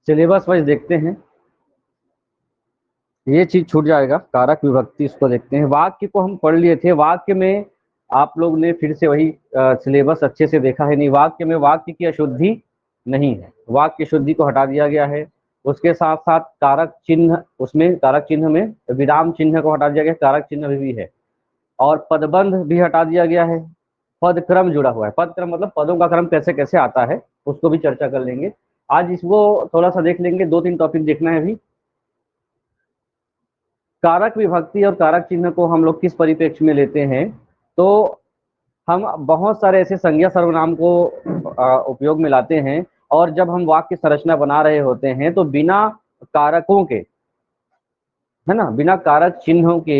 Syllabus wise देखते हैं, ये चीज छूट जाएगा। कारक विभक्ति इसको देखते हैं। वाक्य को हम पढ़ लिए थे। वाक्य में आप लोग ने फिर से वही सिलेबस अच्छे से देखा है नहीं। वाक्य में वाक्य की अशुद्धि नहीं है, वाक्य शुद्धि को हटा दिया गया है। उसके साथ साथ कारक चिन्ह, उसमें कारक चिन्ह में विराम चिन्ह को हटा दिया गया, कारक चिन्ह भी है। और पदबंध भी हटा दिया गया है। पद क्रम जुड़ा हुआ है। पद क्रम मतलब पदों का क्रम कैसे कैसे आता है, उसको भी चर्चा कर लेंगे आज। इसको थोड़ा सा देख लेंगे, 2-3 टॉपिक देखना है अभी। कारक विभक्ति और कारक चिन्ह को हम लोग किस परिप्रेक्ष्य में लेते हैं, तो हम बहुत सारे ऐसे संज्ञा सर्वनाम को उपयोग में लाते हैं। और जब हम वाक्य संरचना बना रहे होते हैं तो बिना कारकों के, है ना, बिना कारक चिन्हों के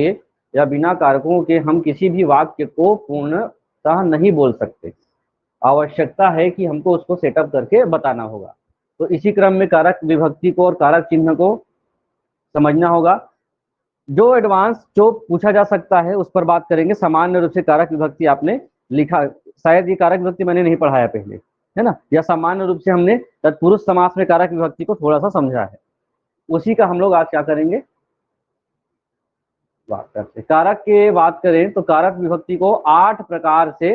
या बिना कारकों के हम किसी भी वाक्य को पूर्णतः नहीं बोल सकते। आवश्यकता है कि हमको उसको सेटअप करके बताना होगा। तो इसी क्रम में कारक विभक्ति को और कारक चिन्ह को समझना होगा। जो एडवांस जो पूछा जा सकता है उस पर बात करेंगे। सामान्य रूप से कारक विभक्ति आपने लिखा, शायद ये कारक विभक्ति मैंने नहीं पढ़ाया पहले, है ना, या सामान्य रूप से हमने तत्पुरुष समास में कारक विभक्ति को थोड़ा सा समझा है। उसी का हम लोग आज क्या करेंगे, बात करते हैं। कारक के बात करें तो कारक विभक्ति को 8 प्रकार से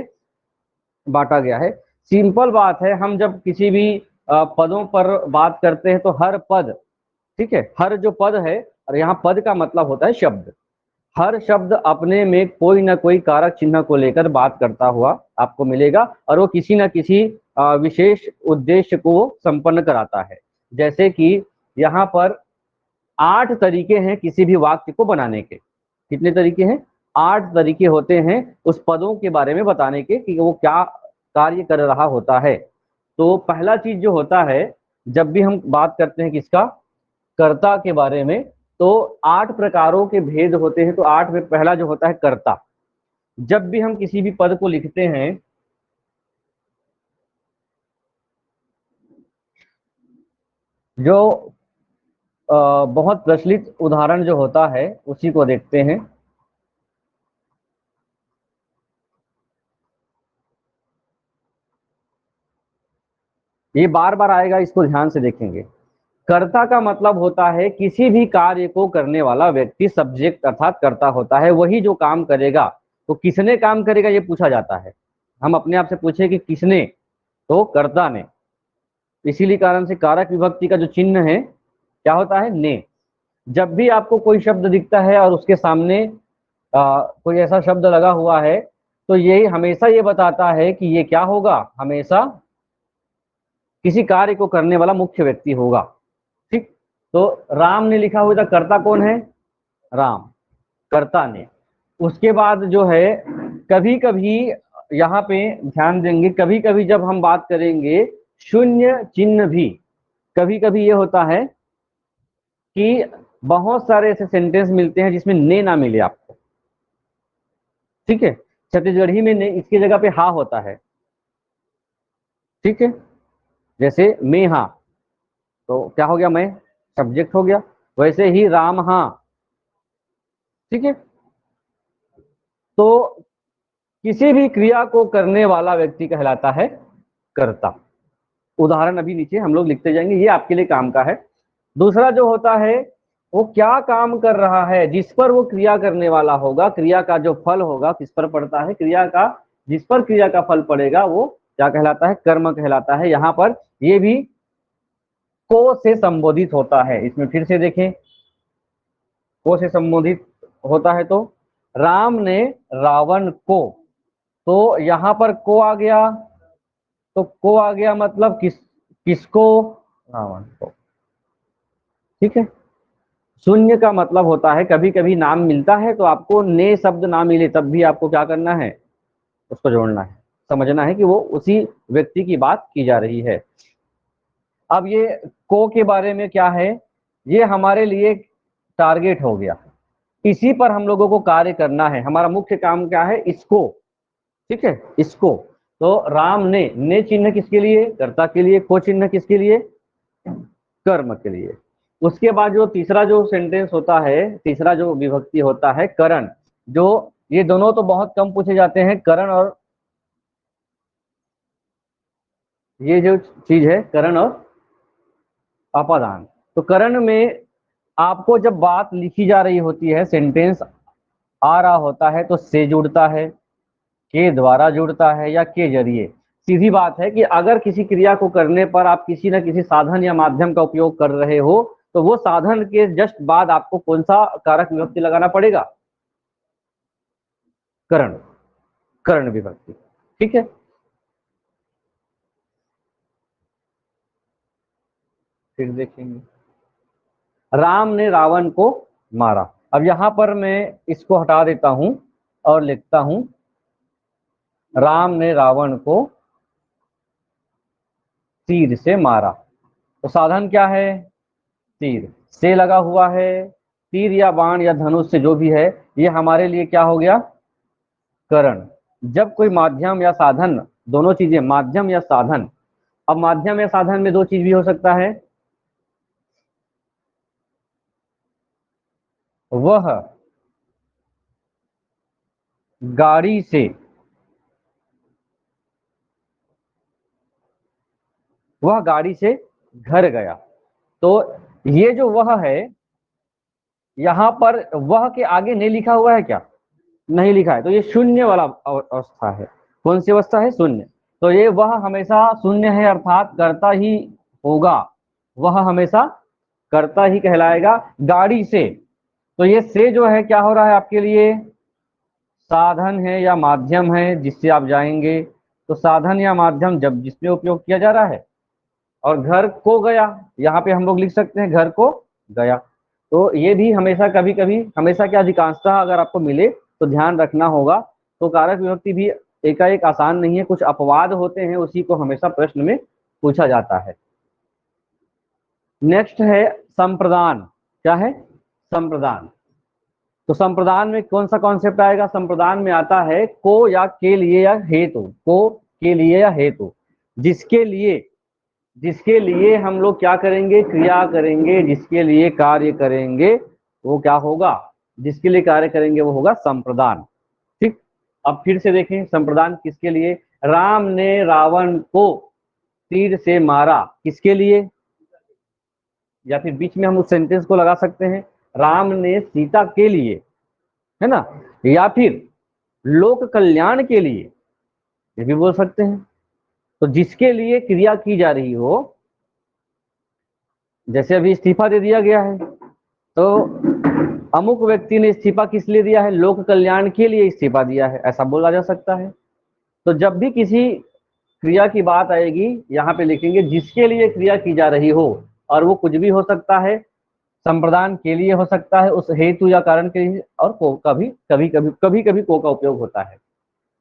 बांटा गया है। सिंपल बात है, हम जब किसी भी पदों पर बात करते हैं तो हर पद, ठीक है, हर जो पद है, और यहाँ पद का मतलब होता है शब्द, हर शब्द अपने में कोई ना कोई कारक चिन्ह को लेकर बात करता हुआ आपको मिलेगा, और वो किसी न किसी विशेष उद्देश्य को संपन्न कराता है। जैसे कि यहाँ पर 8 तरीके हैं किसी भी वाक्य को बनाने के। कितने तरीके हैं? 8 तरीके होते हैं उस पदों के बारे में बताने के कि वो क्या कार्य कर रहा होता है। तो पहला चीज जो होता है, जब भी हम बात करते हैं किसका, कर्ता के बारे में, तो 8 प्रकारों के भेद होते हैं। तो 8 में पहला जो होता है कर्ता। जब भी हम किसी भी पद को लिखते हैं, जो बहुत प्रचलित उदाहरण जो होता है उसी को देखते हैं। ये बार बार आएगा, इसको ध्यान से देखेंगे। कर्ता का मतलब होता है किसी भी कार्य को करने वाला व्यक्ति, सब्जेक्ट अर्थात कर्ता होता है। वही जो काम करेगा। तो किसने काम करेगा ये पूछा जाता है। हम अपने आप से पूछे कि किसने, तो कर्ता ने। इसीलिए कारण से कारक विभक्ति का जो चिन्ह है क्या होता है, ने। जब भी आपको कोई शब्द दिखता है और उसके सामने कोई ऐसा शब्द लगा हुआ है, तो ये हमेशा ये बताता है कि ये क्या होगा, हमेशा किसी कार्य को करने वाला मुख्य व्यक्ति होगा। ठीक, तो राम ने लिखा हुआ था, कर्ता कौन है, राम, कर्ता ने। उसके बाद जो है, कभी कभी यहाँ पे ध्यान देंगे, कभी कभी जब हम बात करेंगे शून्य चिन्ह भी, कभी कभी ये होता है कि बहुत सारे ऐसे सेंटेंस मिलते हैं जिसमें ने ना मिले आपको। ठीक है, छत्तीसगढ़ी में ने, इसकी जगह पे हा होता है। ठीक है, जैसे मैं हा, तो क्या हो गया, मैं सब्जेक्ट हो गया। वैसे ही राम हा। ठीक है, तो किसी भी क्रिया को करने वाला व्यक्ति कहलाता है कर्ता। उदाहरण अभी नीचे हम लोग लिखते जाएंगे, ये आपके लिए काम का है। दूसरा जो होता है, वो क्या काम कर रहा है, जिस पर वो क्रिया करने वाला होगा, क्रिया का जो फल होगा किस पर पड़ता है, क्रिया का, जिस पर क्रिया का फल पड़ेगा वो क्या कहलाता है, कर्म कहलाता है। यहाँ पर ये भी को से संबोधित होता है। इसमें फिर से देखें, को से संबोधित होता है। तो राम ने रावण को, तो यहाँ पर को आ गया, तो को आ गया मतलब किसको, रावण को। ठीक है, शून्य का मतलब होता है कभी कभी नाम मिलता है तो आपको ने शब्द ना मिले तब भी आपको क्या करना है, उसको जोड़ना है, समझना है कि वो उसी व्यक्ति की बात की जा रही है। अब ये को के बारे में क्या है, ये हमारे लिए टारगेट हो गया, इसी पर हम लोगों को कार्य करना है। हमारा मुख्य काम क्या है, इसको। ठीक है, इसको। तो राम ने चिन्ह किसके लिए, कर्ता के लिए, को चिन्ह किसके लिए, कर्म के लिए। उसके बाद जो तीसरा जो सेंटेंस होता है, तीसरा जो विभक्ति होता है करण, जो ये दोनों तो बहुत कम पूछे जाते हैं, करण और ये जो चीज है करण और अपादान। तो करण में आपको जब बात लिखी जा रही होती है, सेंटेंस आ रहा होता है, तो से जुड़ता है, के द्वारा जुड़ता है या के जरिए। सीधी बात है कि अगर किसी क्रिया को करने पर आप किसी न किसी साधन या माध्यम का उपयोग कर रहे हो, तो वो साधन के जस्ट बाद आपको कौन सा कारक विभक्ति लगाना पड़ेगा? करण, करण विभक्ति। ठीक है, फिर देखेंगे। राम ने रावण को मारा। अब यहां पर मैं इसको हटा देता हूं और लिखता हूं राम ने रावण को तीर से मारा। तो साधन क्या है? तीर। से लगा हुआ है, तीर या बाण या धनुष से जो भी है, ये हमारे लिए क्या हो गया? करण। जब कोई माध्यम या साधन, दोनों चीजें, माध्यम या साधन, अब माध्यम या साधन में दो चीज भी हो सकता है, वह गाड़ी से, वह गाड़ी से घर गया। तो ये जो वह है, यहां पर वह के आगे नहीं लिखा हुआ है क्या? नहीं लिखा है, तो ये शून्य वाला अवस्था है। कौन सी अवस्था है? शून्य। तो ये वह हमेशा शून्य है, अर्थात कर्ता ही होगा, वह हमेशा कर्ता ही कहलाएगा गाड़ी से। तो ये से जो है क्या हो रहा है आपके लिए? साधन है या माध्यम है जिससे आप जाएंगे। तो साधन या माध्यम जब जिसमें उपयोग किया जा रहा है, और घर को गया, यहाँ पे हम लोग लिख सकते हैं घर को गया। तो ये भी हमेशा, कभी कभी, हमेशा क्या, अधिकांशतः अगर आपको मिले तो ध्यान रखना होगा। तो कारक विभक्ति भी एकाएक आसान नहीं है, कुछ अपवाद होते हैं, उसी को हमेशा प्रश्न में पूछा जाता है। नेक्स्ट है संप्रदान। क्या है? संप्रदान। तो संप्रदान में कौन सा कॉन्सेप्ट आएगा? संप्रदान में आता है को या के लिए या हेतु, को के लिए या हेतु, जिसके लिए, जिसके लिए हम लोग क्या करेंगे? क्रिया करेंगे, जिसके लिए कार्य करेंगे वो क्या होगा? जिसके लिए कार्य करेंगे वो होगा संप्रदान। ठीक, अब फिर से देखें संप्रदान किसके लिए? राम ने रावण को तीर से मारा, किसके लिए? या फिर बीच में हम उस सेंटेंस को लगा सकते हैं, राम ने सीता के लिए, है ना, या फिर लोक कल्याण के लिए, ये भी बोल सकते हैं। तो जिसके लिए क्रिया की जा रही हो, जैसे अभी इस्तीफा दे दिया गया है, तो अमुक व्यक्ति ने इस्तीफा किस लिए दिया है? लोक कल्याण के लिए इस्तीफा दिया है, ऐसा बोला जा सकता है। तो जब भी किसी क्रिया की बात आएगी, यहाँ पे लिखेंगे जिसके लिए क्रिया की जा रही हो, और वो कुछ भी हो सकता है, संप्रदान के लिए हो सकता है, उस हेतु या कारण के लिए, और को का भी कभी कभी को का उपयोग होता है।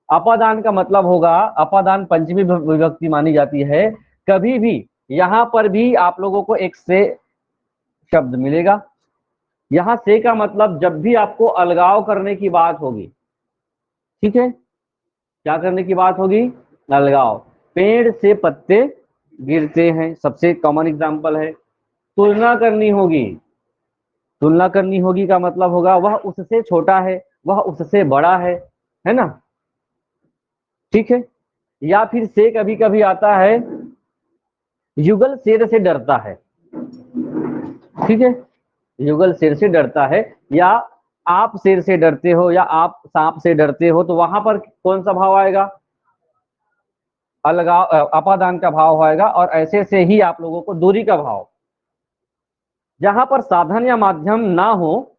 अपादान का मतलब होगा, अपादान पंचमी विभक्ति मानी जाती है। कभी भी यहाँ पर भी आप लोगों को एक से शब्द मिलेगा। यहाँ से का मतलब जब भी आपको अलगाव करने की बात होगी, ठीक है, क्या करने की बात होगी? अलगाव। पेड़ से पत्ते गिरते हैं, सबसे कॉमन एग्जांपल है। तुलना करनी होगी, तुलना करनी होगी का मतलब होगा वह उससे छोटा है, वह उससे बड़ा है ना? ठीक है। या फिर से कभी कभी आता है युगल शेर से डरता है, ठीक है, युगल शेर से डरता है, या आप शेर से डरते हो, या आप सांप से डरते हो, तो वहां पर कौन सा भाव आएगा? अलगाव, अपादान का भाव आएगा। और ऐसे से ही आप लोगों को दूरी का भाव, जहां पर साधन या माध्यम ना हो,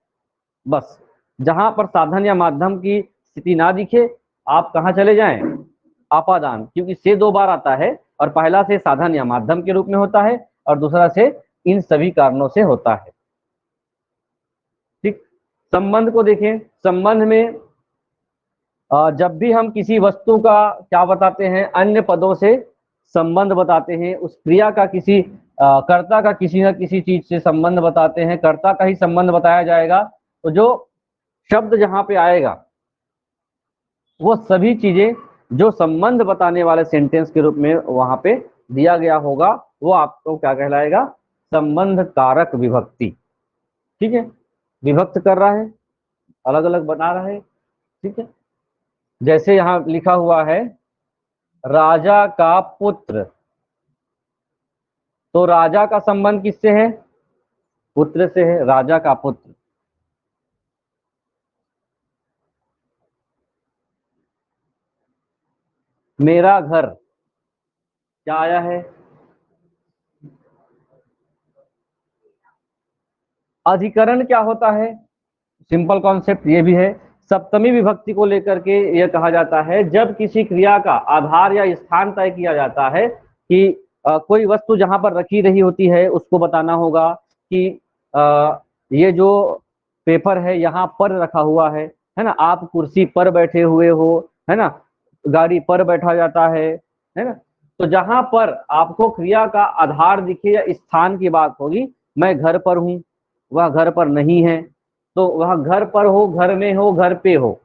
बस जहां पर साधन या माध्यम की स्थिति ना दिखे, आप कहां चले जाएं? अपादान, क्योंकि से दो बार आता है, और पहला से साधन या माध्यम के रूप में होता है, और दूसरा से इन सभी कारणों से होता है। ठीक, संबंध को देखें। संबंध में जब भी हम किसी वस्तु का क्या बताते हैं, अन्य पदों से संबंध बताते हैं, उस क्रिया का किसी कर्ता का किसी न किसी चीज से संबंध बताते हैं, कर्ता का ही संबंध बताया जाएगा, तो जो शब्द जहां पे आएगा, वो सभी चीजें जो संबंध बताने वाले सेंटेंस के रूप में वहां पे दिया गया होगा, वो आपको क्या कहलाएगा? संबंध कारक विभक्ति। ठीक है, विभक्त कर रहा है, अलग अलग बना रहा है। ठीक है, जैसे यहाँ लिखा हुआ है राजा का पुत्र, तो राजा का संबंध किससे है? पुत्र से है, राजा का पुत्र। मेरा घर क्या आया है? अधिकरण क्या होता है? सिंपल कॉन्सेप्ट ये भी है। सप्तमी विभक्ति को लेकर के यह कहा जाता है जब किसी क्रिया का आधार या स्थान तय किया जाता है कि कोई वस्तु जहां पर रखी रही होती है उसको बताना होगा कि ये जो पेपर है यहाँ पर रखा हुआ है ना, आप कुर्सी पर बैठे हुए हो, है ना, गाड़ी पर बैठा जाता है ना। तो जहां पर आपको क्रिया का आधार दिखे या स्थान की बात होगी, मैं घर पर हूं, वह घर पर नहीं है, तो वह घर पर हो, घर में हो, घर पे हो,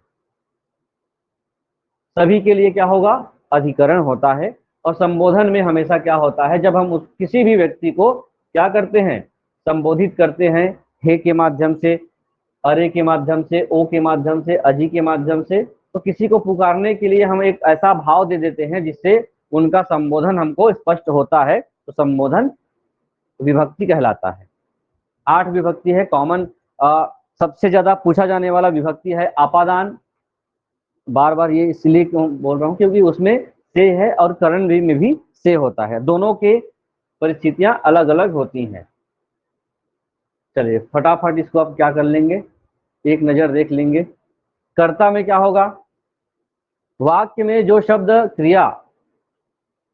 सभी के लिए क्या होगा? अधिकरण होता है। और संबोधन में हमेशा क्या होता है, जब हम किसी भी व्यक्ति को क्या करते हैं? संबोधित करते हैं, हे के माध्यम से, अरे के माध्यम से, ओ के माध्यम से, अजी के माध्यम से, तो किसी को पुकारने के लिए हम एक ऐसा भाव दे देते हैं जिससे उनका संबोधन हमको स्पष्ट होता है, तो संबोधन विभक्ति कहलाता है। 8 विभक्ति है कॉमन। सबसे ज्यादा पूछा जाने वाला विभक्ति है अपादान। बार बार ये इसलिए क्यों बोल रहा हूँ, क्योंकि उसमें से है और करण भी में भी से होता है, दोनों के परिस्थितियां अलग अलग होती हैं। चलिए फटाफट इसको आप क्या कर लेंगे, एक नजर देख लेंगे। कर्ता में क्या होगा? वाक्य में जो शब्द क्रिया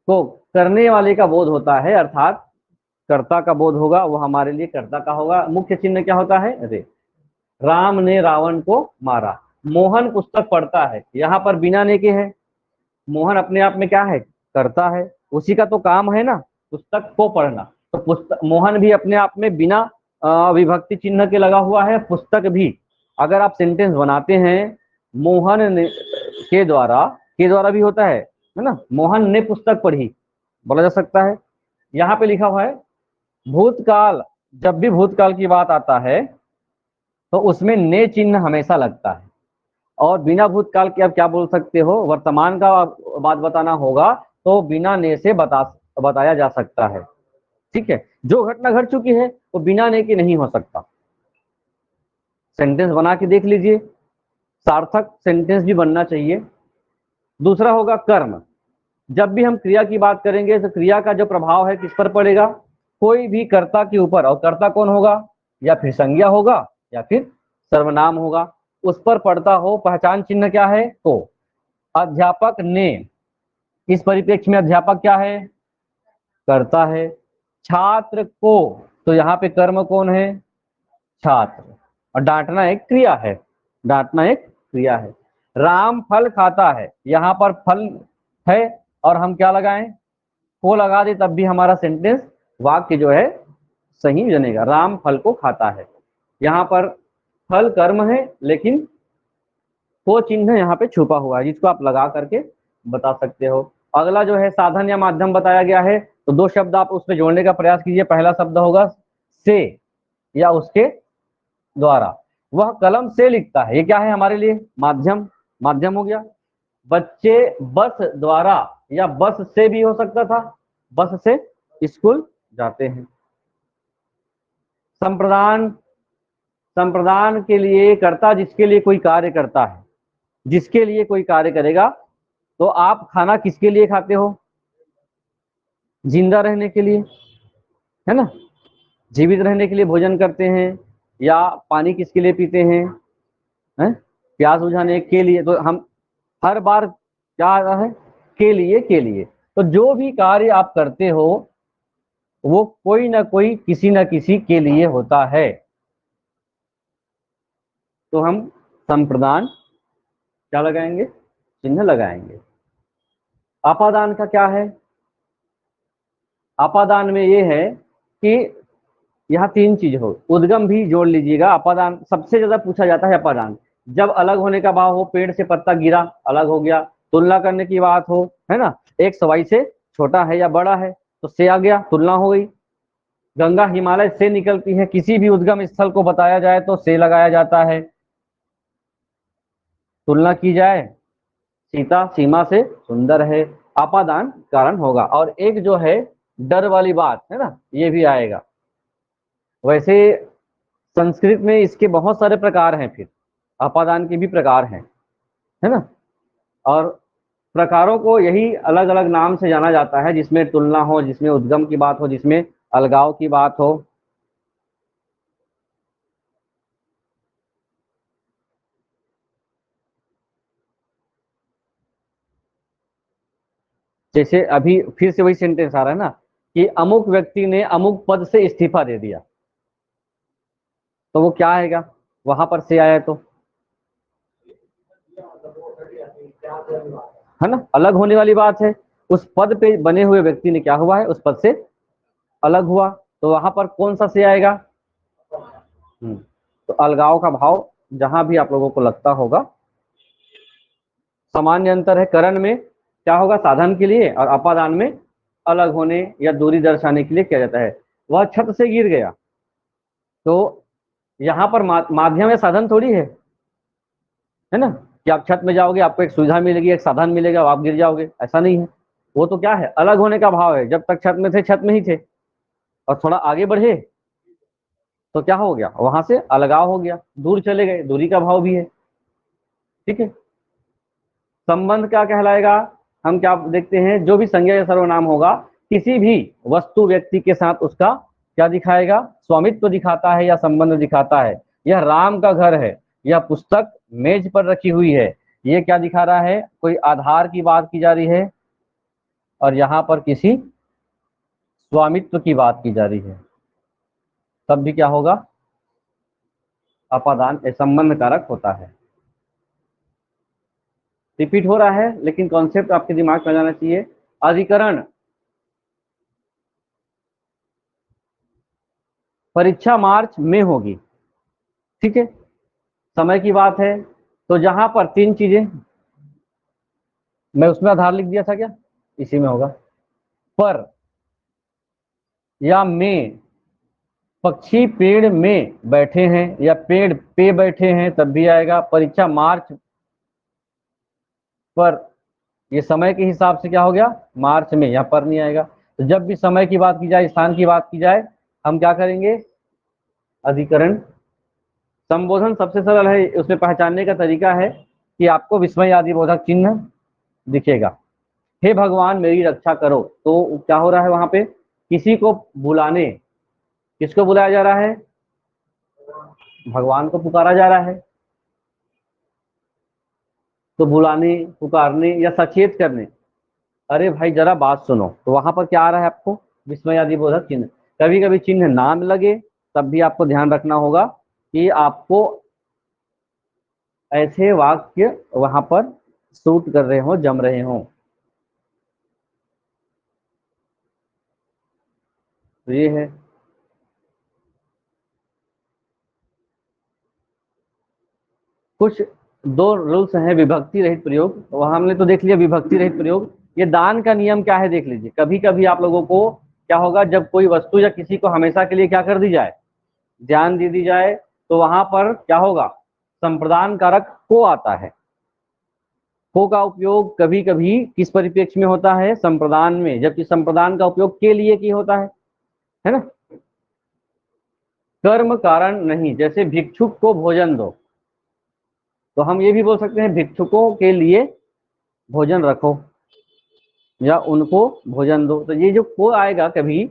को करने वाले का बोध होता है, अर्थात कर्ता का बोध होगा, वो हमारे लिए कर्ता का होगा। मुख्य चिन्ह क्या होता है? रे। राम ने रावण को मारा। मोहन पुस्तक पढ़ता है, यहाँ पर बिना ने के है। मोहन अपने आप में क्या है? करता है, उसी का तो काम है ना पुस्तक को पढ़ना। तो पुस्तक, मोहन भी अपने आप में बिना विभक्ति चिन्ह के लगा हुआ है। पुस्तक भी, अगर आप सेंटेंस बनाते हैं मोहन ने के द्वारा भी होता है ना, मोहन ने पुस्तक पढ़ी बोला जा सकता है। यहाँ पे लिखा हुआ है भूतकाल, जब भी भूतकाल की बात आता है तो उसमें ने चिन्ह हमेशा लगता है। और बिना भूतकाल के आप क्या बोल सकते हो? वर्तमान का बात बताना होगा तो बिना ने से बताया जा सकता है। ठीक है, जो घटना घट चुकी है वो बिना ने के नहीं हो सकता। सेंटेंस बना के देख लीजिए, सार्थक सेंटेंस भी बनना चाहिए। दूसरा होगा कर्म। जब भी हम क्रिया की बात करेंगे तो क्रिया का जो प्रभाव है किस पर पड़ेगा? कोई भी कर्ता के ऊपर। और कर्ता कौन होगा? या फिर संज्ञा होगा या फिर सर्वनाम होगा, उस पर पड़ता हो। पहचान चिन्ह क्या है? तो अध्यापक ने, इस परिप्रेक्ष्य में अध्यापक क्या है? करता है। छात्र को, तो यहाँ पे कर्म कौन है? छात्र। और डांटना एक क्रिया है, डांटना एक क्रिया है। राम फल खाता है, यहाँ पर फल है और हम क्या लगाएं? को लगा दे तब भी हमारा सेंटेंस वाक्य जो है सही बनेगा। राम फल को खाता है, यहाँ पर फल कर्म है लेकिन को चिन्ह यहाँ पे छुपा हुआ है जिसको आप लगा करके बता सकते हो। अगला जो है साधन या माध्यम बताया गया है, तो 2 शब्द आप उसमें जोड़ने का प्रयास कीजिए। पहला शब्द होगा से या उसके द्वारा। वह कलम से लिखता है, ये क्या है हमारे लिए? माध्यम। माध्यम हो गया। बच्चे बस द्वारा या बस से भी हो सकता था, बस से स्कूल जाते हैं। संप्रदान, संप्रदान के लिए कर्ता जिसके लिए कोई कार्य करता है, जिसके लिए कोई कार्य करेगा। तो आप खाना किसके लिए खाते हो? जिंदा रहने के लिए, है ना, जीवित रहने के लिए भोजन करते हैं। या पानी किसके लिए पीते हैं? प्यास बुझाने के लिए। तो हम हर बार क्या आ रहा है? के लिए, के लिए। तो जो भी कार्य आप करते हो वो कोई ना कोई किसी ना किसी के लिए होता है। तो हम संप्रदान क्या लगाएंगे? चिन्ह लगाएंगे। अपादान का क्या है? अपादान में ये है कि यहाँ 3 चीज हो, उद्गम भी जोड़ लीजिएगा। अपादान सबसे ज्यादा पूछा जाता है। अपादान जब अलग होने का भाव हो, पेड़ से पत्ता गिरा अलग हो गया, तुलना करने की बात हो, है ना, एक सवाई से छोटा है या बड़ा है तो से आ गया, तुलना हो गई। गंगा हिमालय से निकलती है, किसी भी उद्गम स्थल को बताया जाए तो से लगाया जाता है। तुलना की जाए, सीता सीमा से सुंदर है, अपादान कारण होगा। और एक जो है डर वाली बात है ना, ये भी आएगा। वैसे संस्कृत में इसके बहुत सारे प्रकार हैं, फिर अपादान के भी प्रकार हैं, है ना। और प्रकारों को यही अलग अलग नाम से जाना जाता है, जिसमें तुलना हो, जिसमें उद्गम की बात हो, जिसमें अलगाव की बात हो। जैसे अभी फिर से वही सेंटेंस आ रहा है ना कि अमुक व्यक्ति ने अमुक पद से इस्तीफा दे दिया, तो वो क्या आएगा, वहां पर से आया तो, है ना, अलग होने वाली बात है। उस पद पे बने हुए व्यक्ति ने क्या हुआ है, उस पद से अलग हुआ, तो वहां पर कौन सा से आएगा। तो अलगाव का भाव जहां भी आप लोगों को लगता होगा। सामान्य अंतर है, करण में क्या होगा, साधन के लिए, और अपादान में अलग होने या दूरी दर्शाने के लिए किया जाता है। वह छत से गिर गया, तो यहाँ पर माध्यम या साधन थोड़ी है ना, कि आप छत में जाओगे आपको एक सुविधा मिलेगी, एक साधन मिलेगा, आप गिर जाओगे, ऐसा नहीं है। वो तो क्या है, अलग होने का भाव है। जब तक छत में थे छत में ही थे, और थोड़ा आगे बढ़े तो क्या हो गया, वहां से अलगाव हो गया, दूर चले गए, दूरी का भाव भी है। ठीक है। संबंध क्या कहलाएगा, हम क्या देखते हैं, जो भी संज्ञा या सर्वनाम होगा किसी भी वस्तु व्यक्ति के साथ उसका क्या दिखाएगा, स्वामित्व दिखाता है या संबंध दिखाता है। यह राम का घर है, यह पुस्तक मेज पर रखी हुई है, ये क्या दिखा रहा है, कोई आधार की बात की जा रही है, और यहाँ पर किसी स्वामित्व की बात की जा रही है, तब भी क्या होगा, अपादान संबंध कारक होता है। रिपीट हो रहा है, लेकिन कॉन्सेप्ट आपके दिमाग में जाना चाहिए। अधिकरण परीक्षा मार्च में होगी, ठीक है, समय की बात है। तो जहां पर तीन चीजें, मैं उसमें आधार लिख दिया था क्या, इसी में होगा, पर या में, पक्षी पेड़ में बैठे हैं या पेड़ पे बैठे हैं तब भी आएगा। परीक्षा मार्च पर, ये समय के हिसाब से क्या हो गया, मार्च में, यहाँ पर नहीं आएगा। तो जब भी समय की बात की जाए, स्थान की बात की जाए, हम क्या करेंगे, अधिकरण। संबोधन सबसे सरल है, उसमें पहचानने का तरीका है कि आपको विस्मय आदि बोधक चिन्ह दिखेगा। हे भगवान मेरी रक्षा करो, तो क्या हो रहा है वहां पे, किसी को बुलाने, किसको बुलाया जा रहा है, भगवान को पुकारा जा रहा है। तो बुलाने, पुकारने या सचेत करने, अरे भाई जरा बात सुनो, तो वहां पर क्या आ रहा है आपको, विस्मय आदि बोधक चिन्ह। कभी कभी चिन्ह नाम लगे, तब भी आपको ध्यान रखना होगा कि आपको ऐसे वाक्य वहां पर सूट कर रहे हो, जम रहे हो। तो ये है। कुछ दो रूल्स हैं, विभक्ति रहित प्रयोग, वहां हमने तो देख लिया विभक्ति रहित प्रयोग। ये दान का नियम क्या है देख लीजिए। कभी कभी आप लोगों को क्या होगा, जब कोई वस्तु या किसी को हमेशा के लिए क्या कर दी जाए, ध्यान दे दी जाए, तो वहां पर क्या होगा, संप्रदान कारक को आता है। को का उपयोग कभी कभी किस परिप्रेक्ष्य में होता है, संप्रदान में, जबकि संप्रदान का उपयोग के लिए की होता है ना। कर्म कारण नहीं, जैसे भिक्षुक को भोजन दो, तो हम ये भी बोल सकते हैं भिक्षुकों के लिए भोजन रखो, या उनको भोजन दो। तो ये जो को आएगा कभी,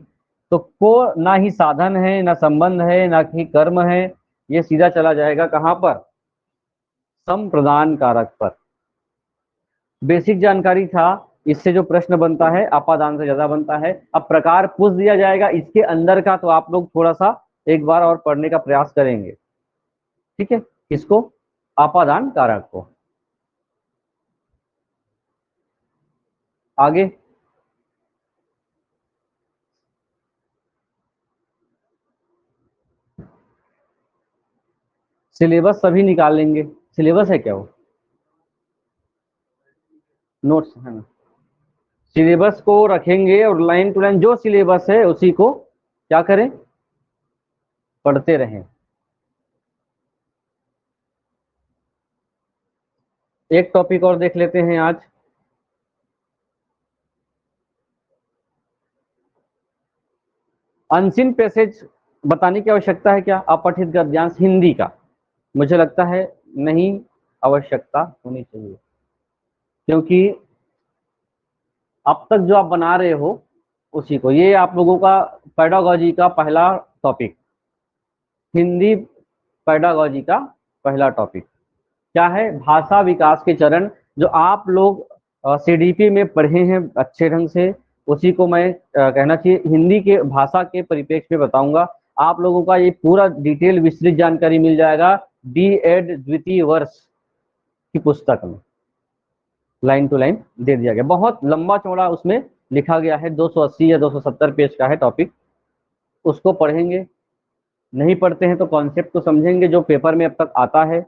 तो को ना ही साधन है, ना संबंध है, ना ही कर्म है, ये सीधा चला जाएगा कहां पर, संप्रदान कारक पर। बेसिक जानकारी था, इससे जो प्रश्न बनता है अपादान से ज्यादा बनता है। अब प्रकार पूछ दिया जाएगा इसके अंदर का, तो आप लोग थोड़ा सा एक बार और पढ़ने का प्रयास करेंगे, ठीक है, इसको, अपादान कारक को। आगे सिलेबस सभी निकाल लेंगे, सिलेबस है क्या वो, नोट्स है ना, सिलेबस को रखेंगे, और लाइन टू लाइन जो सिलेबस है उसी को क्या करें, पढ़ते रहें। एक टॉपिक और देख लेते हैं आज। अनसीन पैसेज बताने की आवश्यकता है क्या? अपठित गद्यांश हिंदी का मुझे लगता है नहीं आवश्यकता होनी चाहिए, क्योंकि अब तक जो आप बना रहे हो उसी को, ये आप लोगों का पेडागोजी का पहला टॉपिक, हिंदी पेडागोजी का पहला टॉपिक क्या है? भाषा विकास के चरण, जो आप लोग सीडीपी में पढ़े हैं अच्छे ढंग से, उसी को मैं कहना चाहिए हिंदी के भाषा के परिप्रेक्ष्य में बताऊंगा। आप लोगों का ये पूरा डिटेल विस्तृत जानकारी मिल जाएगा डी.एड द्वितीय वर्ष की पुस्तक में, लाइन टू लाइन दे दिया गया, बहुत लंबा चौड़ा उसमें लिखा गया है, 280 या 270 पेज का है टॉपिक, उसको पढ़ेंगे। नहीं पढ़ते हैं तो कॉन्सेप्ट को समझेंगे जो पेपर में अब तक आता है।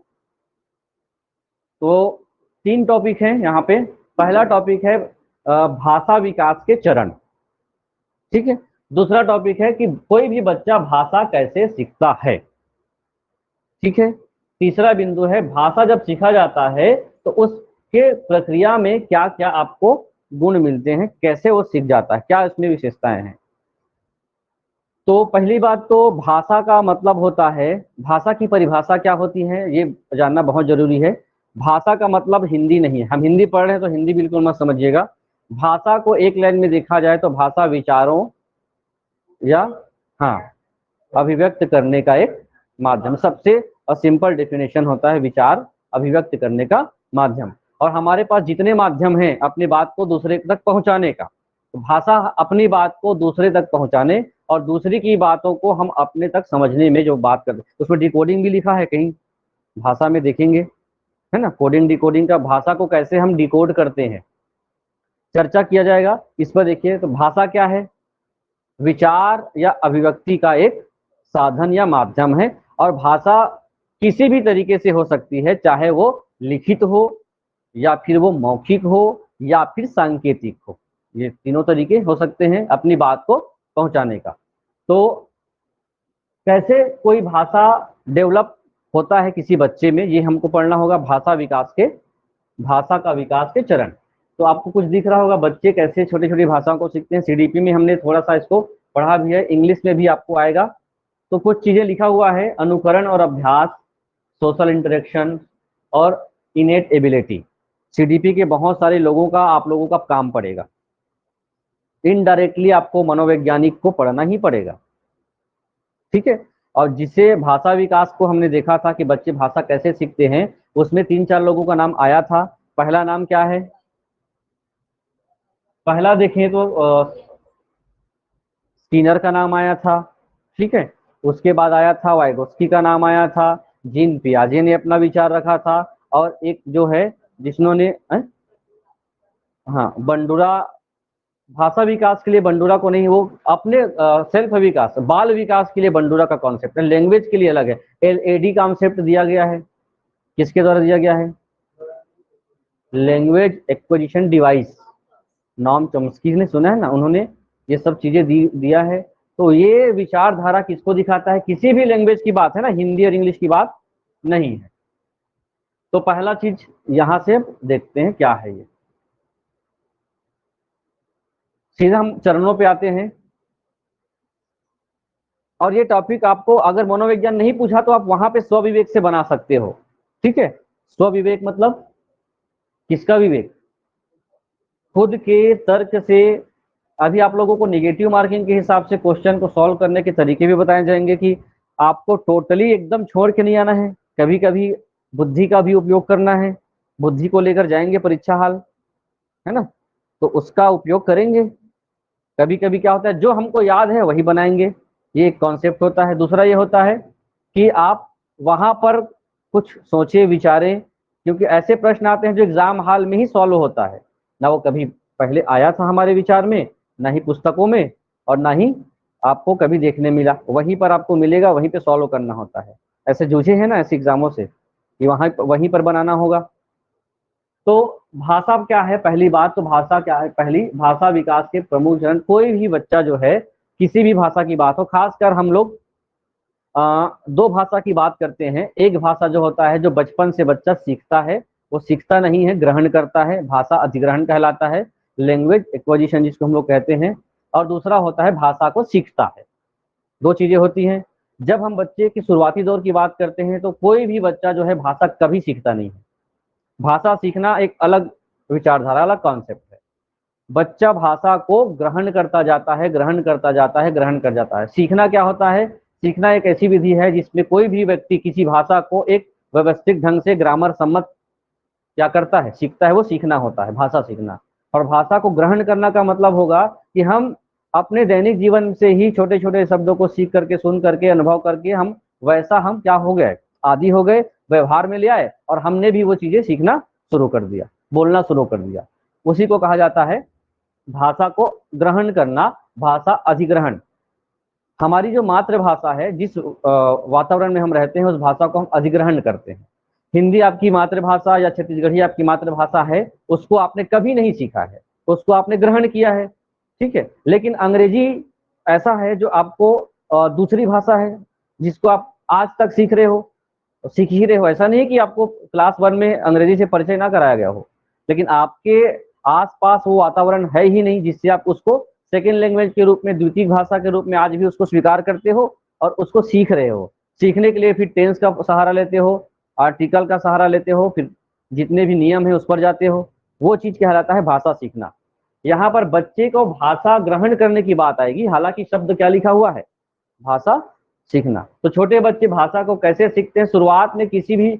तो 3 टॉपिक हैं यहाँ पे। पहला टॉपिक है भाषा विकास के चरण, ठीक है। दूसरा टॉपिक है कि कोई भी बच्चा भाषा कैसे सीखता है, ठीक है। तीसरा बिंदु है भाषा जब सीखा जाता है तो उसके प्रक्रिया में क्या क्या आपको गुण मिलते हैं, कैसे वो सीख जाता है, क्या इसमें विशेषताएं हैं। तो पहली बात तो भाषा का मतलब होता है, भाषा की परिभाषा क्या होती है ये जानना बहुत जरूरी है। भाषा का मतलब हिंदी नहीं है, हम हिंदी पढ़ रहे हैं तो हिंदी बिल्कुल मत समझिएगा। भाषा को एक लाइन में देखा जाए तो भाषा विचारों या हाँ अभिव्यक्त करने का एक माध्यम, सबसे सिंपल डेफिनेशन होता है विचार अभिव्यक्त करने का माध्यम। और हमारे पास जितने माध्यम हैं अपनी बात को दूसरे तक पहुंचाने का, तो भाषा अपनी बात को दूसरे तक पहुंचाने और दूसरी की बातों को हम अपने तक समझने में जो बात करते हैं, उसमें डिकोडिंग भी लिखा है कहीं भाषा में देखेंगे, है ना। कोडिंग डिकोडिंग का, भाषा को कैसे हम डिकोड करते हैं चर्चा किया जाएगा इस पर। देखिए तो भाषा क्या है? विचार या अभिव्यक्ति का एक साधन या माध्यम है, और भाषा किसी भी तरीके से हो सकती है, चाहे वो लिखित हो या फिर वो मौखिक हो या फिर सांकेतिक हो, ये तीनों तरीके हो सकते हैं अपनी बात को पहुंचाने का। तो कैसे कोई भाषा डेवलप होता है किसी बच्चे में, ये हमको पढ़ना होगा। भाषा का विकास के चरण, तो आपको कुछ दिख रहा होगा बच्चे कैसे छोटी छोटी भाषाओं को सीखते हैं। सीडीपी में हमने थोड़ा सा इसको पढ़ा भी है, इंग्लिश में भी आपको आएगा। तो कुछ चीजें लिखा हुआ है, अनुकरण और अभ्यास, सोशल इंटरेक्शन और इनेट एबिलिटी। सीडीपी के बहुत सारे लोगों का आप लोगों का काम पड़ेगा, इनडायरेक्टली आपको मनोवैज्ञानिक को पढ़ना ही पड़ेगा, ठीक है। और जिसे भाषा विकास को हमने देखा था कि बच्चे भाषा कैसे सीखते हैं, उसमें 3-4 लोगों का नाम आया था। पहला नाम क्या है? पहला देखें तो स्किनर का नाम आया था, ठीक है। उसके बाद आया था वाइगोस्की का नाम आया था, जीन पियाजे ने अपना विचार रखा था, और एक जो है जिन्होंने हाँ बंडूरा, भाषा विकास के लिए बंडूरा को नहीं, वो अपने सेल्फ विकास, बाल विकास के लिए बंडूरा का कॉन्सेप्ट है, लैंग्वेज के लिए अलग है। एलएडी कॉन्सेप्ट दिया गया है, किसके द्वारा दिया गया है? Language acquisition device, Noam Chomsky ने, सुना है ना, उन्होंने ये सब चीजें दिया है। तो ये विचारधारा किसको दिखाता है? किसी भी लैंग्वेज की बात है ना, हिंदी और इंग्लिश की बात नहीं है। तो पहला चीज यहां से देखते हैं क्या है ये। सीधा हम चरणों पे आते हैं, और ये टॉपिक आपको अगर मनोविज्ञान नहीं पूछा तो आप वहां पे स्वविवेक से बना सकते हो, ठीक है। स्वविवेक मतलब किसका विवेक? खुद के तर्क से। अभी आप लोगों को नेगेटिव मार्किंग के हिसाब से क्वेश्चन को सॉल्व करने के तरीके भी बताए जाएंगे कि आपको टोटली एकदम छोड़ के नहीं आना है, कभी कभी बुद्धि का भी उपयोग करना है, बुद्धि को लेकर जाएंगे परीक्षा हाल, है ना, तो उसका उपयोग करेंगे। कभी कभी क्या होता है जो हमको याद है वही बनाएंगे, ये एक कॉन्सेप्ट होता है। दूसरा ये होता है कि आप वहां पर कुछ सोचे विचारें, क्योंकि ऐसे प्रश्न आते हैं जो एग्जाम हॉल में ही सॉल्व होता है, ना वो कभी पहले आया था हमारे विचार में, ना ही पुस्तकों में, और ना ही आपको कभी देखने मिला, वहीं पर आपको मिलेगा, वहीं पे सॉल्व करना होता है। ऐसे जूझे हैं ना ऐसे एग्जामों से कि वहीं पर बनाना होगा। तो भाषा क्या है? पहली बात तो भाषा क्या है, पहली भाषा विकास के प्रमुख चरण। कोई भी बच्चा जो है, किसी भी भाषा की बात हो, खासकर हम लोग 2 भाषा की बात करते हैं। एक भाषा जो होता है जो बचपन से बच्चा सीखता है, वो सीखता नहीं है, ग्रहण करता है, भाषा अधिग्रहण कहलाता है, लैंग्वेज एक्विजिशन जिसको हम लोग कहते हैं। और दूसरा होता है भाषा को सीखता है, दो चीजें होती हैं। जब हम बच्चे की शुरुआती दौर की बात करते हैं तो कोई भी बच्चा जो है भाषा कभी सीखता नहीं है। भाषा सीखना एक अलग विचारधारा, अलग कॉन्सेप्ट है। बच्चा भाषा को ग्रहण करता जाता है, ग्रहण करता जाता है, ग्रहण कर जाता है। सीखना क्या होता है? सीखना एक ऐसी विधि है जिसमें कोई भी व्यक्ति किसी भाषा को एक व्यवस्थित ढंग से ग्रामर सम्मत क्या करता है, सीखता है, वो सीखना होता है भाषा सीखना। और भाषा को ग्रहण करना का मतलब होगा कि हम अपने दैनिक जीवन से ही छोटे छोटे शब्दों को सीख करके, सुन करके, अनुभव करके हम वैसा हम क्या हो गए, आदी हो गए, व्यवहार में ले आए और हमने भी वो चीजें सीखना शुरू कर दिया, बोलना शुरू कर दिया। उसी को कहा जाता है भाषा को ग्रहण करना, भाषा अधिग्रहण। हमारी जो मातृभाषा है, जिस वातावरण में हम रहते हैं, उस भाषा को हम अधिग्रहण करते हैं। हिंदी आपकी मातृभाषा या छत्तीसगढ़ी आपकी मातृभाषा है, उसको आपने कभी नहीं सीखा है, उसको आपने ग्रहण किया है, ठीक है। लेकिन अंग्रेजी ऐसा है जो आपको दूसरी भाषा है, जिसको आप आज तक सीख रहे हो, सीख ही रहे हो। ऐसा नहीं कि आपको क्लास 1 में अंग्रेजी से परिचय ना कराया गया हो, लेकिन आपके आसपास वो वातावरण है ही नहीं जिससे आप उसको सेकेंड लैंग्वेज के रूप में, द्वितीय भाषा के रूप में आज भी उसको स्वीकार करते हो और उसको सीख रहे हो। सीखने के लिए फिर टेंस का सहारा लेते हो, आर्टिकल का सहारा लेते हो, फिर जितने भी नियम है उस पर जाते हो। वो चीज कहलाता है भाषा सीखना। यहाँ पर बच्चे को भाषा ग्रहण करने की बात आएगी, हालांकि शब्द क्या लिखा हुआ है, भाषा सीखना। तो छोटे बच्चे भाषा को कैसे सीखते हैं? शुरुआत में किसी भी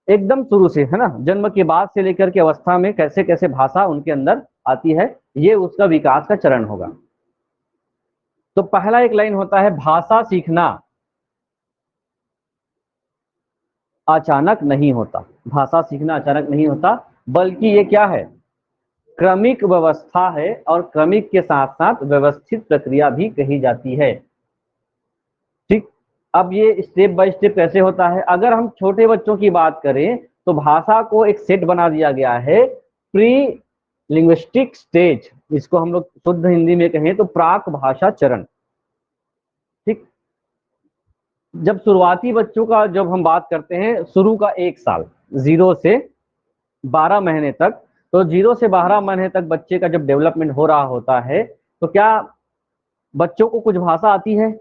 एकदम शुरू से, है ना, जन्म के बाद से लेकर के अवस्था में कैसे कैसे भाषा उनके अंदर आती है, ये उसका विकास का चरण होगा। तो पहला एक लाइन होता है, भाषा सीखना अचानक नहीं होता। भाषा सीखना अचानक नहीं होता, बल्कि ये क्या है, क्रमिक व्यवस्था है, और क्रमिक के साथ साथ व्यवस्थित प्रक्रिया भी कही जाती है। ठीक, अब ये स्टेप बाय स्टेप कैसे होता है? अगर हम छोटे बच्चों की बात करें तो भाषा को एक सेट बना दिया गया है, प्री लिंग्विस्टिक स्टेज, इसको हम लोग शुद्ध हिंदी में कहें तो प्राक भाषा चरण। ठीक, जब शुरुआती बच्चों का जब हम बात करते हैं, शुरू का 1 साल 0 से 12 महीने तक, तो 0 से 12 महीने तक बच्चे का जब डेवलपमेंट हो रहा होता है, तो क्या बच्चों को कुछ भाषा आती है?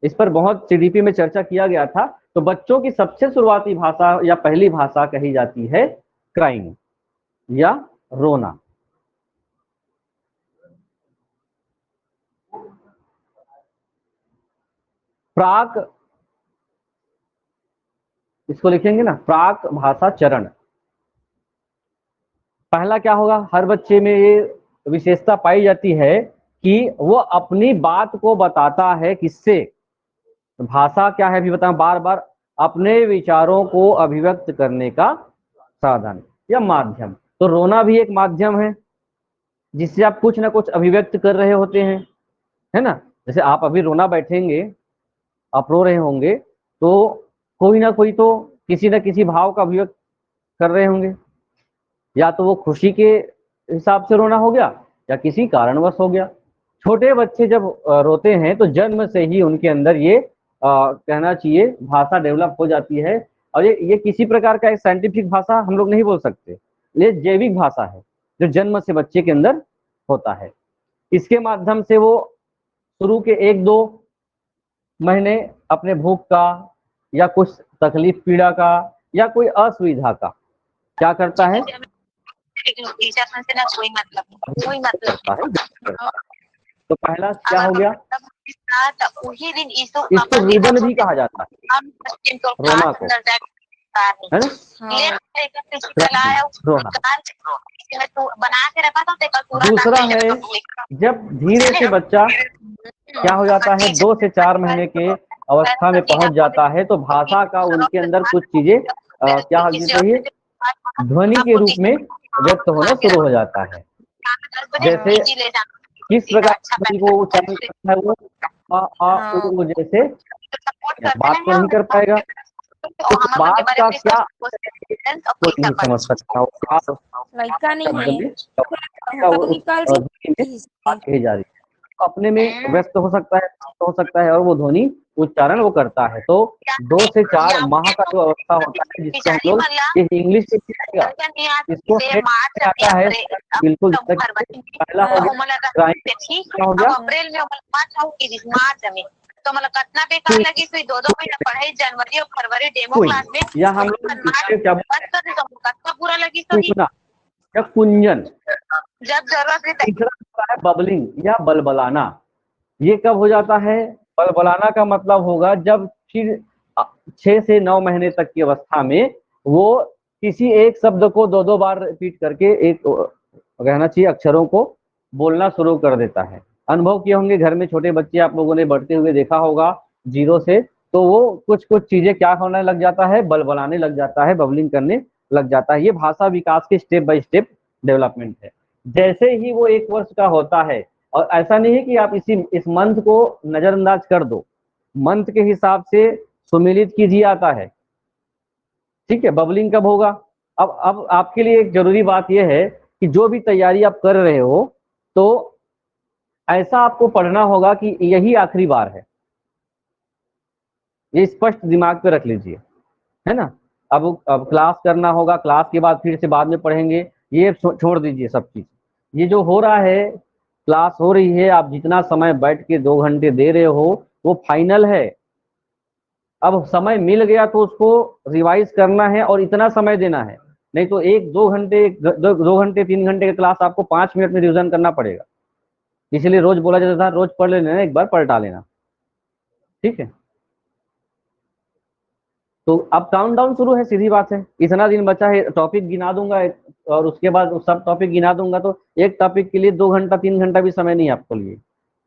इस पर बहुत सीडीपी में चर्चा किया गया था। तो बच्चों की सबसे शुरुआती भाषा या पहली भाषा कही जाती है क्राइंग या रोना। प्राक, इसको लिखेंगे ना, प्राक भाषा चरण। पहला क्या होगा, हर बच्चे में ये विशेषता पाई जाती है कि वो अपनी बात को बताता है किससे? भाषा क्या है अभी बताऊं, बार बार अपने विचारों को अभिव्यक्त करने का साधन या माध्यम। तो रोना भी एक माध्यम है जिससे आप कुछ ना कुछ अभिव्यक्त कर रहे होते हैं, है ना। जैसे आप अभी रोना बैठेंगे, आप रो रहे होंगे, तो कोई ना कोई तो किसी ना किसी भाव का अभिव्यक्त कर रहे होंगे, या तो वो खुशी के हिसाब से रोना हो गया या किसी कारणवश हो गया। छोटे बच्चे जब रोते हैं तो जन्म से ही उनके अंदर ये कहना चाहिए भाषा डेवलप हो जाती है। और ये किसी प्रकार का एक साइंटिफिक भाषा हम लोग नहीं बोल सकते, ये जैविक भाषा है जो जन्म से बच्चे के अंदर होता है। इसके माध्यम से वो शुरू के 1-2 महीने अपने भूख का या कुछ तकलीफ पीड़ा का या कोई असुविधा का क्या करता है, तो पहला क्या हो गया, इसको रुदन भी कहा जाता है, रोना को, है ना, रोना। दूसरा है जब धीरे से बच्चा क्या हो जाता है, 2 से 4 महीने के अवस्था में पहुंच जाता है, तो भाषा का उनके अंदर कुछ चीजें क्या हो जाती है, ध्वनि के रूप में व्यक्त होना शुरू हो जाता है। जैसे किस प्रकार वो उच्चारण करता है, वो वो जैसे बात तो नहीं कर पाएगा, उस बात का क्या कोई नहीं समझ सकता, बात कही जा रही है, अपने में व्यस्त हो सकता है, और वो ध्वनि उच्चारण वो करता है। तो 2 से 4 माह का जो अवस्था होता है जिसको हम लोग ये इंग्लिश में सीखेगा, इसको स्टेट में आता है बिल्कुल। पहला हो गया हो गया अप्रैल में मार्च में तो मतलब कितना बेकार लगी फिर 2 महीना पढ़ाई जनवरी और फरवरी डेमो क्लास में या हम लोग क्या कितना बुरा लगी सभी या कुंजन। जब जरूरत है तीसरा है बबलिंग या बलबलाना। ये कब हो जाता है? बलबलाना का मतलब होगा जब फिर 6 से 9 महीने तक की अवस्था में वो किसी एक शब्द को 2-2 बार रिपीट करके एक कहना चाहिए अक्षरों को बोलना शुरू कर देता है। अनुभव किए होंगे घर में छोटे बच्चे आप लोगों ने बढ़ते हुए देखा होगा 0 से, तो वो कुछ कुछ चीजें क्या होने लग जाता है, बलबलाने लग जाता है, बबलिंग करने लग जाता है। ये भाषा विकास के स्टेप बाय स्टेप डेवलपमेंट है। जैसे ही वो 1 वर्ष का होता है, और ऐसा नहीं है कि आप इस मंत्र को नजरअंदाज कर दो, मंत्र के हिसाब से सुमिलित कीजिए आता है। ठीक है, बबलिंग कब होगा? अब आपके लिए एक जरूरी बात यह है कि जो भी तैयारी आप कर रहे हो तो ऐसा आपको पढ़ना होगा कि यही आखिरी बार है। ये स्पष्ट दिमाग पे रख लीजिए, है ना। अब क्लास करना होगा, क्लास के बाद फिर से बाद में पढ़ेंगे, ये छोड़ दीजिए सब चीज। ये जो हो रहा है, क्लास हो रही है, आप जितना समय बैठ के 2 घंटे दे रहे हो वो फाइनल है। अब समय मिल गया तो उसको रिवाइज करना है और इतना समय देना है, नहीं तो 1-2 घंटे 2 घंटे 3 घंटे की क्लास आपको 5 मिनट में रिविजन करना पड़ेगा। इसलिए रोज बोला जाता था रोज पढ़ लेना, एक बार पलटा लेना। ठीक है, तो अब काउंटडाउन शुरू है, सीधी बात है। इतना दिन बचा है, टॉपिक गिना दूंगा और उसके बाद सब टॉपिक गिना दूंगा, तो एक टॉपिक के लिए 2 घंटा 3 घंटा भी समय नहीं आपको लिए,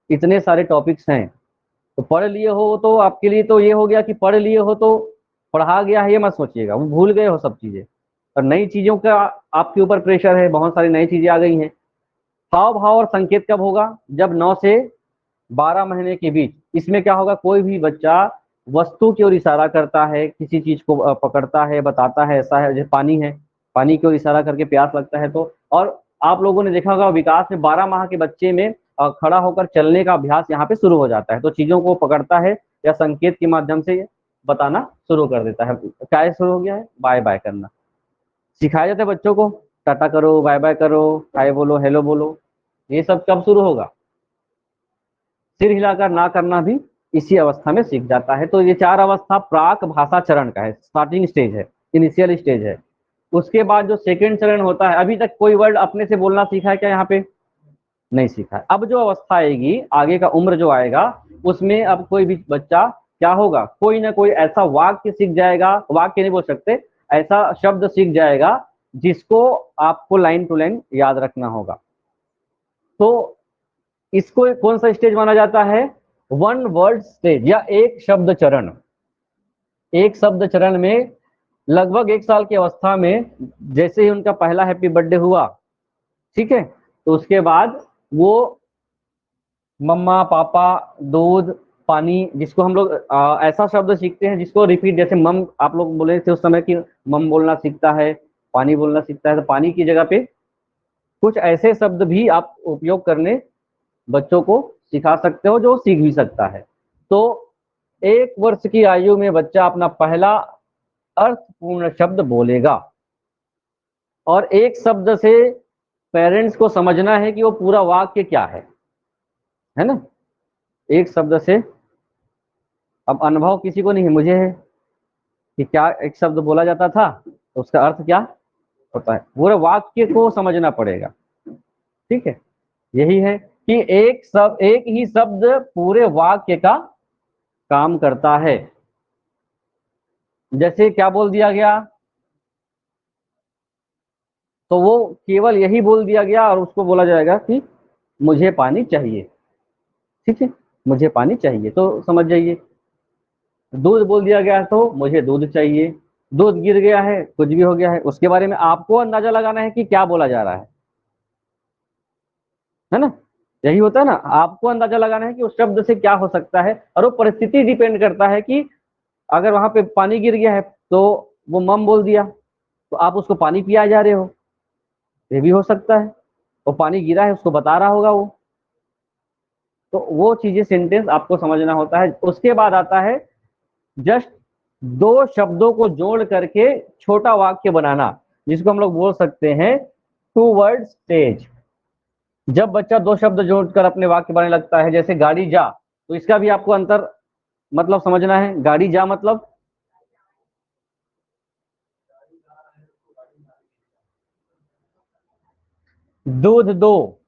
इतने सारे टॉपिक्स हैं। तो पढ़ लिए हो तो आपके लिए तो ये हो गया कि पढ़ लिए हो तो पढ़ा गया है, ये मत सोचिएगा, वो भूल गए हो सब चीजें। और नई चीजों का आपके ऊपर प्रेशर है, बहुत सारी नई चीजें आ गई हैं। हाव भाव और संकेत कब होगा? जब 9 से 12 महीने के बीच। इसमें क्या होगा, कोई भी बच्चा वस्तु की ओर इशारा करता है, किसी चीज को पकड़ता है, बताता है ऐसा है, जैसे पानी है, पानी की ओर इशारा करके प्यास लगता है। तो और आप लोगों ने देखा होगा विकास में 12 माह के बच्चे में खड़ा होकर चलने का अभ्यास यहाँ पे शुरू हो जाता है। तो चीजों को पकड़ता है या संकेत के माध्यम से बताना शुरू कर देता है। क्या शुरू हो गया है? बाय बाय करना सिखाया जाता है बच्चों को, टाटा करो, बाय बाय करो, हाय बोलो, हेलो बोलो। ये सब कब शुरू होगा? सिर हिलाकर ना करना भी इसी अवस्था में सीख जाता है। तो ये 4 अवस्था प्राक भाषा चरण का है, स्टार्टिंग स्टेज है, इनिशियल स्टेज है। उसके बाद जो सेकेंड चरण होता है, अभी तक कोई वर्ड अपने से बोलना सीखा है क्या? यहाँ पे नहीं सीखा है। अब जो अवस्था आएगी, आगे का उम्र जो आएगा, उसमें अब कोई भी बच्चा क्या होगा, कोई ना कोई ऐसा वाक्य सीख जाएगा, वाक्य नहीं बोल सकते, ऐसा शब्द सीख जाएगा जिसको आपको लाइन टू लाइन याद रखना होगा। तो इसको कौन सा स्टेज माना जाता है? 1 वर्ड स्टेज या एक शब्द चरण। एक शब्द चरण में लगभग 1 साल की अवस्था में जैसे ही उनका पहला हैप्पी बर्थडे हुआ, ठीक है, तो उसके बाद वो मम्मा पापा दूध पानी, जिसको हम लोग ऐसा शब्द सीखते हैं जिसको रिपीट, जैसे मम आप लोग बोले थे उस समय कि मम बोलना सीखता है, पानी बोलना सीखता है, तो पानी की जगह पे कुछ ऐसे शब्द भी आप उपयोग करने बच्चों को सिखा सकते हो जो सीख भी सकता है। तो 1 वर्ष की आयु में बच्चा अपना पहला अर्थपूर्ण शब्द बोलेगा, और एक शब्द से पेरेंट्स को समझना है कि वो पूरा वाक्य क्या है ना। एक शब्द से, अब अनुभव किसी को नहीं है, मुझे है कि क्या एक शब्द बोला जाता था तो उसका अर्थ क्या होता है, पूरे वाक्य को समझना पड़ेगा। ठीक है, यही है कि एक ही शब्द पूरे वाक्य का काम करता है। जैसे क्या बोल दिया गया, तो वो केवल यही बोल दिया गया और उसको बोला जाएगा कि मुझे पानी चाहिए। ठीक है, मुझे पानी चाहिए, तो समझ जाइए। दूध बोल दिया गया तो मुझे दूध चाहिए। दूध गिर गया है, कुछ भी हो गया है, उसके बारे में आपको अंदाजा लगाना है कि क्या बोला जा रहा है ना। यही होता है ना, आपको अंदाजा लगाना है कि उस शब्द से क्या हो सकता है, और वो परिस्थिति डिपेंड करता है कि अगर वहां पे पानी गिर गया है तो वो मम बोल दिया तो आप उसको पानी पिया जा रहे हो, ये भी हो सकता है। वो पानी गिरा है उसको बता रहा होगा वो, तो वो चीजें सेंटेंस आपको समझना होता है। उसके बाद आता है जस्ट दो शब्दों को जोड़ करके छोटा वाक्य बनाना, जिसको हम लोग बोल सकते हैं टू वर्ड स्टेज। जब बच्चा दो शब्द जोड़कर अपने वाक्य बनाने लगता है, जैसे गाड़ी जा, तो इसका भी आपको अंतर मतलब समझना है। गाड़ी जा मतलब दूध दो,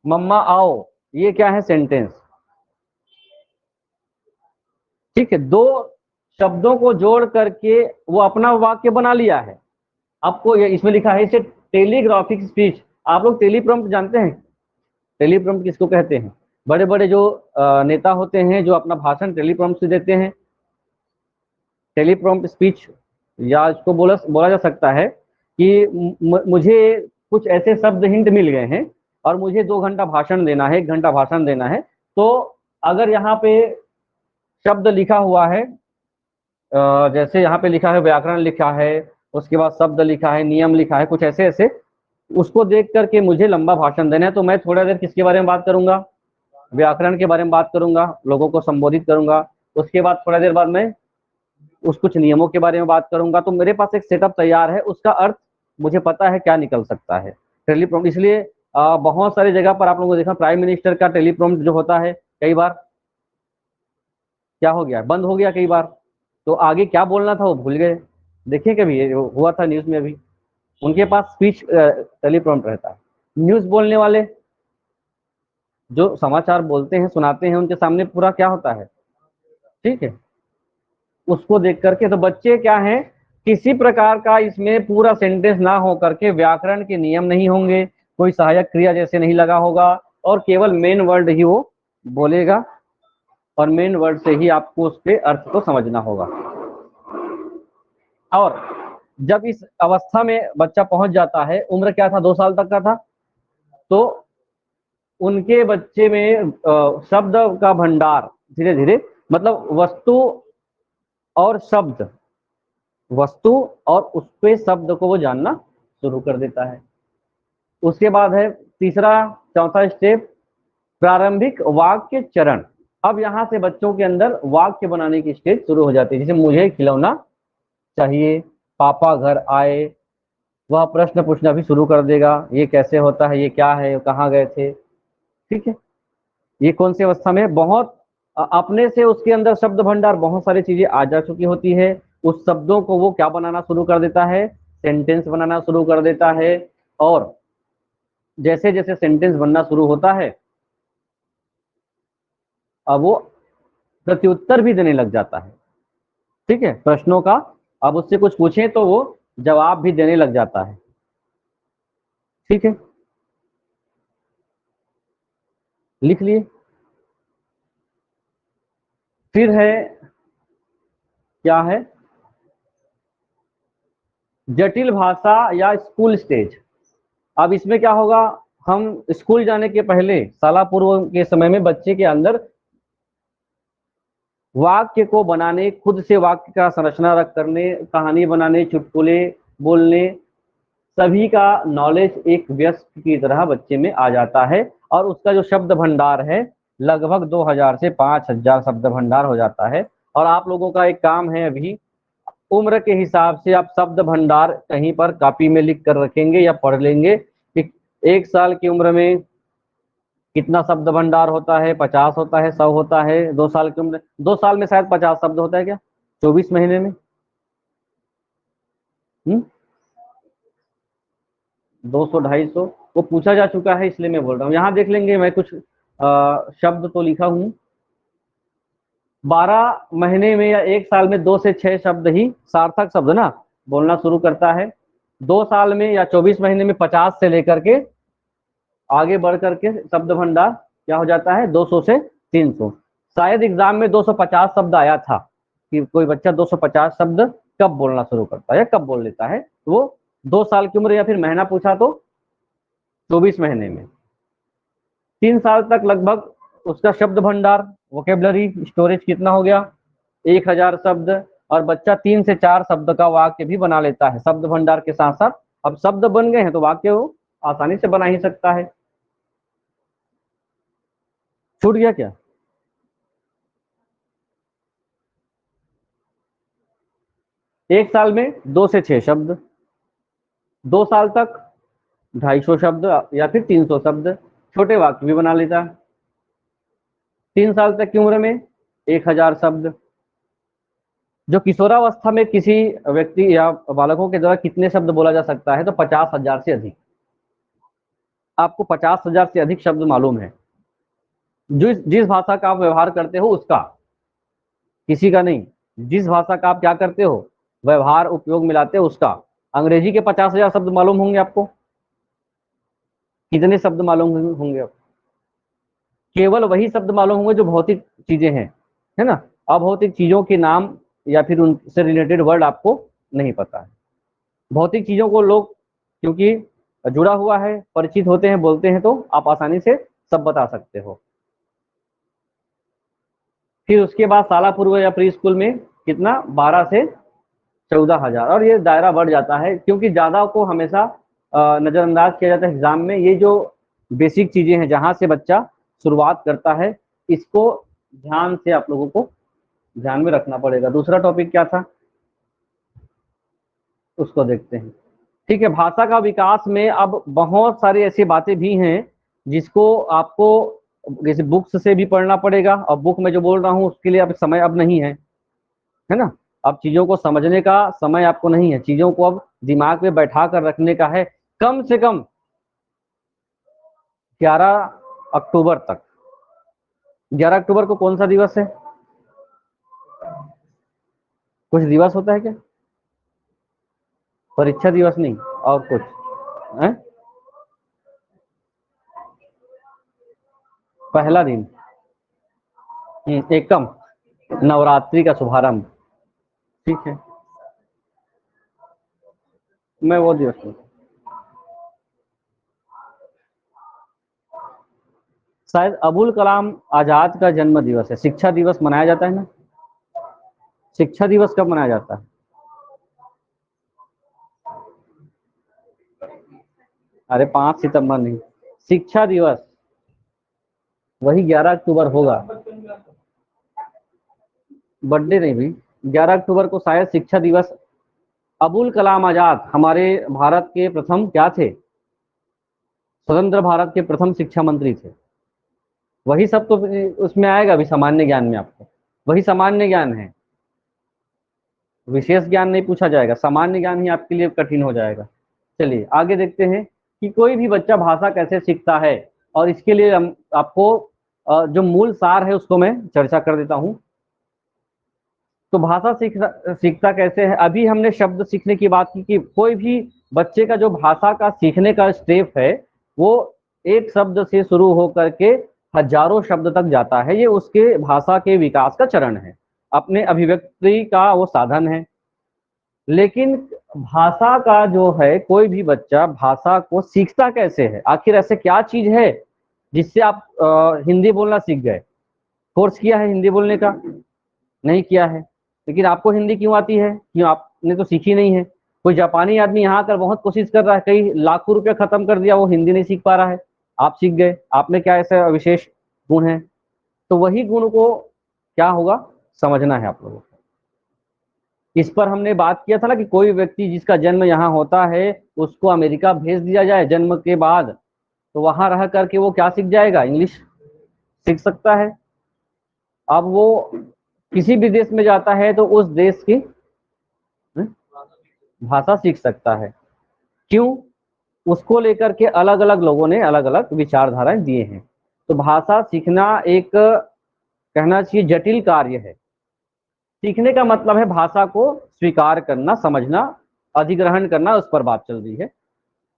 मम्मा आओ, ये क्या है सेंटेंस। ठीक है, दो शब्दों को जोड़ करके वो अपना वाक्य बना लिया है। आपको ये इसमें लिखा है इसे टेलीग्राफिक स्पीच। आप लोग टेलीप्रॉम्प्ट जानते हैं? टेलीप्रॉम्प्ट किसको कहते हैं? बड़े बड़े जो नेता होते हैं जो अपना भाषण टेलीप्रॉम्प्ट से देते हैं। टेलीप्रॉम्प्ट स्पीच, या इसको बोला बोला जा सकता है कि मुझे कुछ ऐसे शब्द हिंट मिल गए हैं और मुझे 2 घंटा भाषण देना है, 1 घंटा भाषण देना है। तो अगर यहाँ पे शब्द लिखा हुआ है, जैसे यहाँ पे लिखा है व्याकरण लिखा है, उसके बाद शब्द लिखा है, नियम लिखा है, कुछ ऐसे ऐसे, उसको देख करके मुझे लंबा भाषण देना है, तो मैं थोड़ा देर किसके बारे में बात करूंगा? व्याकरण के बारे में बात करूंगा, लोगों को संबोधित करूंगा। उसके बाद थोड़ा देर बाद मैं उस कुछ नियमों के बारे में बात करूंगा। तो मेरे पास एक सेटअप तैयार है, उसका अर्थ मुझे पता है क्या निकल सकता है। टेलीप्रॉम्प्ट इसलिए बहुत सारी जगह पर आप लोगों ने देखा प्राइम मिनिस्टर का टेलीप्रॉम्प्ट जो होता है, कई बार क्या हो गया, बंद हो गया कई बार। तो आगे क्या बोलना था वो भूल गए। देखिए कभी ये हुआ था न्यूज में अभी, उनके पास स्पीच टेलीप्रॉम्प्ट रहता है। न्यूज बोलने वाले जो समाचार बोलते हैं सुनाते हैं, उनके सामने पूरा क्या होता है, ठीक है, उसको देख करके। तो बच्चे क्या हैं, किसी प्रकार का इसमें पूरा सेंटेंस ना हो करके, व्याकरण के नियम नहीं होंगे, कोई सहायक क्रिया जैसे नहीं लगा होगा, और केवल मेन वर्ड ही वो बोलेगा, और मेन वर्ड से ही आपको उसके अर्थ को समझना होगा। और जब इस अवस्था में बच्चा पहुंच जाता है, उम्र क्या था, 2 साल तक का था, तो उनके बच्चे में शब्द का भंडार धीरे धीरे, मतलब और शब्द वस्तु और उसके शब्द को वो जानना शुरू कर देता है। उसके बाद है तीसरा चौथा स्टेप, प्रारंभिक वाक्य चरण। अब यहाँ से बच्चों के अंदर वाक्य बनाने की स्टेज शुरू हो जाती है। जैसे मुझे खिलौना चाहिए, पापा घर आए, वह प्रश्न पूछना भी शुरू कर देगा, ये कैसे होता है, ये क्या है, कहाँ गए थे। ठीक है, ये कौन सी अवस्था में, बहुत अपने से उसके अंदर शब्द भंडार, बहुत सारी चीजें आ जा चुकी होती है। उस शब्दों को वो क्या बनाना शुरू कर देता है, सेंटेंस बनाना शुरू कर देता है। और जैसे जैसे सेंटेंस बनना शुरू होता है, अब वो प्रत्युत्तर भी देने लग जाता है। ठीक है, प्रश्नों का अब उससे कुछ पूछें तो वो जवाब भी देने लग जाता है। ठीक है, लिख लिए। फिर है, क्या है, जटिल भाषा या स्कूल स्टेज। अब इसमें क्या होगा, हम स्कूल जाने के पहले शाला पूर्व के समय में बच्चे के अंदर वाक्य को बनाने, खुद से वाक्य का संरचना रख करने, कहानी बनाने, चुटकुले बोलने, सभी का नॉलेज एक व्यस्त की तरह बच्चे में आ जाता है। और उसका जो शब्द भंडार है लगभग 2000 से 5000 शब्द भंडार हो जाता है। और आप लोगों का एक काम है, अभी उम्र के हिसाब से आप शब्द भंडार कहीं पर कॉपी में लिख कर रखेंगे या पढ़ लेंगे कि 1 साल की उम्र में कितना शब्द भंडार होता है, 50 होता है, 100 होता है। 2 साल की उम्र, 2 साल में शायद 50 शब्द होता है क्या, 24 महीने में? 200 250, वो पूछा जा चुका है इसलिए मैं बोल रहा हूँ। यहाँ देख लेंगे, मैं कुछ शब्द तो लिखा हूँ। 12 महीने में या 1 साल में 2 से 6 शब्द ही सार्थक शब्द ना बोलना शुरू करता है। 2 साल में या 24 महीने में 50 से लेकर के आगे बढ़ करके शब्द भंडार क्या हो जाता है, 200 से 300। शायद एग्जाम में 250 शब्द आया था कि कोई बच्चा 250 शब्द कब बोलना शुरू करता है या कब बोल लेता है। वो 2 साल की उम्र या फिर महीना पूछा तो 24 महीने में। 3 साल तक लगभग उसका शब्द भंडार, वोकेबलरी स्टोरेज कितना हो गया, 1000 शब्द। और बच्चा 3 से 4 शब्द का वाक्य भी बना लेता है शब्द भंडार के साथ साथ। अब शब्द बन गए हैं तो वाक्य वो आसानी से बना ही सकता है। छूट गया क्या? एक साल में 2 से 6 शब्द, 2 साल तक 250 शब्द या फिर 300 शब्द, छोटे वाक्य भी बना लेता है। 3 साल तक की उम्र में 1000 शब्द। जो किशोरावस्था में किसी व्यक्ति या बालकों के द्वारा कितने शब्द बोला जा सकता है? तो 50,000 से अधिक। आपको 50,000 से अधिक शब्द मालूम है। जिस भाषा का आप व्यवहार करते हो उसका, किसी का नहीं। जिस भाषा का आप क्या करते हो, व्यवहार उपयोग मिलाते हो, उसका। अंग्रेजी के 50,000 शब्द मालूम होंगे आपको। कितने शब्द मालूम होंगे आपको? केवल वही शब्द मालूम होंगे जो भौतिक चीजें हैं, है ना। अभौतिक चीजों के नाम या फिर उनसे रिलेटेड वर्ड आपको नहीं पता है। भौतिक चीजों को लोग क्योंकि जुड़ा हुआ है, परिचित होते हैं, बोलते हैं, तो आप आसानी से सब बता सकते हो। फिर उसके बाद शाला पूर्व या प्री स्कूल में कितना? 12 से 14,000। और ये दायरा बढ़ जाता है क्योंकि ज्यादा को हमेशा नजरअंदाज किया जाता है एग्जाम में। ये जो बेसिक चीजें हैं जहां से बच्चा शुरुआत करता है, इसको ध्यान से आप लोगों को ध्यान में रखना पड़ेगा। दूसरा टॉपिक क्या था उसको देखते हैं। ठीक है, भाषा का विकास में अब बहुत सारी ऐसी बातें भी हैं जिसको आपको जैसे बुक्स से भी पढ़ना पड़ेगा। और बुक में जो बोल रहा हूँ उसके लिए अब समय अब नहीं है ना। अब चीजों को समझने का समय आपको नहीं है, चीजों को अब दिमाग में बैठा कर रखने का है। कम से कम 11 अक्टूबर तक। 11 अक्टूबर को कौन सा दिवस है? कुछ दिवस होता है क्या? परीक्षा दिवस नहीं और कुछ है? पहला दिन एकम, नवरात्रि का शुभारंभ। ठीक है, मैं वो दिवस हूँ। शायद अबुल कलाम आजाद का जन्म दिवस है। शिक्षा दिवस मनाया जाता है ना। शिक्षा दिवस कब मनाया जाता है? अरे 5 सितंबर नहीं, शिक्षा दिवस वही 11 अक्टूबर होगा। बर्थडे नहीं भी, 11 अक्टूबर को शायद शिक्षा दिवस। अबुल कलाम आजाद हमारे भारत के प्रथम क्या थे? स्वतंत्र भारत के प्रथम शिक्षा मंत्री थे। वही सब तो उसमें आएगा भी सामान्य ज्ञान में आपको। वही सामान्य ज्ञान है, विशेष ज्ञान नहीं पूछा जाएगा, सामान्य ज्ञान ही आपके लिए कठिन हो जाएगा। चलिए आगे देखते हैं कि कोई भी बच्चा भाषा कैसे सीखता है। और इसके लिए हम आपको जो मूल सार है उसको मैं चर्चा कर देता हूं। तो भाषा सीखता कैसे है? अभी हमने शब्द सीखने की बात की कि कोई भी बच्चे का जो भाषा का सीखने का स्टेप है वो एक शब्द से शुरू होकर के हजारों शब्द तक जाता है। ये उसके भाषा के विकास का चरण है, अपने अभिव्यक्ति का वो साधन है। लेकिन भाषा का जो है, कोई भी बच्चा भाषा को सीखता कैसे है? आखिर ऐसे क्या चीज है जिससे आप हिंदी बोलना सीख गए? कोर्स किया है हिंदी बोलने का? नहीं किया है। लेकिन आपको हिंदी क्यों आती है? क्यों? आपने तो सीखी नहीं है। कोई जापानी आदमी यहाँ आकर बहुत कोशिश कर रहा है, कई लाखों रुपया खत्म कर दिया, वो हिंदी नहीं सीख पा रहा है। आप सीख गए, आप में क्या ऐसा विशेष गुण है? तो वही गुण को क्या होगा समझना है आप लोगों को। इस पर हमने बात किया था ना कि कोई व्यक्ति जिसका जन्म यहाँ होता है उसको अमेरिका भेज दिया जाए जन्म के बाद, तो वहां रह करके वो क्या सीख जाएगा? इंग्लिश सीख सकता है। अब वो किसी भी देश में जाता है तो उस देश की भाषा सीख सकता है। क्यों? उसको लेकर के अलग अलग लोगों ने अलग अलग विचारधाराएं दिए हैं। तो भाषा सीखना एक कहना चाहिए जटिल कार्य है। सीखने का मतलब है भाषा को स्वीकार करना, समझना, अधिग्रहण करना। उस पर बात चल रही है।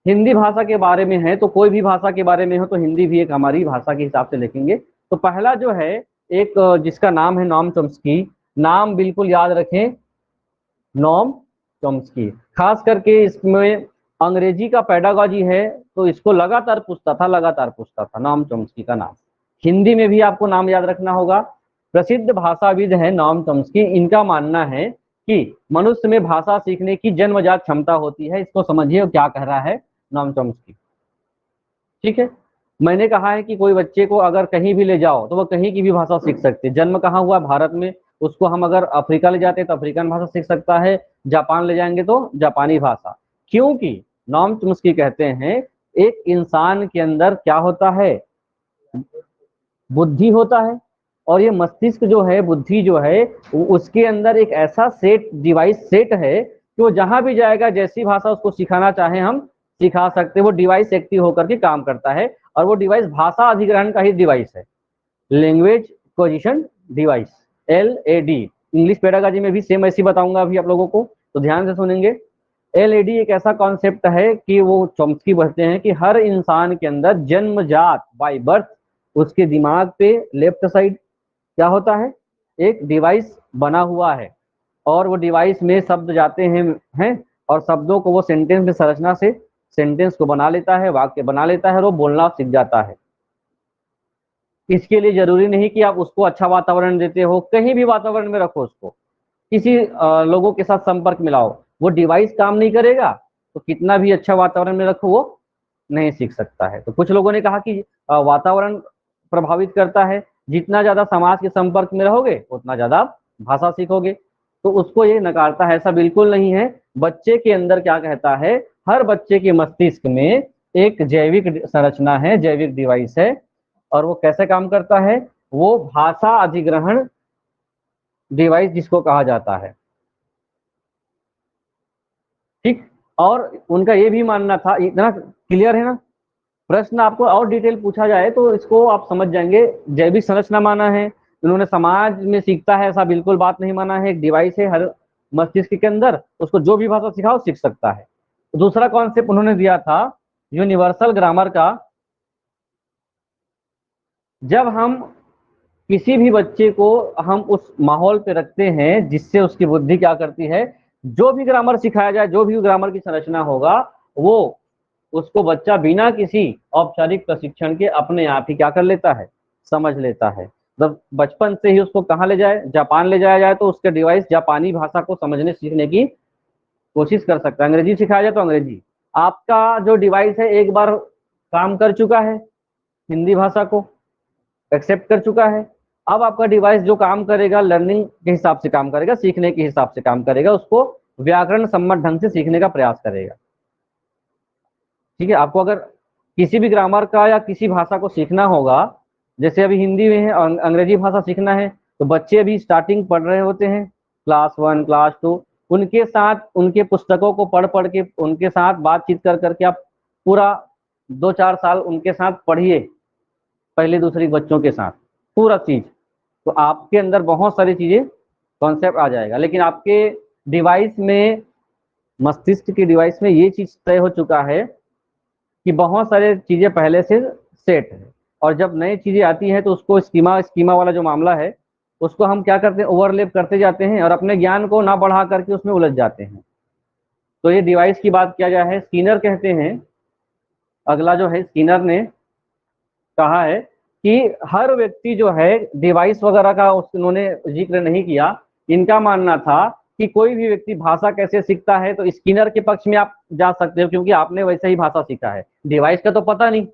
हिंदी भाषा के बारे में है तो कोई भी भाषा के बारे में हो तो हिंदी भी एक हमारी भाषा के हिसाब से लिखेंगे। तो पहला जो है एक जिसका नाम है नॉम चॉम्स्की। नाम बिल्कुल याद रखें, नॉम चॉम्स्की। खास करके इसमें अंग्रेजी का पेडागॉजी है तो इसको लगातार पूछता था नॉम चॉम्स्की का नाम। हिंदी में भी आपको नाम याद रखना होगा। प्रसिद्ध भाषाविद है नॉम चॉम्स्की। इनका मानना है कि मनुष्य में भाषा सीखने की जन्मजात क्षमता होती है। इसको समझिए क्या कह रहा है नॉम चॉम्स्की। ठीक है, मैंने कहा है कि कोई बच्चे को अगर कहीं भी ले जाओ तो वो कहीं की भी भाषा सीख सकते हैं। जन्म कहाँ हुआ? भारत में। उसको हम अगर अफ्रीका ले जाते हैं तो अफ्रीकन भाषा सीख सकता है, जापान ले जाएंगे तो जापानी भाषा। क्योंकि नॉम चॉम्स्की कहते हैं एक इंसान के अंदर क्या होता है? बुद्धि होता है, और ये मस्तिष्क जो है, बुद्धि जो है, उसके अंदर एक ऐसा सेट, डिवाइस सेट है कि वो जहां भी जाएगा जैसी भाषा उसको सिखाना चाहे हम सिखा सकते हैं। वो डिवाइस एक्टिव होकर के काम करता है, और वो डिवाइस भाषा अधिग्रहण का ही डिवाइस है, language acquisition device, LAD। English pedagogy में भी सेम ऐसी बताऊंगा अभी आप लोगों को, तो ध्यान से सुनेंगे। LAD एक ऐसा कॉन्सेप्ट है कि वो चॉम्स्की कहते हैं कि हर इंसान के अंदर जन्मजात बाय बर्थ उसके दिमाग पे लेफ्ट साइड क्या होता है? एक डिवाइस बना हुआ है, और वो डिवाइस में शब्द जाते हैं और शब्दों को वो सेंटेंस में संरचना से सेंटेंस को बना लेता है, वाक्य बना लेता है, और वो बोलना सीख जाता है। इसके लिए जरूरी नहीं कि आप उसको अच्छा वातावरण देते हो, कहीं भी वातावरण में रखो उसको, किसी लोगों के साथ संपर्क में लाओ, वो डिवाइस काम नहीं करेगा, तो कितना भी अच्छा वातावरण में रखो वो नहीं सीख सकता है। तो कुछ लोगों ने कहा कि वातावरण प्रभावित करता है, जितना ज्यादा समाज के संपर्क में रहोगे उतना ज्यादा आप भाषा सीखोगे। तो उसको ये नकारता है, ऐसा बिल्कुल नहीं है। बच्चे के अंदर क्या कहता है, हर बच्चे के मस्तिष्क में एक जैविक संरचना है, जैविक डिवाइस है, और वो कैसे काम करता है? वो भाषा अधिग्रहण डिवाइस जिसको कहा जाता है, ठीक। और उनका ये भी मानना था, इतना क्लियर है ना? प्रश्न आपको और डिटेल पूछा जाए तो इसको आप समझ जाएंगे। जैविक संरचना माना है उन्होंने, समाज में सीखता है ऐसा बिल्कुल बात नहीं माना है। एक डिवाइस है हर मस्तिष्क के अंदर, उसको जो भी भाषा सिखाओ सीख सकता है। तो दूसरा कॉन्सेप्ट उन्होंने दिया था यूनिवर्सल ग्रामर का। जब हम किसी भी बच्चे को हम उस माहौल पे रखते हैं जिससे उसकी बुद्धि क्या करती है, जो भी ग्रामर सिखाया जाए, जो भी ग्रामर की संरचना होगा, वो उसको बच्चा बिना किसी औपचारिक प्रशिक्षण के अपने आप ही क्या कर लेता है? समझ लेता है। जब बचपन से ही उसको कहाँ ले जाए, जापान ले जाया जाए, तो उसके डिवाइस जापानी भाषा को समझने सीखने की कोशिश कर सकता है। अंग्रेजी सिखाया जाए तो अंग्रेजी। आपका जो डिवाइस है एक बार काम कर चुका है, हिंदी भाषा को एक्सेप्ट कर चुका है। अब आपका डिवाइस जो काम करेगा लर्निंग के हिसाब से काम करेगा, सीखने के हिसाब से काम करेगा, उसको व्याकरण सम्मत ढंग से सीखने का प्रयास करेगा। ठीक है, आपको अगर किसी भी ग्रामर का या किसी भाषा को सीखना होगा, जैसे अभी हिंदी में है और अंग्रेजी भाषा सीखना है, तो बच्चे अभी स्टार्टिंग पढ़ रहे होते हैं, क्लास 1 क्लास 2, उनके साथ उनके पुस्तकों को पढ़ पढ़ के उनके साथ बातचीत कर करके आप पूरा 2-4 साल उनके साथ पढ़िए, पहले दूसरे बच्चों के साथ पूरा चीज, तो आपके अंदर बहुत सारी चीजें कॉन्सेप्ट आ जाएगा। लेकिन आपके डिवाइस में, मस्तिष्क के डिवाइस में ये चीज तय हो चुका है कि बहुत सारे चीजें पहले से सेट है, और जब नई चीजें आती हैं तो उसको स्कीमा स्कीमा वाला जो मामला है उसको हम क्या करते हैं, ओवरलैप करते जाते हैं और अपने ज्ञान को ना बढ़ा करके उसमें उलझ जाते हैं। तो ये डिवाइस की बात किया जाए है, स्किनर कहते हैं, अगला जो है स्किनर ने कहा है कि हर व्यक्ति जो है, डिवाइस वगैरह का उन्होंने जिक्र नहीं किया। इनका मानना था कि कोई भी व्यक्ति भाषा कैसे सीखता है, तो स्किनर के पक्ष में आप जा सकते हो, क्योंकि आपने वैसे ही भाषा सीखा है, डिवाइस का तो पता नहीं।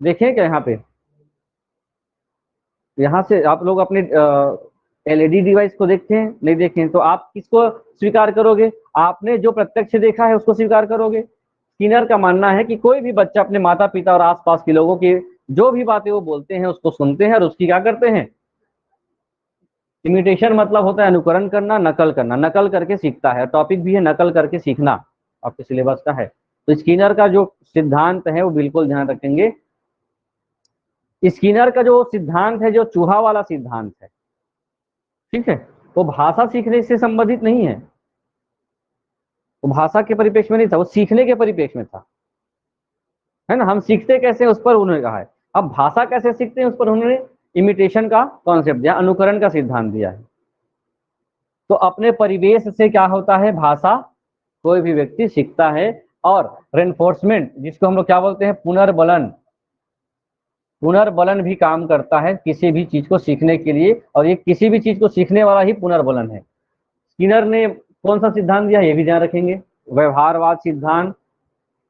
देखें क्या यहाँ पे, यहाँ से आप लोग अपने LED डिवाइस को देखते हैं, नहीं देखें, तो आप किसको स्वीकार करोगे? आपने जो प्रत्यक्ष देखा है उसको स्वीकार करोगे। स्किनर का मानना है कि कोई भी बच्चा अपने माता पिता और आसपास के लोगों की जो भी बातें वो बोलते हैं उसको सुनते हैं और उसकी क्या करते हैं, इमिटेशन मतलब होता है अनुकरण करना, नकल करना, नकल करके सीखता है। टॉपिक भी है नकल करके सीखना, आपके सिलेबस का है। तो स्किनर का जो सिद्धांत है वो बिल्कुल ध्यान रखेंगे। स्किनर का जो सिद्धांत है, जो चूहा वाला सिद्धांत है, ठीक है, वो भाषा सीखने से संबंधित नहीं है, वो भाषा के परिप्रेक्ष्य में नहीं था, वो सीखने के परिप्रेक्ष्य में था, है ना। हम सीखते कैसे उस पर उन्होंने कहा है। अब भाषा कैसे सीखते हैं उस पर उन्होंने इमिटेशन का कॉन्सेप्ट दिया, अनुकरण का सिद्धांत दिया है। तो अपने परिवेश से क्या होता है, भाषा कोई भी व्यक्ति सीखता है। और रेनफोर्समेंट, जिसको हम लोग क्या बोलते हैं, पुनर्बलन, पुनर्बलन भी काम करता है किसी भी चीज को सीखने के लिए, और ये किसी भी चीज को सीखने वाला ही पुनर्बलन है। स्किनर ने कौन सा सिद्धांत दिया ये भी ध्यान रखेंगे, व्यवहारवाद सिद्धांत।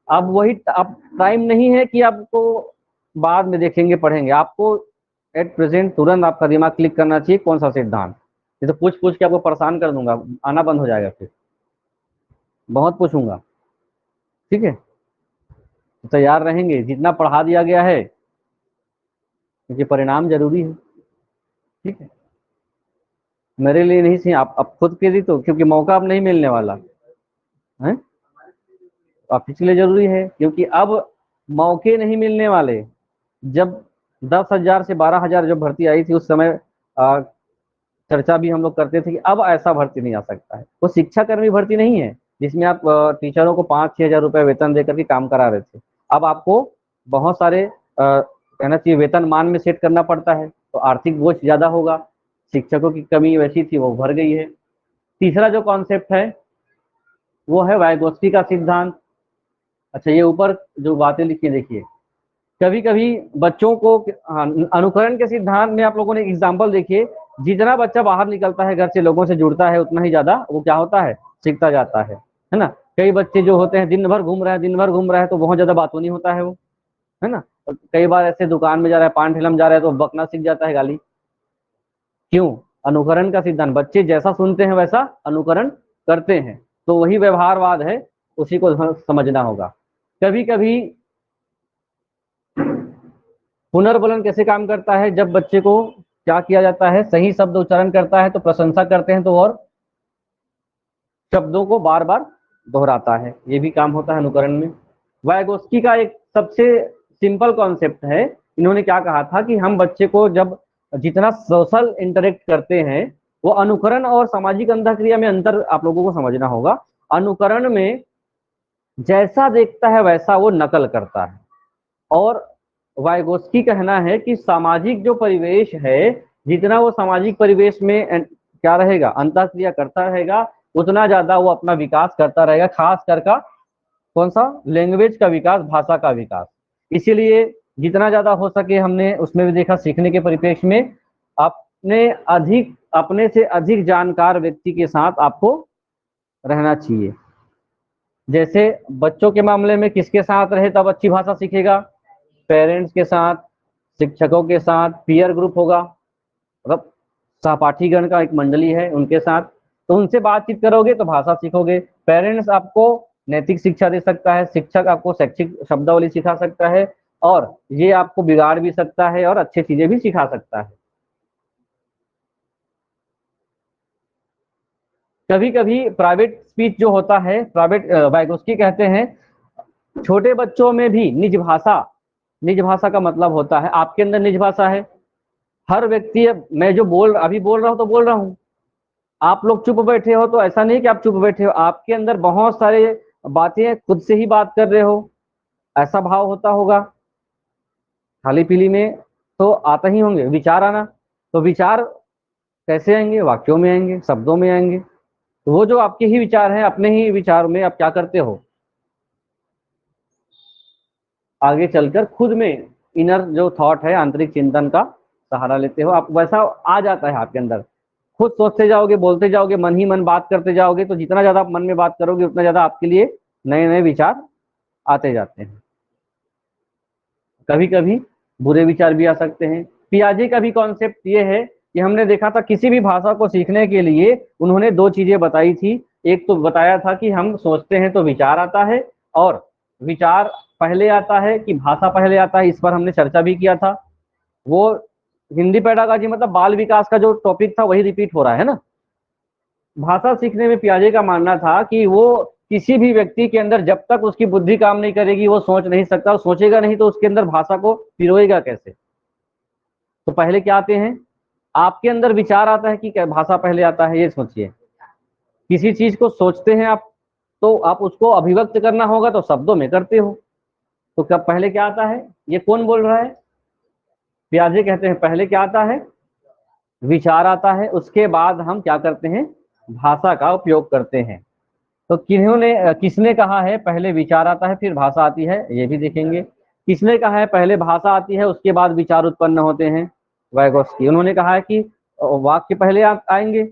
अब वही, अब टाइम नहीं है कि आपको बाद में देखेंगे, पढ़ेंगे। आपको एट प्रेजेंट तुरंत आपका दिमाग क्लिक करना चाहिए कौन सा सिद्धांत। ये तो पूछ पूछ के आपको परेशान कर दूंगा, आना बंद हो जाएगा, फिर बहुत पूछूंगा। ठीक है, तो तैयार रहेंगे, जितना पढ़ा दिया गया है, क्योंकि परिणाम जरूरी है। ठीक है, मेरे लिए नहीं सही, आप अब खुद के लिए तो, क्योंकि मौका अब नहीं मिलने वाला है। आप इसलिए जरूरी है क्योंकि अब मौके नहीं मिलने वाले। जब 10,000 से 12,000 जो भर्ती आई थी, उस समय चर्चा भी हम लोग करते थे कि अब ऐसा भर्ती नहीं आ सकता है। वो शिक्षा कर्मी भर्ती नहीं है जिसमें आप टीचरों को 5-6 हजार रुपए वेतन देकर के काम करा रहे थे। अब आपको बहुत सारे कहना चाहिए वेतन मान में सेट करना पड़ता है, तो आर्थिक बोझ ज्यादा होगा। शिक्षकों की कमी वैसी थी, वो भर गई है। तीसरा जो कॉन्सेप्ट है वो है वाइगोत्स्की का सिद्धांत। अच्छा, ये ऊपर जो बातें लिखी है देखिए, कभी कभी बच्चों को, हाँ, अनुकरण के सिद्धांत में आप लोगों ने एग्जाम्पल देखिए, जितना बच्चा बाहर निकलता है, घर से लोगों से जुड़ता है, उतना ही ज्यादा वो क्या होता है, सीखता जाता है ना। कई बच्चे जो होते हैं दिन भर घूम रहे हैं, दिन भर घूम रहे हैं, तो बहुत ज्यादा बात नहीं होता है वो, है ना। और कई बार ऐसे दुकान में जा रहा है, पान ठेला में जा रहा है, तो बकना सीख जाता है, गाली। क्यों? अनुकरण का सिद्धांत, बच्चे जैसा सुनते हैं वैसा अनुकरण करते हैं, तो वही व्यवहारवाद है, उसी को समझना होगा। कभी कभी पुनर्बलन कैसे काम करता है, जब बच्चे को क्या किया जाता है, सही शब्द उच्चारण करता है तो प्रशंसा करते हैं, तो और शब्दों को बार बार दोहराता है, ये भी काम होता है अनुकरण में। वाइगोत्स्की का एक सबसे सिंपल कॉन्सेप्ट है, इन्होंने क्या कहा था कि हम बच्चे को जब जितना सोशल इंटरेक्ट करते हैं, वो अनुकरण और सामाजिक अंतःक्रिया में अंतर आप लोगों को समझना होगा। अनुकरण में जैसा देखता है वैसा वो नकल करता है, और वाइगोत्स्की कहना है कि सामाजिक जो परिवेश है, जितना वो सामाजिक परिवेश में क्या रहेगा, अंतःक्रिया करता रहेगा, उतना ज्यादा वो अपना विकास करता रहेगा, खास कर का कौन सा, लैंग्वेज का विकास, भाषा का विकास। इसीलिए जितना ज्यादा हो सके, हमने उसमें भी देखा सीखने के परिप्रेक्ष्य में, अपने से अधिक जानकार व्यक्ति के साथ आपको रहना चाहिए। जैसे बच्चों के मामले में किसके साथ रहे तब अच्छी भाषा सीखेगा, पेरेंट्स के साथ, शिक्षकों के साथ, पीयर ग्रुप होगा, मतलब सहपाठीगण का एक मंडली है, उनके साथ, तो उनसे बातचीत करोगे तो भाषा सीखोगे। पेरेंट्स आपको नैतिक शिक्षा दे सकता है, शिक्षक आपको शैक्षिक शब्दावली सिखा सकता है, और ये आपको बिगाड़ भी सकता है और अच्छी चीजें भी सिखा सकता है। कभी कभी प्राइवेट स्पीच जो होता है, प्राइवेट, वाइगोत्स्की कहते हैं छोटे बच्चों में भी निज भाषा का मतलब होता है, आपके अंदर निज भाषा है। हर व्यक्ति, मैं जो अभी बोल रहा हूं तो बोल रहा हूं, आप लोग चुप बैठे हो तो ऐसा नहीं कि आप चुप बैठे हो, आपके अंदर बहुत सारे बातें खुद से ही बात कर रहे हो, ऐसा भाव होता होगा। खाली पीली में तो आता ही होंगे विचार आना, तो विचार कैसे आएंगे, वाक्यों में आएंगे, शब्दों में आएंगे। तो वो जो आपके ही विचार हैं, अपने ही विचार में आप क्या करते हो, आगे चलकर खुद में इनर जो थॉट है, आंतरिक चिंतन का सहारा लेते हो, आप वैसा आ जाता है आपके अंदर। खुद सोचते जाओगे, बोलते जाओगे, मन ही मन बात करते जाओगे, तो जितना ज्यादा आप मन में बात करोगे, उतना ज्यादा आपके लिए नए नए विचार आते जाते हैं। कभी कभी बुरे विचार भी आ सकते हैं। पियाजे का भी कॉन्सेप्ट ये है कि हमने देखा था किसी भी भाषा को सीखने के लिए उन्होंने दो चीजें बताई थी। एक तो बताया था कि हम सोचते हैं तो विचार आता है, और विचार पहले आता है कि भाषा पहले आता है, इस पर हमने चर्चा भी किया था। वो हिंदी पेडागॉजी मतलब बाल विकास का जो टॉपिक था वही रिपीट हो रहा है ना। भाषा सीखने में पियाजे का मानना था कि वो किसी भी व्यक्ति के अंदर जब तक उसकी बुद्धि काम नहीं करेगी वो सोच नहीं सकता, और सोचेगा नहीं तो उसके अंदर भाषा को पिरोएगा कैसे। तो पहले क्या आते हैं, आपके अंदर विचार आता है कि क्या भाषा पहले आता है, ये सोचिए। किसी चीज को सोचते हैं आप, तो आप उसको अभिव्यक्त करना होगा तो शब्दों में करते हो, तो कब पहले क्या आता है, ये कौन बोल रहा है, पियाजे कहते हैं पहले क्या आता है, विचार आता है, उसके बाद हम क्या करते हैं, भाषा का उपयोग करते हैं। तो किसने कहा है पहले विचार आता है फिर भाषा आती है, ये भी देखेंगे। किसने कहा है पहले भाषा आती है उसके बाद विचार उत्पन्न होते हैं, वाइगोत्स्की। उन्होंने कहा है कि वाक्य पहले आएंगे।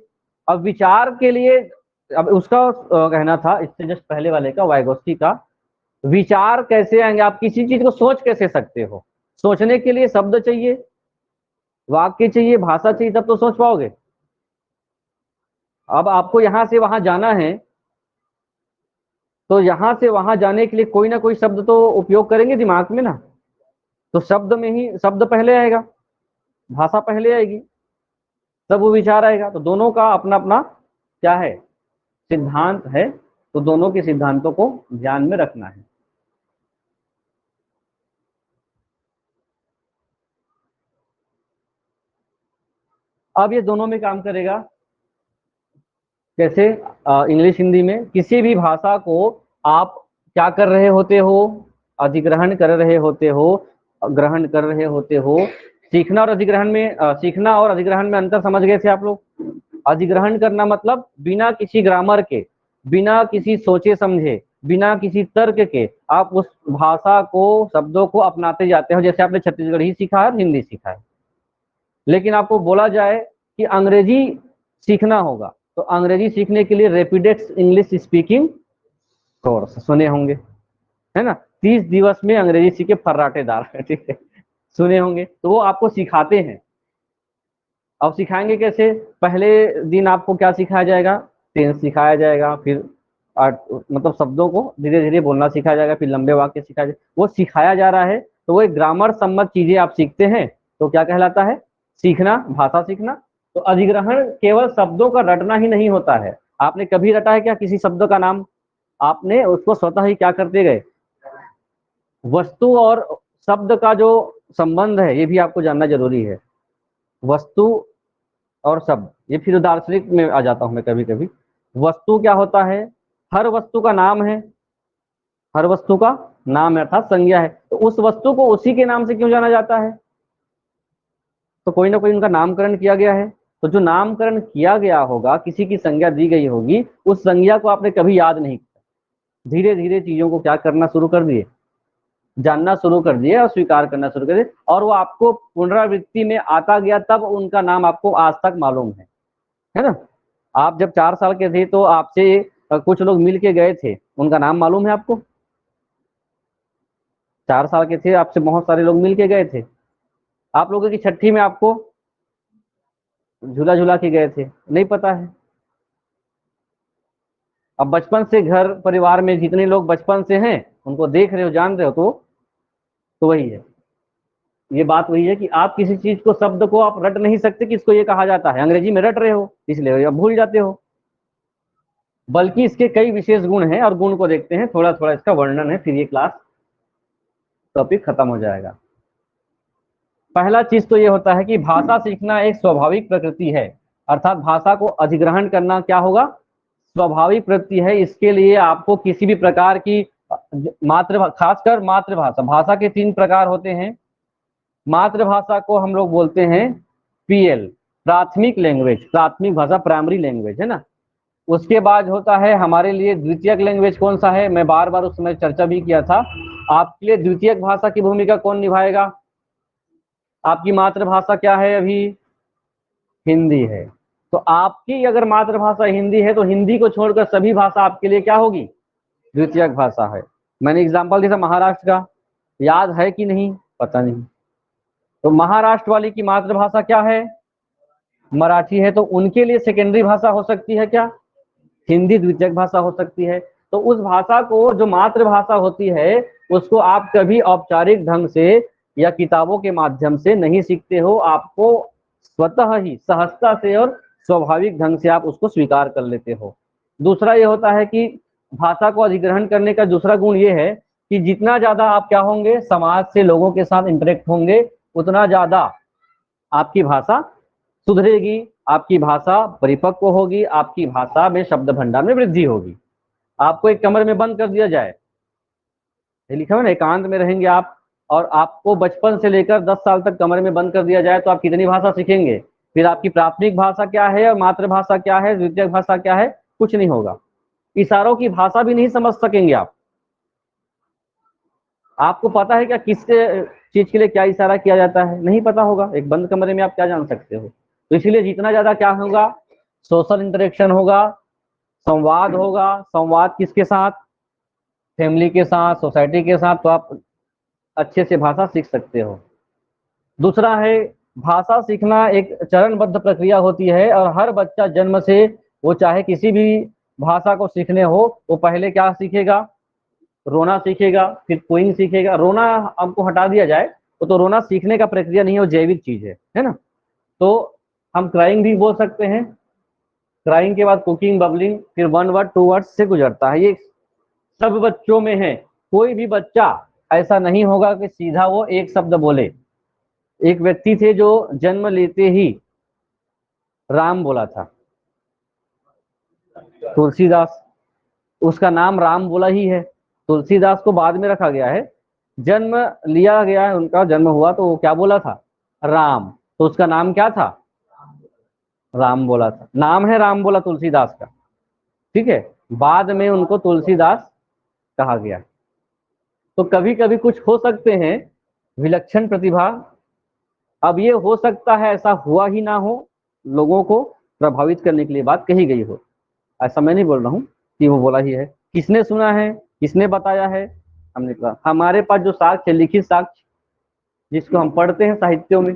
अब विचार के लिए, अब उसका कहना था इससे जस्ट पहले वाले का, वाइगोत्स्की का, विचार कैसे आएंगे, आप किसी चीज को सोच कैसे सकते हो, सोचने के लिए शब्द चाहिए, वाक्य चाहिए, भाषा चाहिए, तब तो सोच पाओगे। अब आपको यहां से वहां जाना है, तो यहां से वहां जाने के लिए कोई ना कोई शब्द तो उपयोग करेंगे दिमाग में ना। तो शब्द में ही शब्द पहले आएगा, भाषा पहले आएगी, तब वो विचार आएगा। तो दोनों का अपना अपना क्या है, सिद्धांत है। तो दोनों के सिद्धांतों को ध्यान में रखना है। अब ये दोनों में काम करेगा कैसे? इंग्लिश हिंदी में किसी भी भाषा को आप क्या कर रहे होते हो, अधिग्रहण कर रहे होते हो, ग्रहण कर रहे होते हो। सीखना और अधिग्रहण में सीखना और अधिग्रहण में अंतर समझ गए थे आप लोग। अधिग्रहण करना मतलब बिना किसी ग्रामर के, बिना किसी सोचे समझे, बिना किसी तर्क के आप उस भाषा को, शब्दों को अपनाते जाते हो। जैसे आपने छत्तीसगढ़ी सीखा है, हिंदी सीखा है, लेकिन आपको बोला जाए कि अंग्रेजी सीखना होगा, तो अंग्रेजी सीखने के लिए रैपिडेक्स इंग्लिश स्पीकिंग कोर्स सुने होंगे, है ना। 30 दिवस में अंग्रेजी सीखे फर्राटेदार, ठीक है, सुने होंगे। तो वो आपको सिखाते हैं। अब सिखाएंगे कैसे? पहले दिन आपको क्या सिखाया जाएगा? टेंस सिखाया जाएगा, फिर मतलब शब्दों को धीरे धीरे बोलना सिखाया जाएगा, फिर लंबे वाक्य सिखाया जाएगा। वो सिखाया जा रहा है, तो वो एक ग्रामर सम्मत चीजें आप सीखते हैं, तो क्या कहलाता है? सीखना, भाषा सीखना। तो अधिग्रहण केवल शब्दों का रटना ही नहीं होता है। आपने कभी रटा है क्या किसी शब्द का नाम? आपने उसको स्वतः ही क्या करते गए? वस्तु और शब्द का जो संबंध है, ये भी आपको जानना जरूरी है। वस्तु और शब्द, ये फिर दार्शनिक में आ जाता हूं मैं कभी कभी। वस्तु क्या होता है? हर वस्तु का नाम है, हर वस्तु का नाम है अर्थात संज्ञा है। तो उस वस्तु को उसी के नाम से क्यों जाना जाता है? तो कोई ना कोई उनका नामकरण किया गया है। तो जो नामकरण किया गया होगा, किसी की संज्ञा दी गई होगी, उस संज्ञा को आपने कभी याद नहीं किया। धीरे धीरे चीजों को क्या करना शुरू कर दिए? जानना शुरू कर दिए और स्वीकार करना शुरू कर दिए, और वो आपको पुनरावृत्ति में आता गया, तब उनका नाम आपको आज तक मालूम है ना। आप जब 4 साल के थे तो आपसे कुछ लोग मिल के गए थे, उनका नाम मालूम है आपको? 4 साल के थे, आपसे बहुत सारे लोग मिल के गए थे। आप लोगों की छठी में आपको झूला झूला के गए थे, नहीं पता है? अब बचपन से घर परिवार में जितने लोग बचपन से हैं, उनको देख रहे हो, जान रहे हो, तो वही है। ये बात वही है कि आप किसी चीज को, शब्द को आप रट नहीं सकते कि इसको ये कहा जाता है। अंग्रेजी में रट रहे हो, इसलिए अब भूल जाते हो। बल्कि इसके कई विशेष गुण हैं, और गुण को देखते हैं, थोड़ा थोड़ा इसका वर्णन है, फिर ये क्लास टॉपिक खत्म हो जाएगा। पहला चीज तो ये होता है कि भाषा सीखना एक स्वाभाविक प्रकृति है, अर्थात भाषा को अधिग्रहण करना क्या होगा? स्वाभाविक प्रकृति है। इसके लिए आपको किसी भी प्रकार की खासकर मातृभाषा, भाषा के 3 प्रकार होते हैं। मातृभाषा को हम लोग बोलते हैं पीएल, प्राथमिक लैंग्वेज, प्राथमिक भाषा, प्राइमरी लैंग्वेज, है ना। उसके बाद होता है हमारे लिए द्वितीयक लैंग्वेज। कौन सा है? मैं बार बार उस समय चर्चा भी किया था। आपके लिए द्वितीयक भाषा की भूमिका कौन निभाएगा? आपकी मातृभाषा क्या है अभी? हिंदी है। तो आपकी अगर मातृभाषा हिंदी है, तो हिंदी को छोड़कर सभी भाषा आपके लिए क्या होगी? द्वितीयक भाषा है। मैंने एग्जाम्पल दिया था महाराष्ट्र का, याद है कि नहीं पता नहीं। तो महाराष्ट्र वाली की मातृभाषा क्या है? मराठी है। तो उनके लिए सेकेंडरी भाषा हो सकती है क्या? हिंदी द्वितीयक भाषा हो सकती है। तो उस भाषा को, जो मातृभाषा होती है, उसको आप कभी औपचारिक ढंग से या किताबों के माध्यम से नहीं सीखते हो। आपको स्वतः ही, सहजता से और स्वाभाविक ढंग से आप उसको स्वीकार कर लेते हो। दूसरा ये होता है कि भाषा को अधिग्रहण करने का दूसरा गुण ये है कि जितना ज्यादा आप क्या होंगे, समाज से, लोगों के साथ इंटरेक्ट होंगे, उतना ज्यादा आपकी भाषा सुधरेगी, आपकी भाषा परिपक्व होगी, आपकी भाषा में शब्द भंडार में वृद्धि होगी। आपको एक कमरे में बंद कर दिया जाए, ये लिखा है ना, एकांत में रहेंगे आप, और आपको बचपन से लेकर 10 साल तक कमरे में बंद कर दिया जाए, तो आप कितनी भाषा सीखेंगे? फिर आपकी प्राथमिक भाषा क्या है और मातृभाषा क्या है, द्वितीयक भाषा क्या है? कुछ नहीं होगा। इशारों की भाषा भी नहीं समझ सकेंगे आप। आपको पता है क्या किस चीज के लिए क्या इशारा किया जाता है? नहीं पता होगा। एक बंद कमरे में आप क्या जान सकते हो? तो इसलिए जितना ज्यादा क्या होगा, सोशल इंटरेक्शन होगा, संवाद होगा। संवाद किसके साथ? फैमिली के साथ, सोसाइटी के साथ। तो आप अच्छे से भाषा सीख सकते हो। दूसरा है भाषा सीखना एक चरणबद्ध प्रक्रिया होती है और हर बच्चा जन्म से वो चाहे किसी भी भाषा को सीखने हो वो पहले क्या सीखेगा, रोना सीखेगा, फिर कोइंग सीखेगा। रोना आपको हटा दिया जाए तो रोना सीखने का प्रक्रिया नहीं है, वो जैविक चीज है ना। तो हम क्राइंग भी बोल सकते हैं, क्राइंग के बाद कुकिंग, बबलिंग, फिर 1 वर्ड 2 वर्ड से गुजरता है। ये सब बच्चों में है, कोई भी बच्चा ऐसा नहीं होगा कि सीधा वो एक शब्द बोले। एक व्यक्ति थे जो जन्म लेते ही राम बोला था, तुलसीदास, उसका नाम राम बोला ही है। तुलसीदास को बाद में रखा गया है, जन्म लिया गया है, उनका जन्म हुआ तो वो क्या बोला था, राम। तो उसका नाम क्या था, राम बोला था, नाम है राम बोला तुलसीदास का, ठीक है। बाद में उनको तुलसीदास कहा गया। तो कभी कभी कुछ हो सकते हैं विलक्षण प्रतिभा, अब ये हो सकता है ऐसा हुआ ही ना हो, लोगों को प्रभावित करने के लिए बात कही गई हो, ऐसा मैं नहीं बोल रहा हूँ कि वो बोला ही है। किसने सुना है, किसने बताया है, हमने कहा। हमारे पास जो साक्ष्य है, लिखित साक्ष्य जिसको हम पढ़ते हैं साहित्यों में।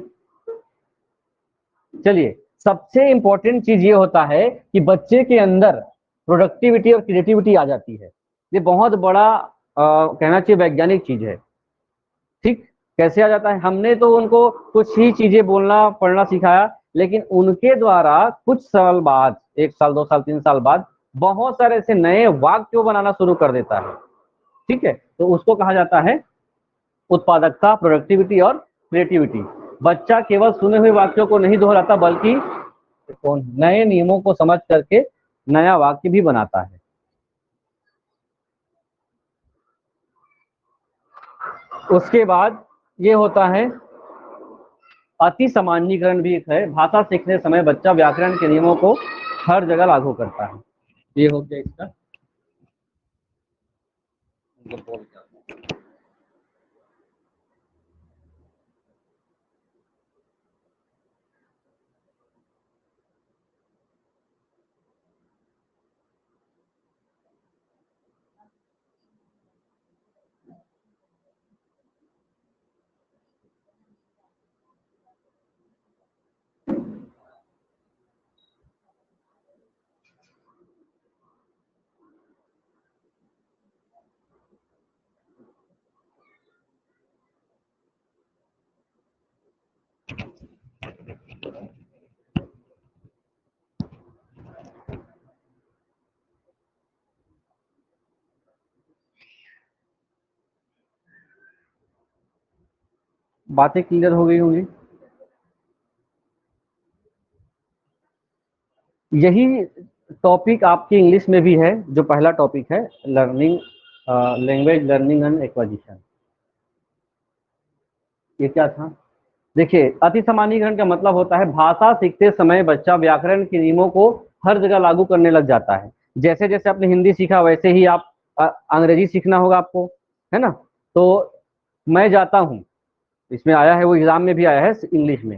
चलिए, सबसे इंपॉर्टेंट चीज ये होता है कि बच्चे के अंदर प्रोडक्टिविटी और क्रिएटिविटी आ जाती है। ये बहुत बड़ा कहना चाहिए वैज्ञानिक चीज है, ठीक। कैसे आ जाता है, हमने तो उनको कुछ ही चीजें बोलना पढ़ना सिखाया, लेकिन उनके द्वारा कुछ साल बाद, 1 साल 2 साल 3 साल बाद बहुत सारे ऐसे नए वाक्य बनाना शुरू कर देता है, ठीक है। तो उसको कहा जाता है उत्पादकता, प्रोडक्टिविटी और क्रिएटिविटी। बच्चा केवल सुने हुए वाक्यों को नहीं दोहराता बल्कि नए नियमों को समझ करके नया वाक्य भी बनाता है। उसके बाद ये होता है अति सामान्यीकरण भी एक है। भाषा सीखने समय बच्चा व्याकरण के नियमों को हर जगह लागू करता है। ये हो गया इसका। बातें क्लियर हो गई होंगी। यही टॉपिक आपके इंग्लिश में भी है, जो पहला टॉपिक है, learning, language learning and acquisition. ये क्या था, देखिए, अति सामान्यीकरण का मतलब होता है भाषा सीखते समय बच्चा व्याकरण के नियमों को हर जगह लागू करने लग जाता है। जैसे जैसे आपने हिंदी सीखा वैसे ही आप अंग्रेजी सीखना होगा आपको, है ना। तो मैं जाता हूँ, इसमें आया है, वो एग्जाम में भी आया है इंग्लिश में,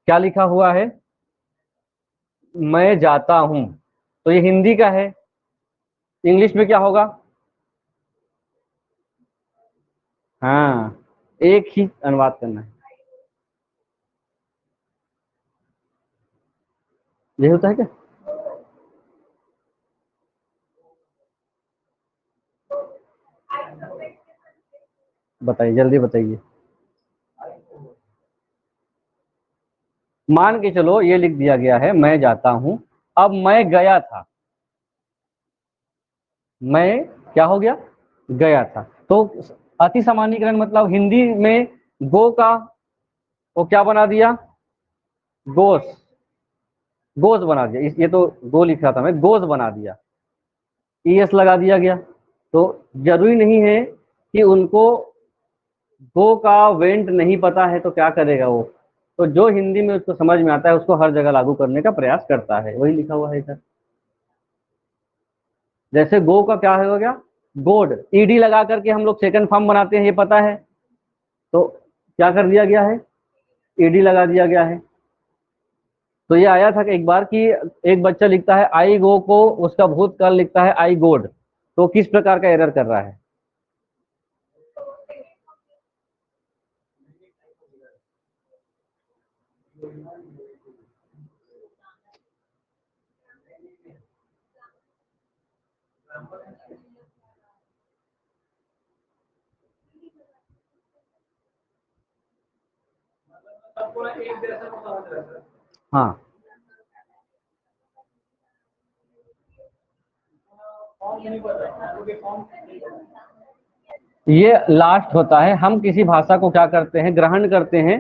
क्या लिखा हुआ है, मैं जाता हूँ। तो ये हिंदी का है, इंग्लिश में क्या होगा, हाँ, एक ही अनुवाद करना है। ये होता है क्या, बताइए, जल्दी बताइए। मान के चलो ये लिख दिया गया है मैं जाता हूं, अब मैं गया था, मैं क्या हो गया, गया था। तो अति सामान्यीकरण मतलब हिंदी में गो का वो क्या बना दिया, गोस, गोस बना दिया। ये तो गो लिख रहा था मैं, गोस बना दिया, ईएस लगा दिया गया। तो जरूरी नहीं है कि उनको गो का वेंट नहीं पता है तो क्या करेगा वो, तो जो हिंदी में उसको समझ में आता है उसको हर जगह लागू करने का प्रयास करता है, वही लिखा हुआ है इधर। जैसे गो का क्या हो गया, गोड, ईडी लगा करके हम लोग सेकंड फॉर्म बनाते हैं, ये पता है, तो क्या कर दिया गया है, ईडी लगा दिया गया है। तो ये आया था कि एक बार कि एक बच्चा लिखता है आई गो को, उसका भूतकाल लिखता है आई गोड, तो किस प्रकार का एरर कर रहा है, हाँ, ये लास्ट होता है। हम किसी भाषा को क्या करते हैं, ग्रहण करते हैं,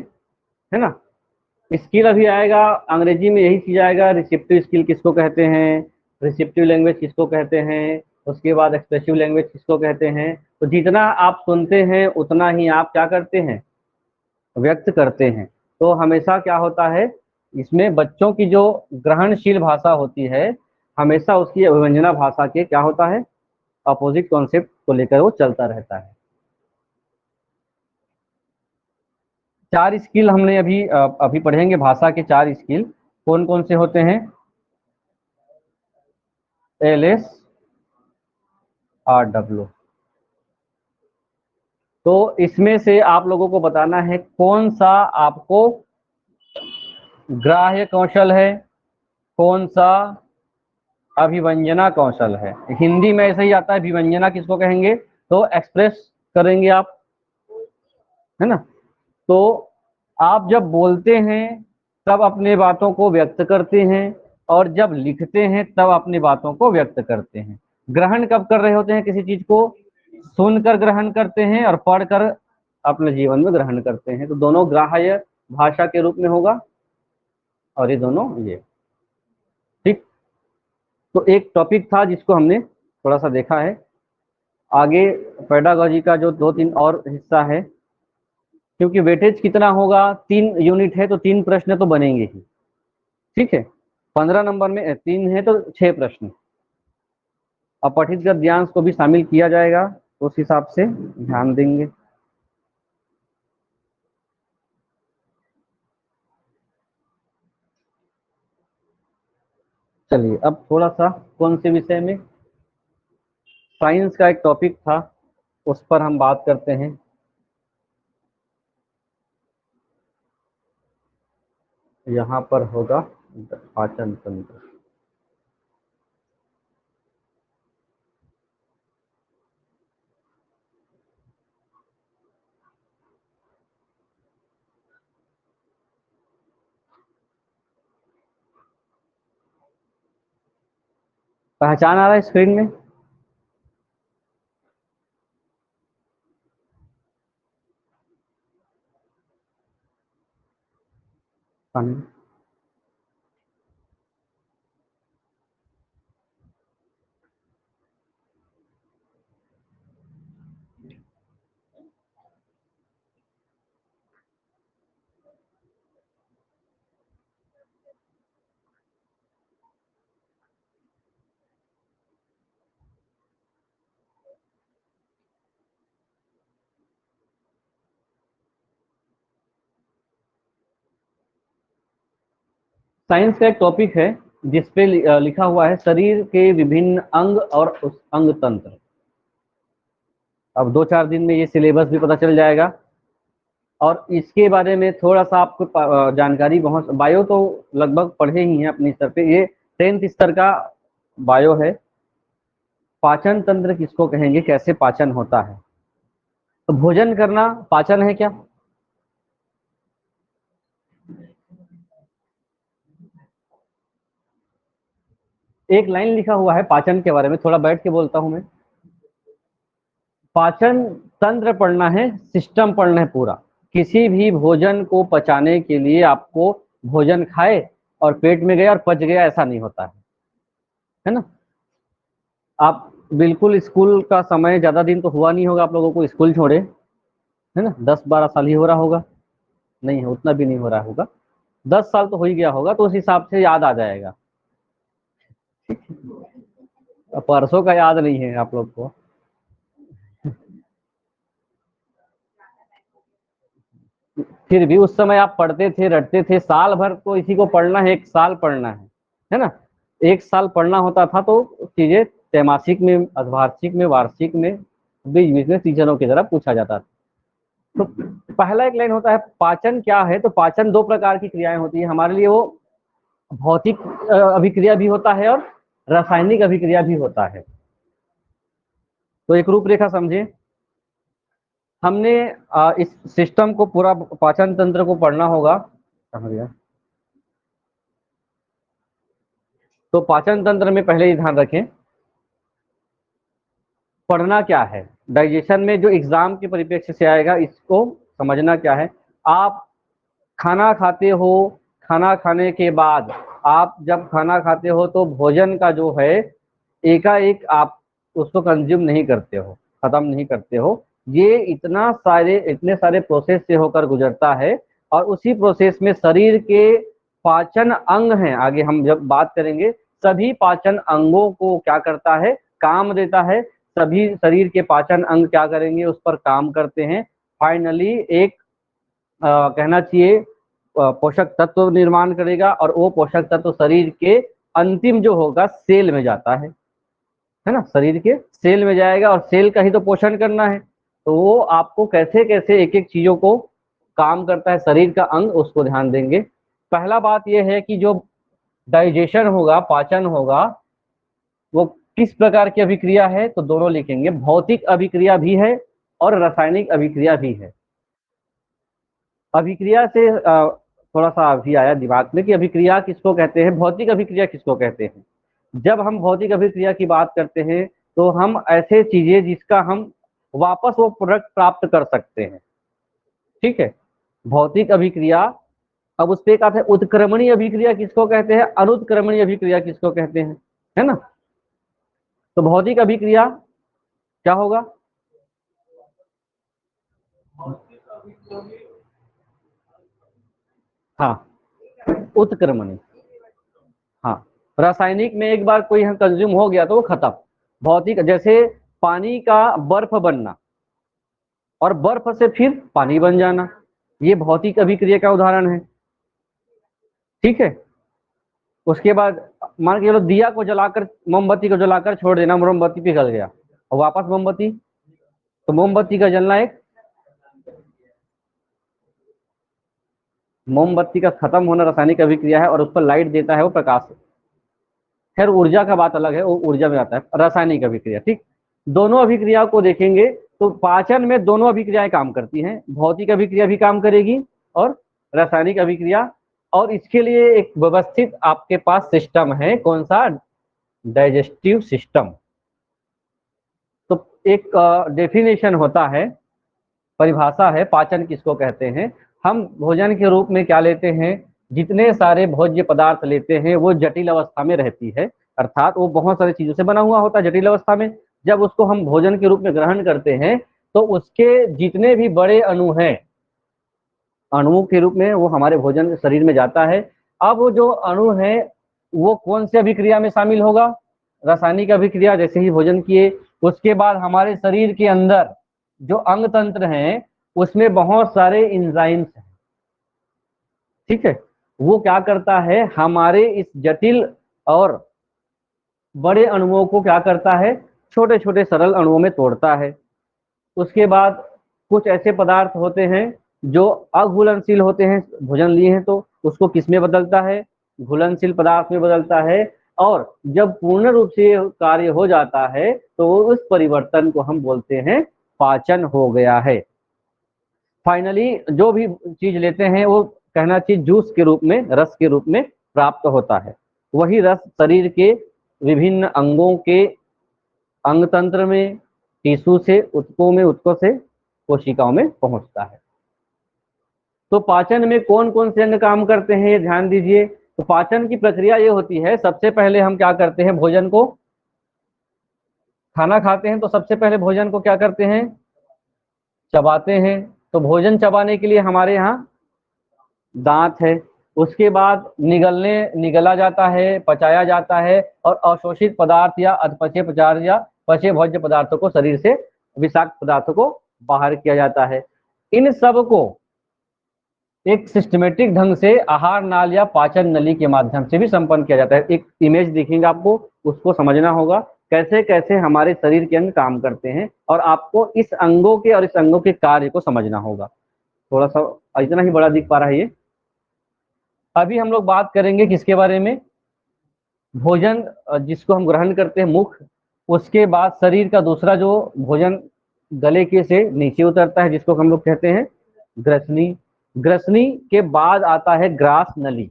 है ना। स्किल अभी आएगा, अंग्रेजी में यही चीज आएगा, रिसेप्टिव स्किल किसको कहते हैं, रिसेप्टिव लैंग्वेज किसको कहते हैं, उसके बाद एक्सप्रेसिव लैंग्वेज किसको कहते हैं। तो जितना आप सुनते हैं उतना ही आप क्या करते हैं, व्यक्त करते हैं। तो हमेशा क्या होता है, इसमें बच्चों की जो ग्रहणशील भाषा होती है, हमेशा उसकी अभिव्यंजना भाषा के क्या होता है, अपोजिट कॉन्सेप्ट को लेकर वो चलता रहता है। 4 स्किल हमने अभी पढ़ेंगे। भाषा के 4 स्किल कौन कौन से होते हैं, LS RW। तो इसमें से आप लोगों को बताना है कौन सा आपको ग्राह्य कौशल है, कौन सा अभिव्यंजना कौशल है। हिंदी में ऐसे ही आता है, अभिव्यंजना किसको कहेंगे, तो एक्सप्रेस करेंगे आप, है ना। तो आप जब बोलते हैं तब अपने बातों को व्यक्त करते हैं, और जब लिखते हैं तब अपनी बातों को व्यक्त करते हैं। ग्रहण कब कर रहे होते हैं किसी चीज को, सुनकर ग्रहण करते हैं और पढ़कर अपने जीवन में ग्रहण करते हैं। तो दोनों ग्राह्य भाषा के रूप में होगा, और ये दोनों ये, ठीक। तो एक टॉपिक था जिसको हमने थोड़ा सा देखा है। आगे पेडागोजी का जो 2-3 और हिस्सा है, क्योंकि वेटेज कितना होगा, 3 यूनिट है तो 3 प्रश्न तो बनेंगे ही, ठीक है। 15 नंबर में 3 है तो 6 प्रश्न। अब पठित गद्यांश को भी शामिल किया जाएगा, तो उस हिसाब से ध्यान देंगे। चलिए अब थोड़ा सा कौन से विषय में, साइंस का एक टॉपिक था, उस पर हम बात करते हैं। यहाँ पर होगा पाचन तंत्र। पहचान आ रहा है स्क्रीन में, साइंस का एक टॉपिक है जिसपे लिखा हुआ है शरीर के विभिन्न अंग और उस अंग तंत्र। अब 2-4 दिन में ये सिलेबस भी पता चल जाएगा, और इसके बारे में थोड़ा सा आपको जानकारी बहुत, बायो तो लगभग पढ़े ही हैं अपने स्तर पे, ये 10th स्तर का बायो है। पाचन तंत्र किसको कहेंगे, कैसे पाचन होता है। तो भोजन करना पाचन है क्या, एक लाइन लिखा हुआ है पाचन के बारे में, थोड़ा बैठ के बोलता हूं मैं। पाचन तंत्र पढ़ना है, सिस्टम पढ़ना है पूरा। किसी भी भोजन को पचाने के लिए आपको भोजन खाए और पेट में गया और पच गया, ऐसा नहीं होता है ना। आप बिल्कुल, स्कूल का समय ज्यादा दिन तो हुआ नहीं होगा आप लोगों को स्कूल छोड़े, है ना, 10-12 साल ही हो रहा होगा, नहीं है उतना भी नहीं हो रहा होगा, 10 साल तो हो ही गया होगा, तो उस हिसाब से याद आ जाएगा। परसों का याद नहीं है आप लोग को। फिर भी उस समय आप पढ़ते थे, रटते थे, साल भर तो इसी को पढ़ना है, 1 साल पढ़ना है ना। 1 साल पढ़ना होता था, तो चीजें त्रैमासिक में, अर्धवार्षिक में, वार्षिक में, बीच बीच में टीचरों की तरफ पूछा जाता था। तो पहला एक लाइन होता है पाचन क्या है, तो पाचन दो प्रकार की क्रियाएं होती है हमारे लिए, वो भौतिक अभिक्रिया भी होता है और रासायनिक अभिक्रिया भी होता है। तो एक रूपरेखा समझे, हमने इस सिस्टम को पूरा पाचन तंत्र को पढ़ना होगा। समझ गया? तो पाचन तंत्र में पहले ही ध्यान रखें पढ़ना क्या है, डाइजेशन में जो एग्जाम के परिप्रेक्ष्य से आएगा इसको समझना क्या है। आप खाना खाते हो, खाना खाने के बाद आप जब खाना खाते हो तो भोजन का जो है एकाएक आप उसको कंज्यूम नहीं करते हो, खत्म नहीं करते हो, ये इतने सारे प्रोसेस से होकर गुजरता है और उसी प्रोसेस में शरीर के पाचन अंग हैं, आगे हम जब बात करेंगे सभी पाचन अंगों को क्या करता है, काम देता है। सभी शरीर के पाचन अंग क्या करेंगे, उस पर काम करते हैं। फाइनली एक कहना चाहिए पोषक तत्व निर्माण करेगा और वो पोषक तत्व शरीर के अंतिम जो होगा सेल में जाता है ना, शरीर के सेल में जाएगा और सेल का ही तो पोषण करना है। तो वो आपको कैसे कैसे एक एक चीजों को काम करता है शरीर का अंग, उसको ध्यान देंगे। पहला बात यह है कि जो डाइजेशन होगा, पाचन होगा, वो किस प्रकार की अभिक्रिया है, तो दोनों लिखेंगे, भौतिक अभिक्रिया भी है और रासायनिक अभिक्रिया भी है। अभिक्रिया से थोड़ा सा अभी आया दिमाग में कि अभिक्रिया किसको कहते हैं, भौतिक अभिक्रिया किसको कहते हैं। जब हम भौतिक अभिक्रिया की बात करते हैं तो हम ऐसे चीजें जिसका हम वापस वो प्रोडक्ट प्राप्त कर सकते हैं, ठीक है, भौतिक अभिक्रिया। अब उस पर एक आता है उत्क्रमणीय अभिक्रिया किसको कहते हैं, अनुत्क्रमणीय अभिक्रिया किसको कहते हैं, है ना। तो भौतिक अभिक्रिया क्या होगा, हाँ उत्क्रमणीय, हाँ रासायनिक में एक बार कोई हम कंज्यूम हो गया तो वो खत्म। भौतिक जैसे पानी का बर्फ बनना और बर्फ से फिर पानी बन जाना, ये भौतिक अभिक्रिया का उदाहरण है, ठीक है। उसके बाद मान के चलो दिया को जलाकर, मोमबत्ती को जलाकर छोड़ देना, मोमबत्ती पिघल गया और वापस मोमबत्ती, तो मोमबत्ती का जलना एक, मोमबत्ती का खत्म होना रासायनिक अभिक्रिया है और उस पर लाइट देता है वो प्रकाश। खैर ऊर्जा का बात अलग है, वो ऊर्जा में आता है रासायनिक अभिक्रिया, ठीक। दोनों अभिक्रिया को देखेंगे तो पाचन में दोनों अभिक्रियाएं काम करती हैं, भौतिक अभिक्रिया भी काम करेगी और रासायनिक अभिक्रिया। और इसके लिए एक व्यवस्थित आपके पास सिस्टम है, कौन सा, डाइजेस्टिव सिस्टम। तो एक डेफिनेशन होता है, परिभाषा है पाचन किसको कहते हैं। हम भोजन के रूप में क्या लेते हैं, जितने सारे भोज्य पदार्थ लेते हैं वो जटिल अवस्था में रहती है, अर्थात वो बहुत सारी चीजों से बना हुआ होता है जटिल अवस्था में। जब उसको हम भोजन के रूप में ग्रहण करते हैं तो उसके जितने भी बड़े अणु हैं, अणुओं के रूप में वो हमारे भोजन शरीर में जाता है। अब वो जो अणु है वो कौन सी अभिक्रिया में शामिल होगा, रासायनिक अभिक्रिया। जैसे ही भोजन किए उसके बाद हमारे शरीर के अंदर जो अंग तंत्र हैं उसमें बहुत सारे एंजाइम्स हैं, ठीक है। वो क्या करता है, हमारे इस जटिल और बड़े अणुओं को क्या करता है, छोटे छोटे सरल अणुओं में तोड़ता है। उसके बाद कुछ ऐसे पदार्थ होते हैं जो अघुलनशील होते हैं, भोजन लिए हैं तो उसको किस में बदलता है, घुलनशील पदार्थ में बदलता है। और जब पूर्ण रूप से कार्य हो जाता है तो उस परिवर्तन को हम बोलते हैं पाचन हो गया है। फाइनली जो भी चीज लेते हैं वो कहना चाहिए जूस के रूप में, रस के रूप में प्राप्त होता है। वही रस शरीर के विभिन्न अंगों के अंग तंत्र में, टिश्यू से, ऊतकों में, ऊतकों से कोशिकाओं में पहुंचता है। तो पाचन में कौन कौन से अंग काम करते हैं ये ध्यान दीजिए। तो पाचन की प्रक्रिया ये होती है, सबसे पहले हम क्या करते हैं, भोजन को, खाना खाते हैं तो सबसे पहले भोजन को क्या करते हैं, चबाते हैं। तो भोजन चबाने के लिए हमारे यहाँ दांत है। उसके बाद निगला जाता है, पचाया जाता है और अवशोषित पदार्थ या अधपचे पदार्थ या पचे भोज्य पदार्थों को, शरीर से विषाक्त पदार्थों को बाहर किया जाता है। इन सब को एक सिस्टमेटिक ढंग से आहार नाल या पाचन नली के माध्यम से भी संपन्न किया जाता है। एक इमेज दिखेंगे आपको, उसको समझना होगा कैसे कैसे हमारे शरीर के अंग काम करते हैं, और आपको इस अंगों के और इस अंगों के कार्य को समझना होगा। थोड़ा सा इतना ही बड़ा दिख पा रहा है ये। अभी हम लोग बात करेंगे किसके बारे में, भोजन जिसको हम ग्रहण करते हैं मुख, उसके बाद शरीर का दूसरा जो भोजन गले के से नीचे उतरता है जिसको हम लोग कहते हैं ग्रसनी। ग्रसनी के बाद आता है ग्रास नली,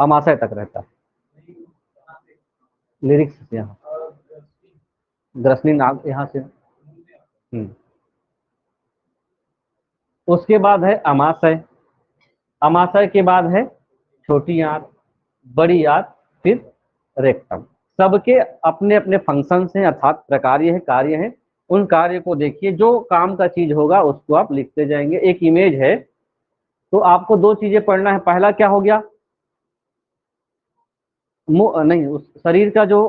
अमाशय तक रहता है, लिरिक्स यहाँ ग्रसनी नाक यहाँ से। उसके बाद है अमाशय, अमाशय के बाद है छोटी आंत, बड़ी आंत, फिर रेक्टम। सबके अपने अपने फंक्शन हैं, अर्थात प्रकार्य है, कार्य है। उन कार्य को देखिए, जो काम का चीज होगा उसको आप लिखते जाएंगे। एक इमेज है तो आपको दो चीजें पढ़ना है। पहला क्या हो गया, नहीं, उस शरीर का जो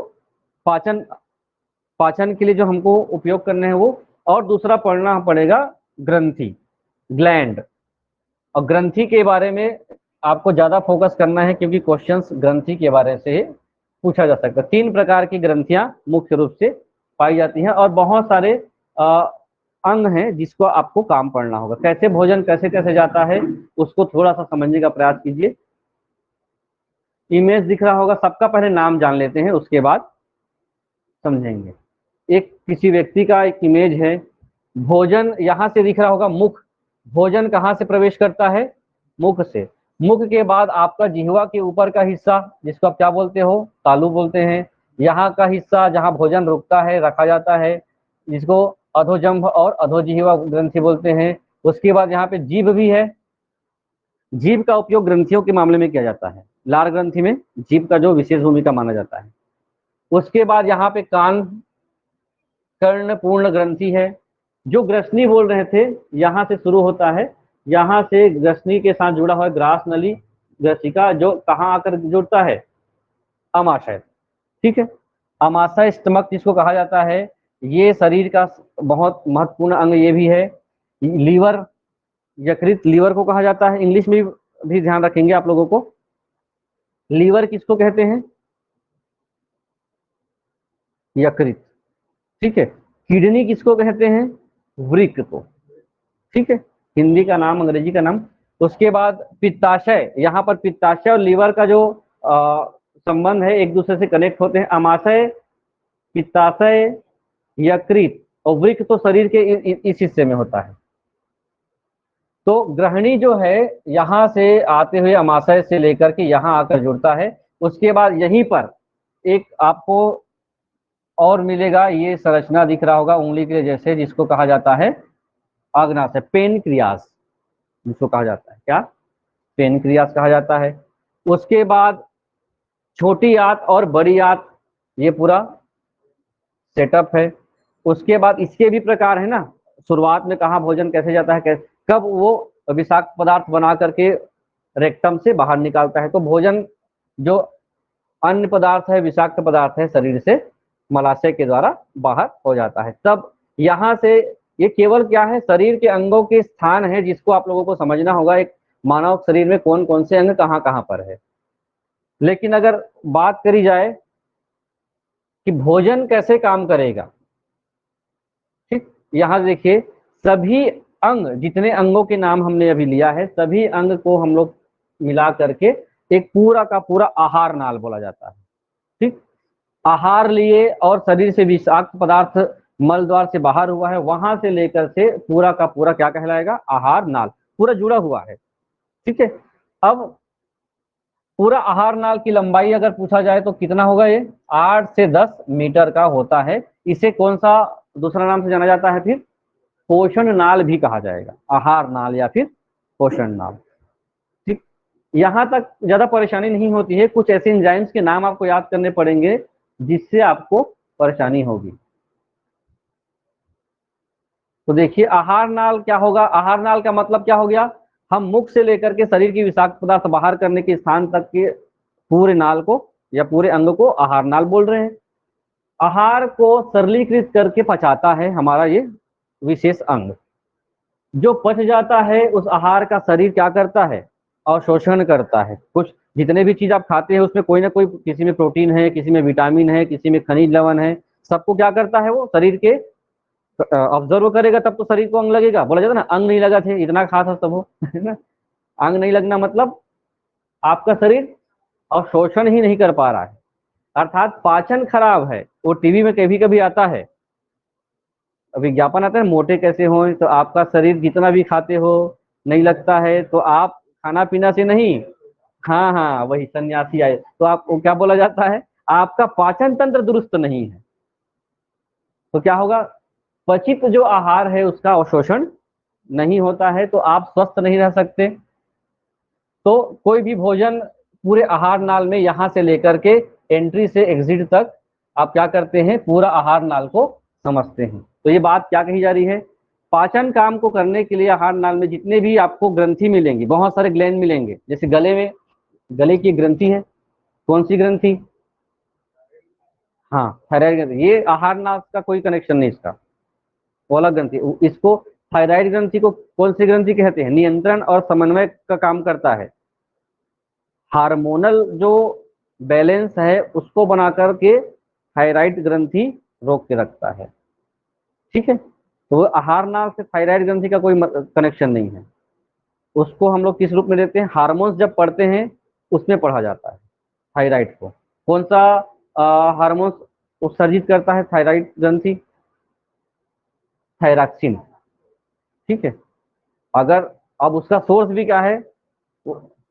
पाचन के लिए जो हमको उपयोग करने हैं वो, और दूसरा पढ़ना पड़ेगा ग्रंथि, ग्लैंड। और ग्रंथि के बारे में आपको ज्यादा फोकस करना है क्योंकि क्वेश्चंस ग्रंथि के बारे से पूछा जा सकता है। 3 प्रकार की ग्रंथियां मुख्य रूप से पाई जाती हैं और बहुत सारे अंग हैं जिसको आपको काम पढ़ना होगा। कैसे भोजन कैसे कैसे जाता है उसको थोड़ा सा समझने का प्रयास कीजिए। इमेज दिख रहा होगा, सबका पहले नाम जान लेते हैं उसके बाद समझेंगे। एक किसी व्यक्ति का एक इमेज है, भोजन यहाँ से दिख रहा होगा मुख, भोजन कहाँ से प्रवेश करता है, मुख से। मुख के बाद आपका जिह्वा के ऊपर का हिस्सा जिसको आप क्या बोलते हो, तालु बोलते हैं। यहाँ का हिस्सा जहाँ भोजन रुकता है, रखा जाता है, जिसको अधोजंभ और अधोजिह्वा ग्रंथि बोलते हैं। उसके बाद यहाँ पे जीभ भी है, जीभ का उपयोग ग्रंथियों के मामले में किया जाता है। लार ग्रंथि में जीभ का जो विशेष भूमिका माना जाता है। उसके बाद यहाँ पे कान कर्ण पूर्ण ग्रंथि है। जो ग्रसनी बोल रहे थे यहाँ से शुरू होता है, यहाँ से ग्रसनी के साथ जुड़ा हुआ ग्रास नली ग्रसिका, जो कहाँ आकर जुड़ता है, अमाशय। ठीक है, अमाशय स्टमक जिसको कहा जाता है, ये शरीर का बहुत महत्वपूर्ण अंग ये भी है। लीवर, यकृत लीवर को कहा जाता है। इंग्लिश में भी ध्यान रखेंगे आप लोगों को, लीवर किसको कहते हैं, यकृत। ठीक है, किडनी किसको कहते हैं, वृक्क को। ठीक है, हिंदी का नाम, अंग्रेजी का नाम। उसके बाद पित्ताशय, यहाँ पर पित्ताशय और लीवर का जो संबंध है एक दूसरे से कनेक्ट होते हैं। अमाशय, पित्ताशय, यकृत और वृक्क तो शरीर के इस हिस्से में होता है। तो ग्रहणी जो है यहाँ से आते हुए अमाशय से लेकर के यहाँ आकर जुड़ता है। उसके बाद यहीं पर एक आपको और मिलेगा, ये संरचना दिख रहा होगा उंगली के जैसे, जिसको कहा जाता है आग्नाशय, पेनक्रियास जिसको कहा जाता है, क्या, पेनक्रियास कहा जाता है। उसके बाद छोटी आंत और बड़ी आंत, ये पूरा सेटअप है। उसके बाद इसके भी प्रकार है ना, शुरुआत में कहा भोजन कैसे जाता है, कैसे कब वो विषाक्त पदार्थ बना करके रेक्टम से बाहर निकालता है। तो भोजन जो अन्य पदार्थ है, विषाक्त पदार्थ है, शरीर से मलाशय के द्वारा बाहर हो जाता है। तब यहाँ से ये केवल क्या है, शरीर के अंगों के स्थान है जिसको आप लोगों को समझना होगा। एक मानव शरीर में कौन कौन से अंग कहाँ कहाँ पर है। लेकिन अगर बात करी जाए कि भोजन कैसे काम करेगा, ठीक, यहाँ देखिए सभी अंग, जितने अंगों के नाम हमने अभी लिया है, सभी अंग को हम लोग मिला करके एक पूरा का पूरा आहार नाल बोला जाता है। ठीक, आहार लिए और शरीर से विषाक्त पदार्थ मल द्वार से बाहर हुआ है, वहां से लेकर से पूरा का पूरा क्या कहलाएगा, आहार नाल, पूरा जुड़ा हुआ है। ठीक है, अब पूरा आहार नाल की लंबाई अगर पूछा जाए तो कितना होगा, ये 8 से 10 मीटर का होता है। इसे कौन सा दूसरा नाम से जाना जाता है, फिर पोषण नाल भी कहा जाएगा, आहार नाल या फिर पोषण नाल। ठीक, यहाँ तक ज्यादा परेशानी नहीं होती है। कुछ ऐसे एंजाइम्स के नाम आपको याद करने पड़ेंगे जिससे आपको परेशानी होगी। तो देखिए आहार नाल क्या होगा, आहार नाल का मतलब क्या हो गया, हम मुख से लेकर के शरीर की विषाक्त पदार्थ बाहर करने के स्थान तक के पूरे नाल को या पूरे अंग को आहार नाल बोल रहे हैं। आहार को सरलीकृत करके पचाता है हमारा ये विशेष अंग। जो पच जाता है उस आहार का शरीर क्या करता है, अवशोषण करता है। कुछ जितने भी चीज आप खाते हैं उसमें कोई ना कोई, किसी में प्रोटीन है, किसी में विटामिन है, किसी में खनिज लवण है, सबको क्या करता है वो शरीर के ऑब्जर्व करेगा, तब तो शरीर को अंग लगेगा। बोला जाता है ना, अंग नहीं लगा थे, इतना खा था सब हो है ना। अंग नहीं लगना मतलब आपका शरीर अवशोषण ही नहीं कर पा रहा है, अर्थात पाचन खराब है। वो टीवी में कभी कभी आता है, विज्ञापन आता है मोटे कैसे हो, तो आपका शरीर जितना भी खाते हो नहीं लगता है, तो आप खाना पीना से नहीं, हाँ हाँ वही सन्यासी आए, तो आपको क्या बोला जाता है, आपका पाचन तंत्र दुरुस्त नहीं है, तो क्या होगा, पचित जो आहार है उसका अवशोषण नहीं होता है, तो आप स्वस्थ नहीं रह सकते। तो कोई भी भोजन पूरे आहार नाल में यहाँ से लेकर के एंट्री से एग्जिट तक आप क्या करते हैं, पूरा आहार नाल को समझते हैं। तो ये बात क्या कही जा रही है, पाचन काम को करने के लिए आहार नाल में जितने भी आपको ग्रंथि मिलेंगी, बहुत सारे ग्लैंड मिलेंगे, जैसे गले में, गले की ग्रंथि है, कौन सी ग्रंथि, हाँ थायराइड ग्रंथि, ये आहार नाल का कोई कनेक्शन नहीं इसका, वो अलग ग्रंथि। इसको थायराइड ग्रंथि को कौन सी ग्रंथि कहते हैं, नियंत्रण और समन्वय का काम करता है, हार्मोनल जो बैलेंस है उसको बना करके थायराइड ग्रंथि रोक के रखता है, ठीक है। तो आहार नाल से थायराइड ग्रंथि का कोई कनेक्शन नहीं है। उसको हम लोग किस रूप में देते हैं, हार्मोन्स जब पढ़ते हैं उसमें पढ़ा जाता है थायराइड को। कौन सा हार्मोन्स उत्सर्जित करता है थायराइड ग्रंथि, थायरॉक्सिन, ठीक है। अगर अब उसका सोर्स भी क्या है,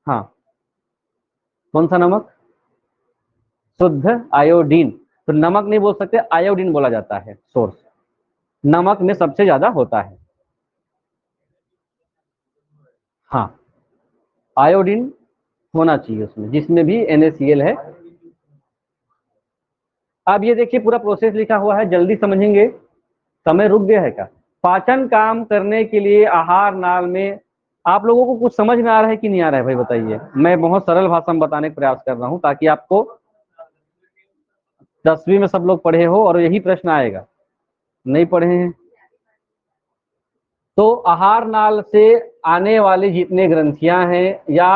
हाँ कौन सा नमक, शुद्ध आयोडीन। तो नमक नहीं बोल सकते, आयोडीन बोला जाता है सोर्स, नमक में सबसे ज्यादा होता है, हाँ आयोडीन होना चाहिए उसमें, जिसमें भी NaCl है। अब ये देखिए पूरा प्रोसेस लिखा हुआ है, जल्दी समझेंगे, समय रुक गया है क्या। पाचन काम करने के लिए आहार नाल में, आप लोगों को कुछ समझ में आ रहा है कि नहीं आ रहा है भाई बताइए। मैं बहुत सरल भाषा में बताने का प्रयास कर रहा हूं ताकि आपको, 10वीं में सब लोग पढ़े हो और यही प्रश्न आएगा, नहीं पढ़े हैं तो आहार नाल से आने वाली जितने ग्रंथियां हैं या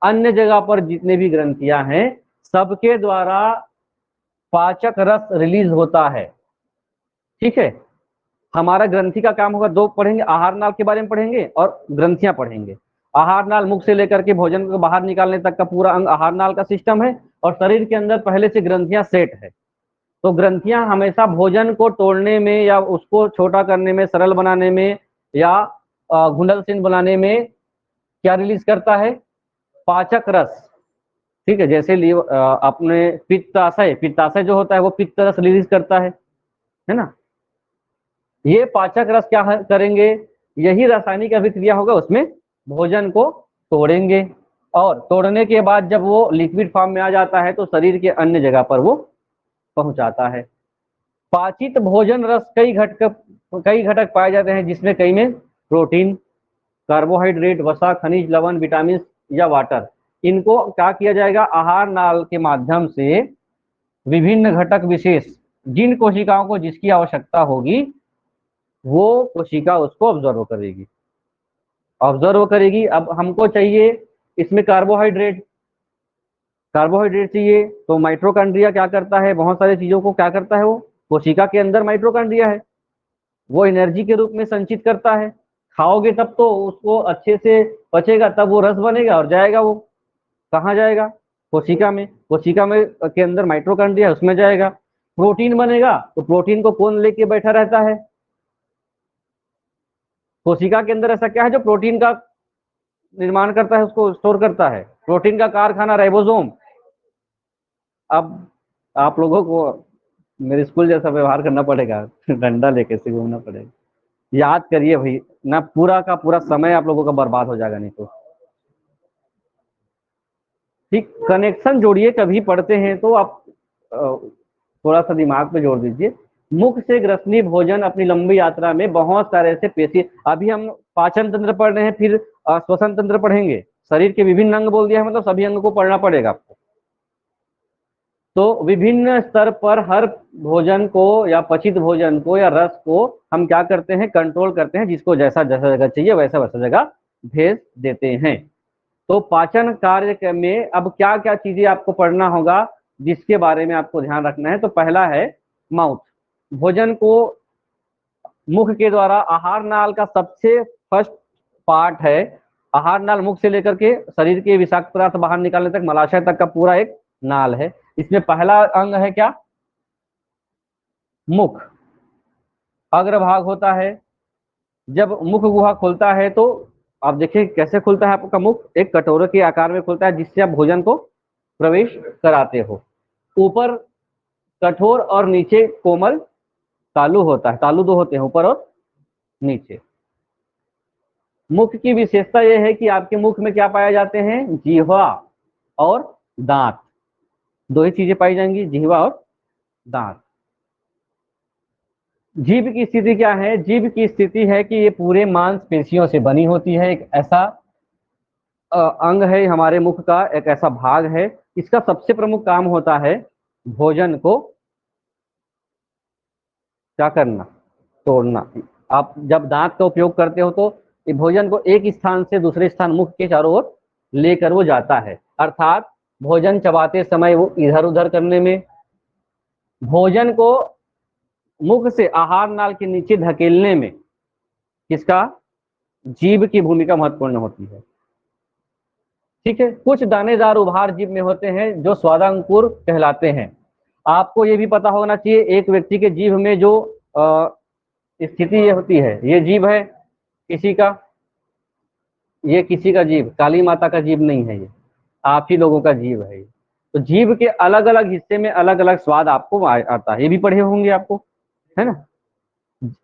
अन्य जगह पर जितने भी ग्रंथियां हैं, सबके द्वारा पाचक रस रिलीज होता है, ठीक है। हमारा ग्रंथि का काम होगा, दो पढ़ेंगे, आहार नाल के बारे में पढ़ेंगे और ग्रंथियां पढ़ेंगे। आहार नाल मुख से लेकर के भोजन को बाहर निकालने तक का पूरा अंग आहार नाल का सिस्टम है, और शरीर के अंदर पहले से ग्रंथियां सेट है। तो ग्रंथियां हमेशा भोजन को तोड़ने में या उसको छोटा करने में, सरल बनाने में या घुंडलसीन बनाने में क्या रिलीज करता है, पाचक रस, ठीक है। जैसे अपने पित्ताशय, पित्ताशय जो होता है वो पित्त रस रिलीज करता है ना। ये पाचक रस क्या करेंगे, यही रासायनिक अभिक्रिया होगा उसमें, भोजन को तोड़ेंगे, और तोड़ने के बाद जब वो लिक्विड फॉर्म में आ जाता है तो शरीर के अन्य जगह पर वो पहुंचाता है। पाचित भोजन रस कई घटक पाए जाते हैं, जिसमें कई में प्रोटीन, कार्बोहाइड्रेट, वसा, खनिज लवण, विटामिन या वाटर। इनको क्या किया जाएगा, आहार नाल के माध्यम से विभिन्न घटक विशेष, जिन कोशिकाओं को जिसकी आवश्यकता होगी वो कोशिका उसको ऑब्जर्व करेगी, ऑब्जर्व करेगी। अब हमको चाहिए इसमें कार्बोहाइड्रेट, कार्बोहाइड्रेट चाहिए, तो माइटोकॉन्ड्रिया क्या करता है, बहुत सारी चीजों को क्या करता है, वो कोशिका के अंदर माइटोकॉन्ड्रिया है, वो एनर्जी के रूप में संचित करता है। खाओगे तब तो उसको अच्छे से पचेगा, तब वो रस बनेगा और जाएगा, वो कहाँ जाएगा, कोशिका में, कोशिका में के अंदर माइटोकॉन्ड्रिया है उसमें जाएगा। प्रोटीन बनेगा, तो प्रोटीन को कौन लेके बैठा रहता है, कोशिका के अंदर ऐसा क्या है जो प्रोटीन का निर्माण करता है, उसको स्टोर करता है, प्रोटीन का कारखाना राइबोसोम। अब आप लोगों को मेरे स्कूल जैसा व्यवहार करना पड़ेगा, डंडा लेके से घूमना पड़ेगा, याद करिए भाई ना, पूरा का पूरा समय आप लोगों का बर्बाद हो जाएगा नहीं तो। ठीक, कनेक्शन जोड़िए, कभी पढ़ते हैं तो आप थोड़ा सा दिमाग पे जोड़ दीजिए। मुख से ग्रसनी भोजन अपनी लंबी यात्रा में बहुत सारे ऐसे पेशी, अभी हम पाचन तंत्र पढ़ रहे हैं, फिर श्वसन तंत्र पढ़ेंगे, शरीर के विभिन्न अंग बोल दिया है, मतलब सभी अंग को पढ़ना पड़ेगा आपको। तो विभिन्न स्तर पर हर भोजन को या पचित भोजन को या रस को हम क्या करते हैं, कंट्रोल करते हैं, जिसको जैसा जैसा जगह चाहिए वैसा वैसा जगह भेज देते हैं। तो पाचन कार्य में अब क्या क्या चीजें आपको पढ़ना होगा जिसके बारे में आपको ध्यान रखना है। तो पहला है माउथ। भोजन को मुख के द्वारा, आहार नाल का सबसे फर्स्ट पार्ट है। आहार नाल मुख से लेकर के शरीर के विषाक्त पदार्थ बाहर निकालने तक, मलाशय तक का पूरा एक नाल है। इसमें पहला अंग है क्या? मुख। अग्रभाग होता है। जब मुख गुहा खुलता है तो आप देखिए कैसे खुलता है आपका मुख, एक कटोरे के आकार में खुलता है जिससे आप भोजन को प्रवेश कराते हो। ऊपर कठोर और नीचे कोमल तालु होता है। तालु दो होते हैं, ऊपर और नीचे। मुख की विशेषता यह है कि आपके मुख में क्या पाए जाते हैं? जिह्वा और दांत, दो ही चीजें पाई जाएंगी, जिह्वा और दांत। जीभ की स्थिति क्या है? जीभ की स्थिति है कि ये पूरे मांसपेशियों से बनी होती है। एक ऐसा अंग है हमारे मुख का, एक ऐसा भाग है। इसका सबसे प्रमुख काम होता है भोजन को क्या करना? तोड़ना। आप जब दांत का उपयोग करते हो तो ये भोजन को एक स्थान से दूसरे स्थान मुख के चारों ओर लेकर वो जाता है। अर्थात भोजन चबाते समय वो इधर उधर करने में, भोजन को मुख से आहार नाल के नीचे धकेलने में किसका? जीभ की भूमिका महत्वपूर्ण होती है। ठीक है। कुछ दानेदार उभार जीभ में होते हैं जो स्वादांकुर कहलाते हैं। आपको ये भी पता होना चाहिए, एक व्यक्ति के जीभ में जो स्थिति ये होती है, ये जीभ है किसी का, ये किसी का जीभ, काली माता का जीभ नहीं है, ये आप ही लोगों का जीभ है। तो जीभ के अलग अलग हिस्से में अलग अलग स्वाद आपको आता है, ये भी पढ़े होंगे आपको, है ना।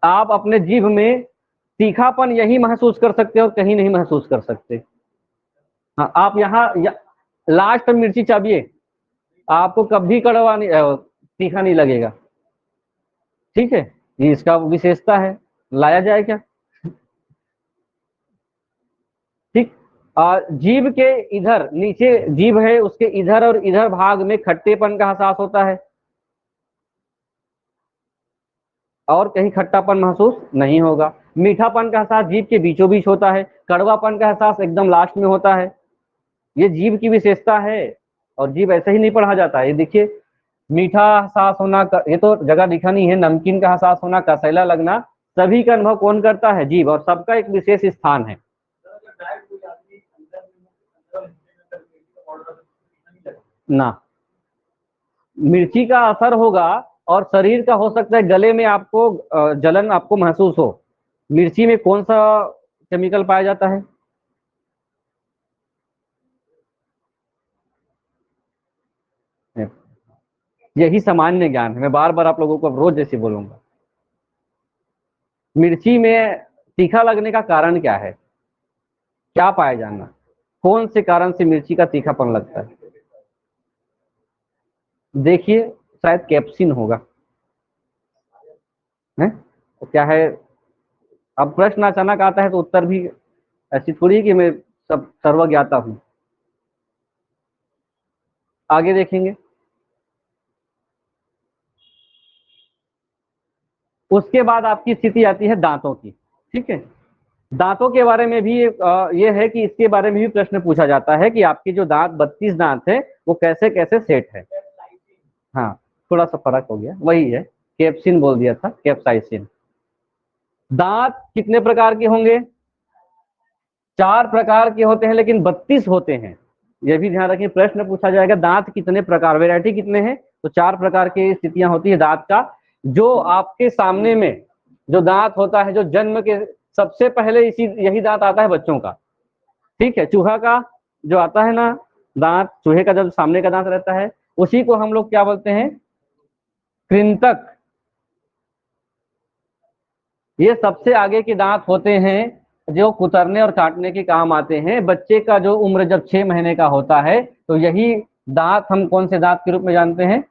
आप अपने जीभ में तीखापन यही महसूस कर सकते हो, कहीं नहीं महसूस कर सकते। हाँ, आप यहाँ लास्ट में मिर्ची चाबिए, आपको कभी कड़वा नहीं, तीखा नहीं लगेगा। ठीक है, ये इसका विशेषता है। लाया जाए क्या? ठीक। जीभ के इधर, नीचे जीभ है, उसके इधर और इधर भाग में खट्टेपन का एहसास होता है, और कहीं खट्टापन महसूस नहीं होगा। मीठापन का एहसास जीभ के बीचों बीच होता है। कड़वापन का एहसास एकदम लास्ट में होता है। ये जीभ की विशेषता है, और जीभ ऐसे ही नहीं पढ़ा जाता है। ये देखिए, मीठा एहसास होना, ये तो जगह लिखा नहीं है, नमकीन का एहसास होना, कसैला लगना, सभी का अनुभव कौन करता है? जीभ, और सबका एक विशेष स्थान है। ना, मिर्ची का असर होगा और शरीर का हो सकता है गले में आपको जलन आपको महसूस हो। मिर्ची में कौन सा केमिकल पाया जाता है? यही सामान्य ज्ञान है, मैं बार बार आप लोगों को रोज जैसे बोलूंगा। मिर्ची में तीखा लगने का कारण क्या है? क्या पाया जाना? कौन से कारण से मिर्ची का तीखापन लगता है? देखिए, शायद कैप्सिन होगा, है? तो क्या है, अब प्रश्न अचानक आता है तो उत्तर भी ऐसी थोड़ी कि मैं सब सर्वज्ञाता हूं। आगे देखेंगे। उसके बाद आपकी स्थिति आती है दांतों की। ठीक है, दांतों के बारे में भी ये है कि इसके बारे में भी प्रश्न पूछा जाता है कि आपके जो दांत 32 दांत है वो कैसे कैसे सेट है। हाँ, थोड़ा सा फर्क हो गया, वही है, कैप्सिन बोल दिया था, कैप्साइसिन। दांत कितने प्रकार के होंगे? 4 प्रकार के होते हैं, लेकिन 32 होते हैं। यह भी ध्यान रखें, प्रश्न पूछा जाएगा दांत कितने प्रकार, वैरायटी कितने हैं, तो 4 प्रकार की स्थितियां होती है दांत का। जो आपके सामने में जो दांत होता है, जो जन्म के सबसे पहले यही दांत आता है बच्चों का। ठीक है, चूहा का जो आता है ना दांत, चूहे का जब सामने का दांत रहता है, उसी को हम लोग क्या बोलते हैं? कृंतक। ये सबसे आगे के दांत होते हैं जो कुतरने और काटने के काम आते हैं। बच्चे का जो उम्र जब 6 महीने का होता है तो यही दांत हम कौन से दांत के रूप में जानते हैं?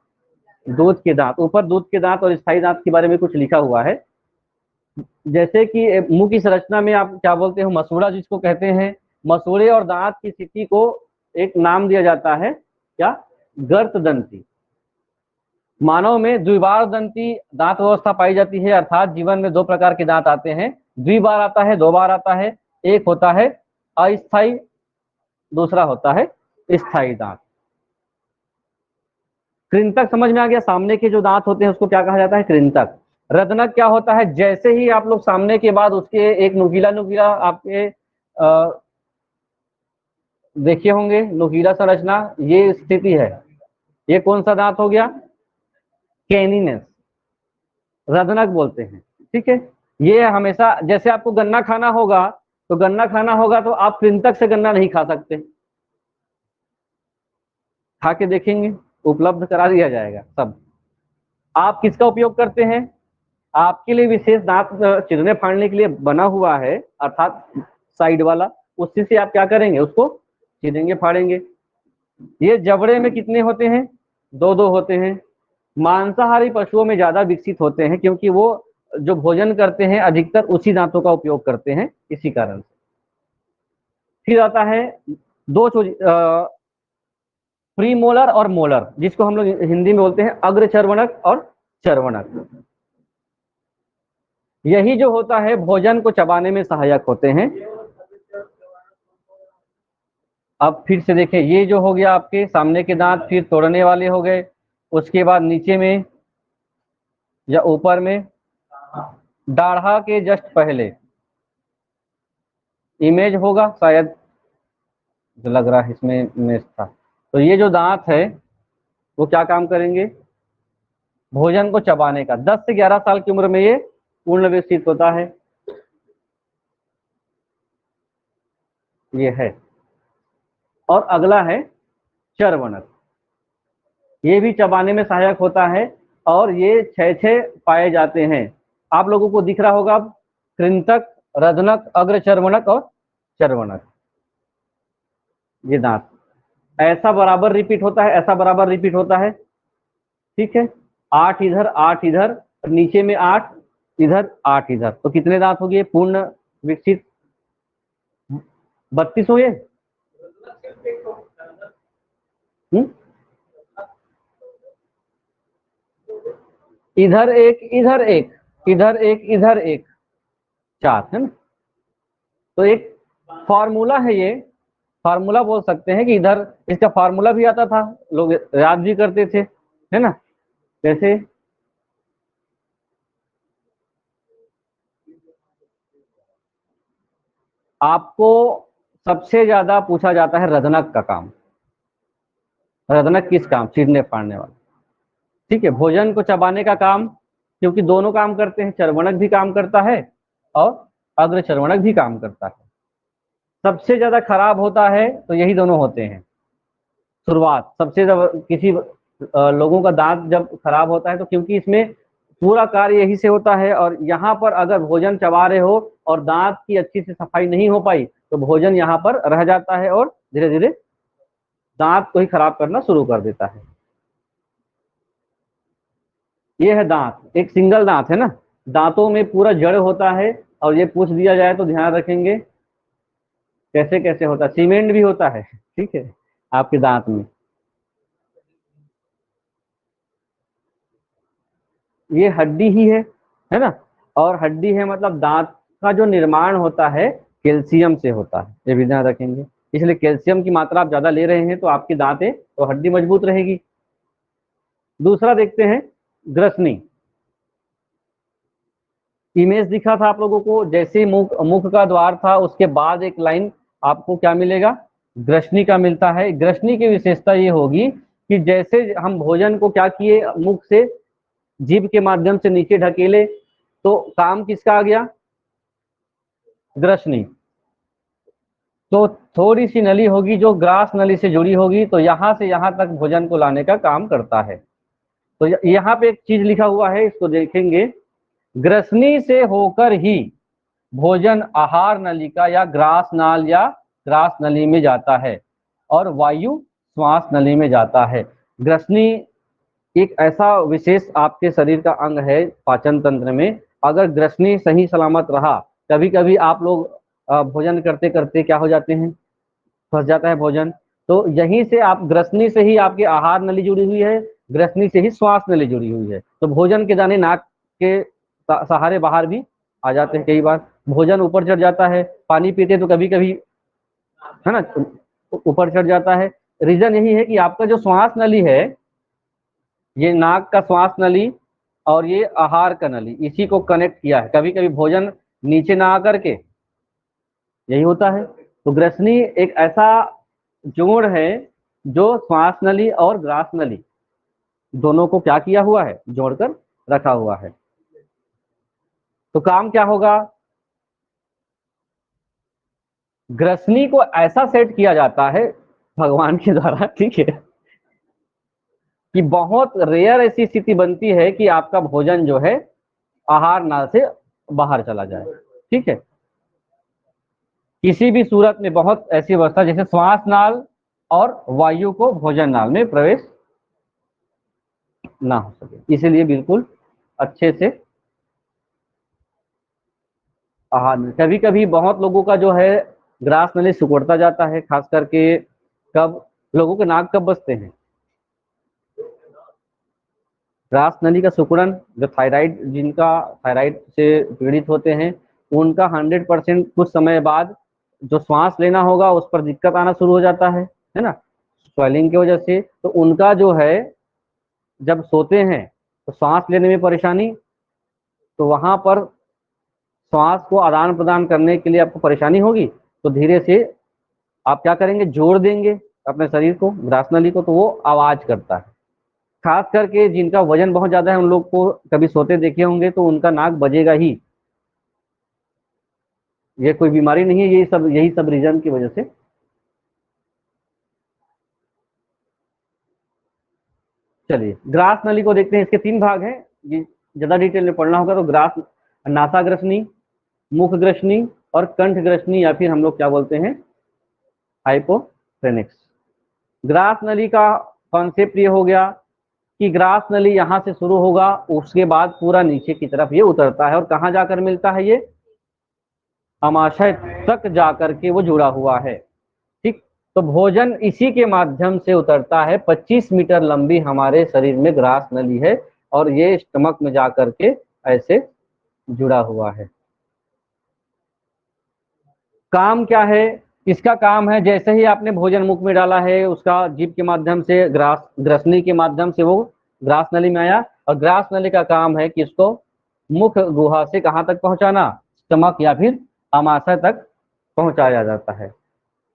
दूध के दांत। ऊपर दूध के दांत और स्थायी दांत के बारे में कुछ लिखा हुआ है। जैसे कि मुंह की संरचना में आप क्या बोलते हो? मसूड़ा जिसको कहते हैं। मसूड़े और दांत की स्थिति को एक नाम दिया जाता है, क्या? गर्तदंती। मानव में द्विबार दंती दांत व्यवस्था पाई जाती है, अर्थात जीवन में 2 प्रकार के दांत आते हैं। द्विबार आता है, 2 बार आता है। एक होता है अस्थायी दूसरा होता है स्थायी दांत। कृंतक समझ में आ गया, सामने के जो दांत होते हैं उसको क्या कहा जाता है, कृंतक। रत्नक क्या होता है, जैसे ही आप लोग सामने के बाद उसके एक नुकीला नुकीला आपके देखे होंगे, नुकीला संरचना, ये स्थिति है, ये कौन सा दांत हो गया, कैनिनेस, रत्नक बोलते हैं। ठीक है, ये हमेशा, जैसे आपको गन्ना खाना होगा तो गन्ना खाना होगा तो आप कृंतक से गन्ना नहीं खा सकते, खा के देखेंगे, उपलब्ध करा दिया जाएगा सब। आप किसका उपयोग करते हैं, आपके लिए विशेष दांत चिरने फाड़ने के लिए बना हुआ है, अर्थात साइड वाला, उससे से आप क्या करेंगे, उसको चिरेंगे फाड़ेंगे। ये जबड़े में कितने होते हैं, दो दो होते हैं। मांसाहारी पशुओं में ज्यादा विकसित होते हैं क्योंकि वो जो भोजन करते हैं अधिकतर उसी दांतों का उपयोग करते हैं, इसी कारण से। फिर आता है दो प्रीमोलर और मोलर, जिसको हम लोग हिंदी में बोलते हैं अग्रचर्वणक और चर्वणक। यही जो होता है भोजन को चबाने में सहायक होते हैं। अब फिर से देखें, ये जो हो गया आपके सामने के दांत, फिर तोड़ने वाले हो गए, उसके बाद नीचे में या ऊपर में दाढ़ा के जस्ट पहले इमेज होगा शायद, लग रहा है इसमें इमेज था। तो ये जो दांत है वो क्या काम करेंगे, भोजन को चबाने का। 10 से 11 साल की उम्र में ये पूर्ण विकसित होता है, ये है। और अगला है चर्वणक, ये भी चबाने में सहायक होता है और ये 6 पाए जाते हैं। आप लोगों को दिख रहा होगा अब, कृंतक, रत्नक, अग्रचर्वणक और चर्वणक, ये दांत ऐसा बराबर रिपीट होता है, ऐसा बराबर रिपीट होता है। ठीक है, 8 इधर 8 इधर, नीचे में 8 इधर 8 इधर, तो कितने दांत हो गए पूर्ण विकसित, 32 हो गए। इधर एक इधर एक इधर एक इधर एक, 4 है ना। तो एक फार्मूला है, ये फार्मूला बोल सकते हैं कि इधर इसका फार्मूला भी आता था, लोग याद भी करते थे, है ना। जैसे आपको सबसे ज्यादा पूछा जाता है रत्नक का काम, रत्नक किस काम, चीरने फाड़ने वाला। ठीक है, भोजन को चबाने का काम, क्योंकि दोनों काम करते हैं, चर्वणक भी काम करता है और अग्रचर्वणक भी काम करता है। सबसे ज्यादा खराब होता है तो यही दोनों होते हैं। शुरुआत सबसे ज्यादा किसी लोगों का दांत जब खराब होता है तो क्योंकि इसमें पूरा कार्य यही से होता है, और यहाँ पर अगर भोजन चबा रहे हो और दांत की अच्छी से सफाई नहीं हो पाई तो भोजन यहाँ पर रह जाता है और धीरे धीरे दांत को ही खराब करना शुरू कर देता है। ये है दांत, एक सिंगल दांत है ना, दांतों में पूरा जड़ होता है। और ये पूछ दिया जाए तो ध्यान रखेंगे कैसे कैसे होता है, सीमेंट भी होता है, ठीक है, आपके दांत में। ये हड्डी ही है ना। और हड्डी है मतलब दांत का जो निर्माण होता है कैल्शियम से होता है, ये भी ध्यान रखेंगे। इसलिए कैल्शियम की मात्रा आप ज्यादा ले रहे हैं तो आपकी दांत है तो हड्डी मजबूत रहेगी। दूसरा देखते हैं ग्रसनी, इमेज दिखा था आप लोगों को, जैसे मुख मुख का द्वार था उसके बाद एक लाइन आपको क्या मिलेगा, ग्रसनी का मिलता है। ग्रसनी की विशेषता ये होगी कि जैसे हम भोजन को क्या किए, मुख से जीभ के माध्यम से नीचे ढकेले तो काम किसका आ गया, ग्रसनी। तो थोड़ी सी नली होगी जो ग्रास नली से जुड़ी होगी, तो यहां से यहां तक भोजन को लाने का काम करता है। तो यहाँ पे एक चीज लिखा हुआ है, इसको देखेंगे, ग्रसनी से होकर ही भोजन आहार नलिका या ग्रास नाल या ग्रास नली में जाता है और वायु श्वास नली में जाता है। ग्रसनी एक ऐसा विशेष आपके शरीर का अंग है पाचन तंत्र में, अगर ग्रसनी सही सलामत रहा, कभी कभी आप लोग भोजन करते करते क्या हो जाते हैं, फंस जाता है भोजन, तो यहीं से आप ग्रसनी से ही आपके आहार नली जुड़ी हुई है, ग्रसनी से ही श्वास नली जुड़ी हुई है। तो भोजन के दाने नाक के सहारे बाहर भी आ जाते हैं, कई बार भोजन ऊपर चढ़ जाता है, पानी पीते तो कभी कभी, है ना, ऊपर चढ़ जाता है। रीजन यही है कि आपका जो श्वास नली है, ये नाक का श्वास नली और ये आहार का नली, इसी को कनेक्ट किया है। कभी कभी भोजन नीचे ना आकर के, यही होता है। तो ग्रसनी एक ऐसा जोड़ है जो श्वास नली और ग्रास नली दोनों को क्या किया हुआ है, जोड़कर रखा हुआ है। तो काम क्या होगा, ग्रसनी को ऐसा सेट किया जाता है भगवान के द्वारा, ठीक है, कि बहुत रेयर ऐसी स्थिति बनती है कि आपका भोजन जो है आहार नाल से बाहर चला जाए, ठीक है। किसी भी सूरत में बहुत ऐसी अवस्था जैसे श्वास नाल और वायु को भोजन नाल में प्रवेश ना हो सके, इसीलिए बिल्कुल अच्छे से आहार में। कभी कभी बहुत लोगों का जो है ग्रास नली सिकुड़ता जाता है, खास करके कब लोगों के नाक कब बसते हैं, ग्रास नली का सिकुड़न, जो थायराइड, जिनका थायराइड से पीड़ित होते हैं, उनका 100% कुछ समय बाद जो श्वास लेना होगा उस पर दिक्कत आना शुरू हो जाता है ना, स्वेलिंग की वजह से। तो उनका जो है जब सोते हैं तो सांस लेने में परेशानी, तो वहां पर श्वास को आदान प्रदान करने के लिए आपको परेशानी होगी, तो धीरे से आप क्या करेंगे, जोड़ देंगे अपने शरीर को, ग्रास नली को, तो वो आवाज करता है। खास करके जिनका वजन बहुत ज्यादा है उन लोग को कभी सोते देखे होंगे तो उनका नाक बजेगा ही, ये कोई बीमारी नहीं है, यही सब रीजन की वजह से। चलिए ग्रास नली को देखते हैं। इसके 3 भाग हैं, ये ज्यादा डिटेल में पढ़ना होगा तो ग्रास, नासाग्रसनी, मुख ग्रसनी और कंठ ग्रसनी, या फिर हम लोग क्या बोलते हैं, हाइपोफ्रेनिक्स। ग्रास नली का कॉन्सेप्ट ये हो गया कि ग्रास नली यहाँ से शुरू होगा, उसके बाद पूरा नीचे की तरफ ये उतरता है, और कहाँ जाकर मिलता है, ये आमाशय तक जाकर के वो जुड़ा हुआ है, ठीक। तो भोजन इसी के माध्यम से उतरता है। 25 मीटर लंबी हमारे शरीर में ग्रास नली है और ये स्टमक में जाकर के ऐसे जुड़ा हुआ है। काम क्या है इसका, काम है जैसे ही आपने भोजन मुख में डाला है, उसका जीभ के माध्यम से, ग्रसनी के माध्यम से वो ग्रास नली में आया, और ग्रास नली का काम है कि इसको मुख गुहा से कहाँ तक पहुंचाना, स्टमक या फिर आमाशय तक पहुंचाया जाता है।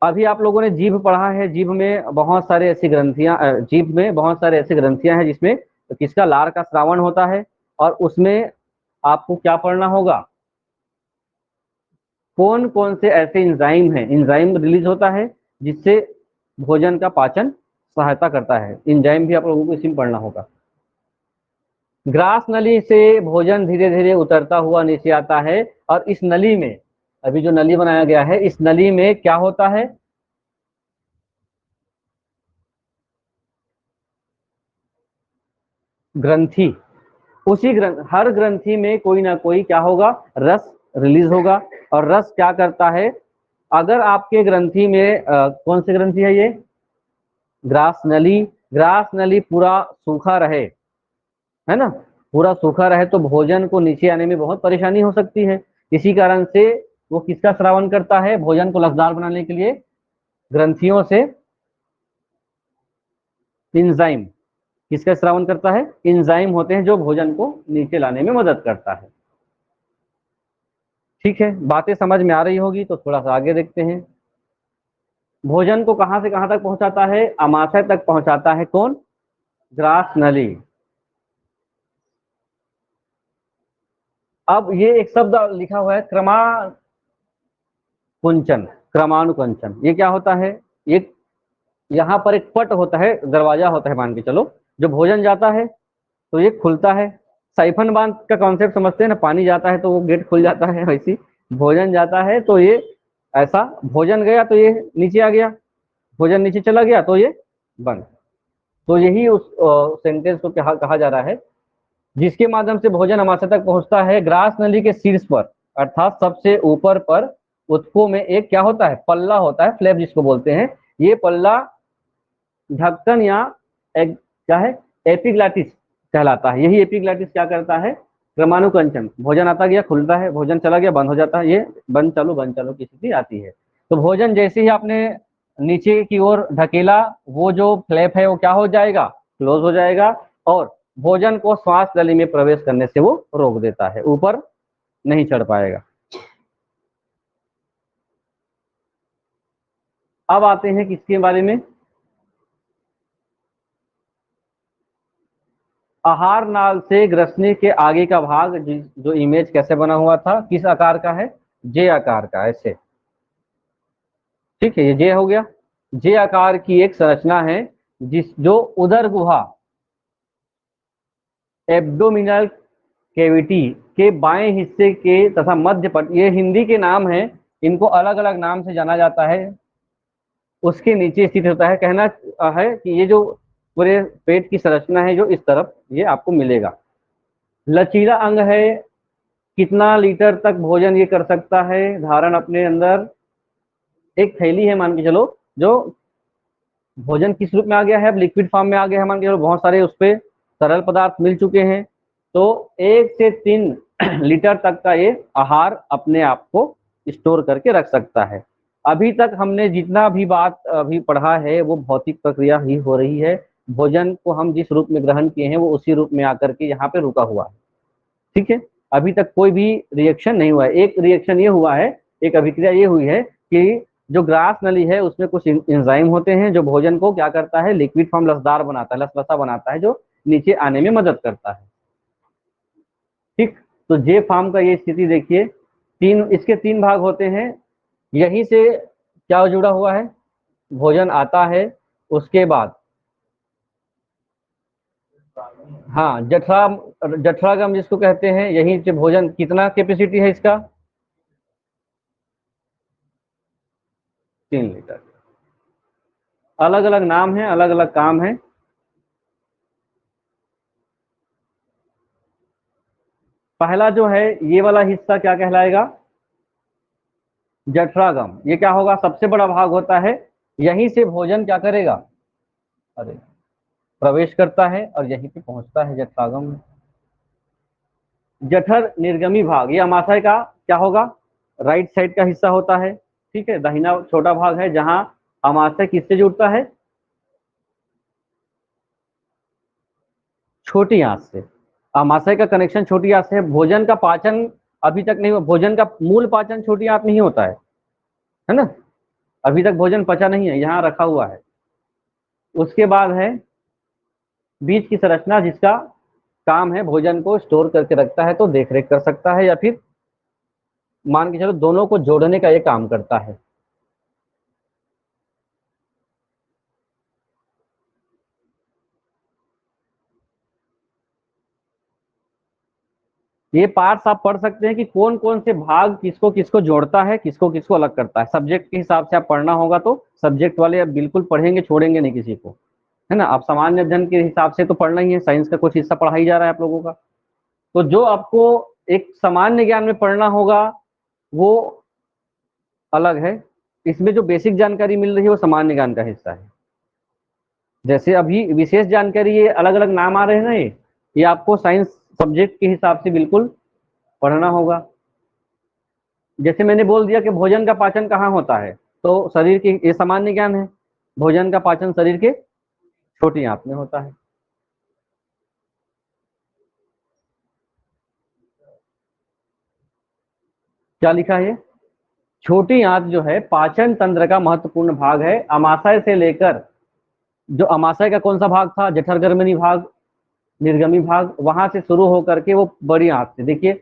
अभी आप लोगों ने जीभ पढ़ा है, जीभ में बहुत सारे ऐसी ग्रंथियां, जीभ में बहुत सारे ऐसी ग्रंथियां हैं जिसमें किसका, लार का श्रावण होता है, और उसमें आपको क्या पढ़ना होगा, कौन कौन से ऐसे इंजाइम हैं, इंजाइम रिलीज होता है जिससे भोजन का पाचन सहायता करता है, इंजाइम भी आप लोगों को इसी में पढ़ना होगा। ग्रास नली से भोजन धीरे धीरे उतरता हुआ नीचे आता है, और इस नली में, अभी जो नली बनाया गया है, इस नली में क्या होता है, ग्रंथि, हर ग्रंथि में कोई ना कोई क्या होगा, रस रिलीज होगा। और रस क्या करता है, अगर आपके ग्रंथि में कौन सी ग्रंथि है, ये ग्रास नली, ग्रास नली पूरा सूखा रहे, है ना, पूरा सूखा रहे तो भोजन को नीचे आने में बहुत परेशानी हो सकती है। इसी कारण से वो किसका श्रावण करता है, भोजन को लसदार बनाने के लिए ग्रंथियों से इंजाइम, किसका श्रावण करता है, इंजाइम होते हैं जो भोजन को नीचे लाने में मदद करता है। ठीक है, बातें समझ में आ रही होगी, तो थोड़ा सा आगे देखते हैं। भोजन को कहां से कहां तक पहुंचाता है, आमाशय तक पहुंचाता है, कौन, ग्रास नली। अब ये एक शब्द लिखा हुआ है क्रमाकुंचन, क्रमानुकंचन, ये क्या होता है, ये यहाँ पर एक पट होता है, दरवाजा होता है मान के चलो, जो भोजन जाता है तो ये खुलता है। साइफन बांध का कॉन्सेप्ट समझते हैं ना, पानी जाता है तो वो गेट खुल जाता है, वैसी भोजन जाता है तो ये ऐसा, भोजन गया तो ये नीचे आ गया, भोजन नीचे चला गया तो ये बंद। तो यही उस सेंटेंस को कहा जा रहा है, जिसके माध्यम से भोजन आमाशय तक पहुंचता है। ग्रास नली के शीर्ष पर, अर्थात सबसे ऊपर पर उत्को में एक क्या होता है, पल्ला होता है, फ्लैप जिसको बोलते हैं। ये पल्ला ढक्कन या एक क्या है, एपिग्लैटिस कहलाता है। यही एपिग्लैटिस क्या करता है, क्रमानुकंचन, भोजन आता गया खुलता है, भोजन चला गया बंद हो जाता है, ये बंद चालू की स्थिति आती है। तो भोजन जैसे ही आपने नीचे की ओर ढकेला, वो जो फ्लैप है वो क्या हो जाएगा, क्लोज हो जाएगा, और भोजन को श्वास नली में प्रवेश करने से वो रोक देता है, ऊपर नहीं चढ़ पाएगा। अब आते हैं किसके बारे में, आहार नाल से ग्रसनी के आगे का भाग, जो इमेज कैसे बना हुआ था, किस आकार का है, जे आकार का, ऐसे, ठीक है, ये जे हो गया। जे आकार की एक संरचना है जो उदर गुहा, एब्डोमिनल कैविटी के बाएं हिस्से के तथा मध्य पर, ये हिंदी के नाम है, इनको अलग अलग नाम से जाना जाता है, उसके नीचे स्थित होता है। कहना है कि ये जो पूरे पेट की संरचना है जो इस तरफ, ये आपको मिलेगा। लचीला अंग है, कितना लीटर तक भोजन ये कर सकता है धारण अपने अंदर, एक थैली है मान के चलो, जो भोजन किस रूप में आ गया है, अब लिक्विड फॉर्म में आ गया है मान के चलो, बहुत सारे उस पर तरल पदार्थ मिल चुके हैं, तो 1 से 3 लीटर तक का ये आहार अपने आप को स्टोर करके रख सकता है। अभी तक हमने जितना भी बात अभी पढ़ा है वो भौतिक प्रक्रिया ही हो रही है, भोजन को हम जिस रूप में ग्रहण किए हैं वो उसी रूप में आकर के यहाँ पे रुका हुआ है, ठीक है। अभी तक कोई भी रिएक्शन नहीं हुआ है। एक रिएक्शन ये हुआ है, एक अभिक्रिया ये हुई है कि जो ग्रास नली है उसमें कुछ एंजाइम होते हैं जो भोजन को क्या करता है, लिक्विड फॉर्म लसदार बनाता है, लसलसा बनाता है, जो नीचे आने में मदद करता है, ठीक। तो जे फॉर्म का ये स्थिति देखिए, इसके 3 भाग होते हैं, यहीं से क्या जुड़ा हुआ है, भोजन आता है, उसके बाद हाँ जठरागम जिसको कहते हैं, यहीं से भोजन, कितना कैपेसिटी है इसका, 3 लीटर। अलग अलग नाम है, अलग अलग काम है। पहला जो है ये वाला हिस्सा क्या कहलाएगा, जठरागम। ये क्या होगा, सबसे बड़ा भाग होता है, यहीं से भोजन क्या करेगा, अरे प्रवेश करता है और यहीं पे पहुंचता है जठरागम में। जठर निर्गमी भाग, ये अमाशय का क्या होगा, राइट साइड का हिस्सा होता है, ठीक है, दाहिना छोटा भाग है जहां अमाशय किससे जुड़ता है, छोटी आंत से। अमाशय का कनेक्शन छोटी आंत से है। भोजन का पाचन अभी तक नहीं हुआ, भोजन का मूल पाचन छोटी आंत में ही होता है ना, अभी तक भोजन पचा नहीं है, यहाँ रखा हुआ है। उसके बाद है बीज की संरचना, जिसका काम है भोजन को स्टोर करके रखता है, तो देखरेख कर सकता है, या फिर मान के चलो दोनों को जोड़ने का ये काम करता है। ये पार्ट्स आप पढ़ सकते हैं कि कौन कौन से भाग किसको किसको जोड़ता है, किसको किसको अलग करता है। सब्जेक्ट के हिसाब से आप पढ़ना होगा तो सब्जेक्ट वाले आप बिल्कुल पढ़ेंगे, छोड़ेंगे नहीं किसी को, है ना। आप सामान्य अध्ययन के हिसाब से तो पढ़ना ही है, साइंस का कुछ हिस्सा पढ़ा ही जा रहा है आप लोगों का, तो जो आपको एक सामान्य ज्ञान में पढ़ना होगा वो अलग है, इसमें जो बेसिक जानकारी मिल रही है वो सामान्य ज्ञान का हिस्सा है। जैसे अभी विशेष जानकारी, ये अलग अलग नाम आ रहे हैं ना, ये आपको साइंस सब्जेक्ट के हिसाब से बिल्कुल पढ़ना होगा। जैसे मैंने बोल दिया कि भोजन का पाचन कहाँ होता है, तो शरीर के, ये सामान्य ज्ञान है, भोजन का पाचन शरीर के छोटी आंत में होता है। क्या लिखा है, छोटी आंत जो है पाचन तंत्र का महत्वपूर्ण भाग है। अमाशय से लेकर, जो अमाशय का कौन सा भाग था, जठरगर्भनी भाग, निर्गमी भाग, वहां से शुरू होकर के वो बड़ी आंत से, देखिए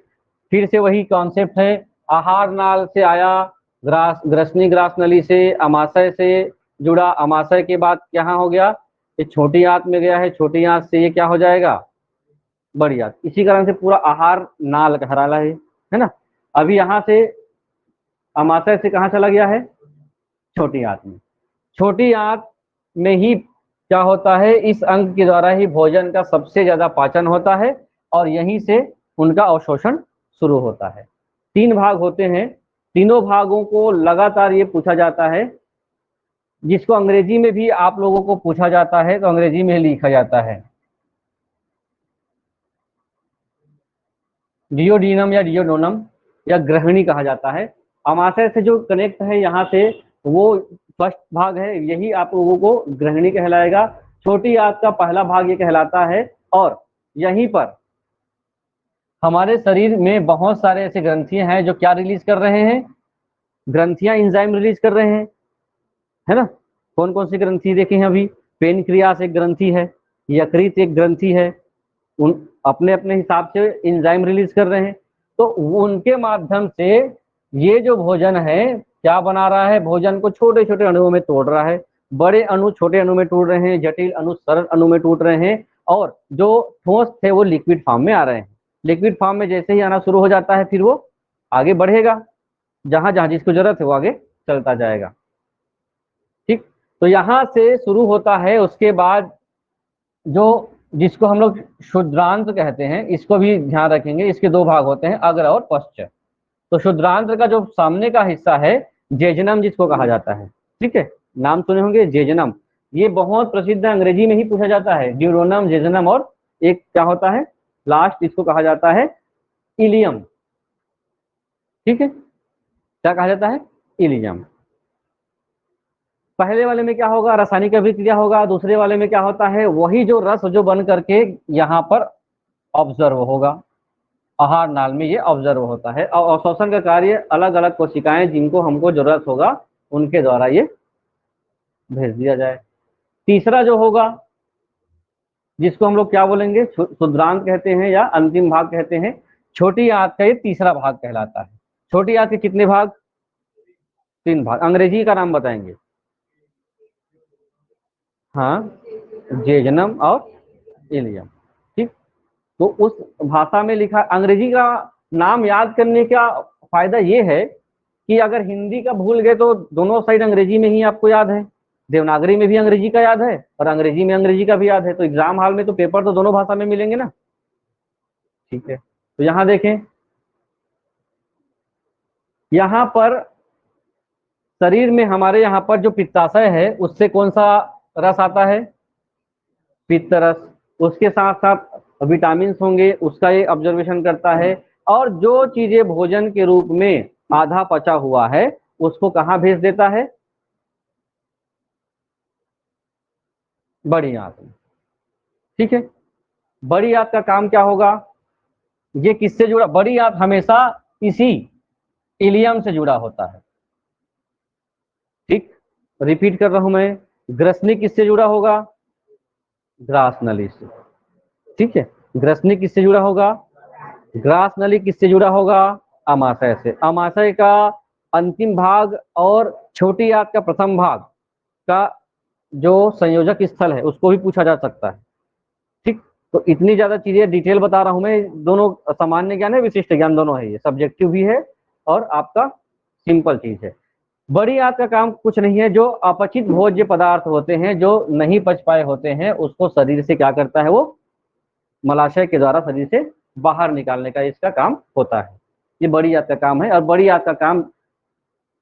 फिर से वही कॉन्सेप्ट है, आहार नाल से आया, ग्रसनी ग्रास नली से, अमाशय से जुड़ा, अमाशय के बाद यहाँ हो गया, ये छोटी आंत में गया है, छोटी आंत से ये क्या हो जाएगा, बड़ी आंत। इसी कारण से पूरा आहार नाल कहलाला है ना। अभी यहाँ से अमाशय से कहाँ चला गया है, छोटी आंत में। छोटी आंत में ही क्या होता है, इस अंग के द्वारा ही भोजन का सबसे ज्यादा पाचन होता है और यहीं से उनका अवशोषण शुरू होता है। 3 भाग होते हैं, तीनों भागों को लगातार ये पूछा जाता है, जिसको अंग्रेजी में भी आप लोगों को पूछा जाता है तो अंग्रेजी में लिखा जाता है, डियोडीनम या डियोडोनम या ग्रहणी कहा जाता है। अमाशय से जो कनेक्ट है यहाँ से, वो फर्स्ट भाग है, यही आप लोगों को ग्रहणी कहलाएगा। छोटी आंत का पहला भाग ये कहलाता है। और यहीं पर हमारे शरीर में बहुत सारे ऐसे ग्रंथियां हैं जो क्या रिलीज कर रहे हैं, ग्रंथियां एंजाइम रिलीज कर रहे हैं, है ना। कौन कौन सी ग्रंथि देखे हैं अभी, पेनक्रियास एक ग्रंथि है, यकृत एक ग्रंथि है, उन अपने अपने हिसाब से एंजाइम रिलीज कर रहे हैं। तो उनके माध्यम से ये जो भोजन है क्या बना रहा है, भोजन को छोटे छोटे अणुओं में तोड़ रहा है। बड़े अणु छोटे अणु में टूट रहे हैं, जटिल अणु सरल अणु में टूट रहे हैं, और जो ठोस थे वो लिक्विड फॉर्म में आ रहे हैं। लिक्विड फॉर्म में जैसे ही आना शुरू हो जाता है फिर वो आगे बढ़ेगा, जहां जहां जिसको जरूरत है वो आगे चलता जाएगा। ठीक, तो यहां से शुरू होता है। उसके बाद जो जिसको हम लोग शुद्रांत कहते हैं, इसको भी ध्यान रखेंगे, इसके दो भाग होते हैं, अग्र और पश्च। तो शुद्रांत का जो सामने का हिस्सा है जेजनम जिसको कहा जाता है, ठीक है, नाम सुने होंगे जेजनम, ये बहुत प्रसिद्ध है, अंग्रेजी में ही पूछा जाता है, ड्यूरोनम, जेजनम, और एक क्या होता है लास्ट, इसको कहा जाता है इलियम। ठीक है, क्या कहा जाता है, इलियम। पहले वाले में क्या होगा, रासायनिक अभिक्रिया होगा, दूसरे वाले में क्या होता है, वही जो रस जो बन करके यहाँ पर ऑब्जर्व होगा, आहार नाल में ये ऑब्जर्व होता है, और अवशोषण का कार्य अलग अलग कोशिकाएं जिनको हमको जरूरत होगा उनके द्वारा ये भेज दिया जाए। तीसरा जो होगा जिसको हम लोग क्या बोलेंगे, शुद्रांत कहते हैं या अंतिम भाग कहते हैं, छोटी आंत का ये तीसरा भाग कहलाता है। छोटी आंत के कितने भाग, 3 भाग, अंग्रेजी का नाम बताएंगे। हाँ, जेजनम और इलियम। ठीक, तो उस भाषा में लिखा, अंग्रेजी का नाम याद करने का फायदा ये है कि अगर हिंदी का भूल गए तो दोनों साइड अंग्रेजी में ही आपको याद है, देवनागरी में भी अंग्रेजी का याद है और अंग्रेजी में अंग्रेजी का भी याद है, तो एग्जाम हॉल में तो पेपर तो दोनों भाषा में मिलेंगे ना। ठीक है, तो यहाँ देखें, यहाँ पर शरीर में हमारे यहाँ पर जो पित्ताशय है उससे कौन सा रस आता है, पित्त रस। उसके साथ साथ विटामिन होंगे, उसका ये ऑब्जर्वेशन करता है, और जो चीजें भोजन के रूप में आधा पचा हुआ है उसको कहाँ भेज देता है, बड़ी आंत में। ठीक है, बड़ी आंत का काम क्या होगा, ये किससे जुड़ा, बड़ी आंत हमेशा इसी इलियम से जुड़ा होता है। ठीक, रिपीट कर रहा हूं मैं, ग्रसनी किससे जुड़ा होगा, ग्रास नली से। ठीक है, ग्रसनी किससे जुड़ा होगा, ग्रास नली किससे जुड़ा होगा, अमाशय से। अमाशय का अंतिम भाग और छोटी आंत का प्रथम भाग का जो संयोजक स्थल है उसको भी पूछा जा सकता है। ठीक, तो इतनी ज्यादा चीजें डिटेल बता रहा हूं मैं, दोनों सामान्य ज्ञान है, विशिष्ट ज्ञान दोनों है, ये सब्जेक्टिव भी है और आपका सिंपल चीज है। बड़ी आंत का काम कुछ नहीं है, जो अपचित भोज्य पदार्थ होते हैं जो नहीं पच पाए होते हैं उसको शरीर से क्या करता है, वो मलाशय के द्वारा शरीर से बाहर निकालने का इसका काम होता है। ये बड़ी आंत का काम है, और बड़ी आंत का काम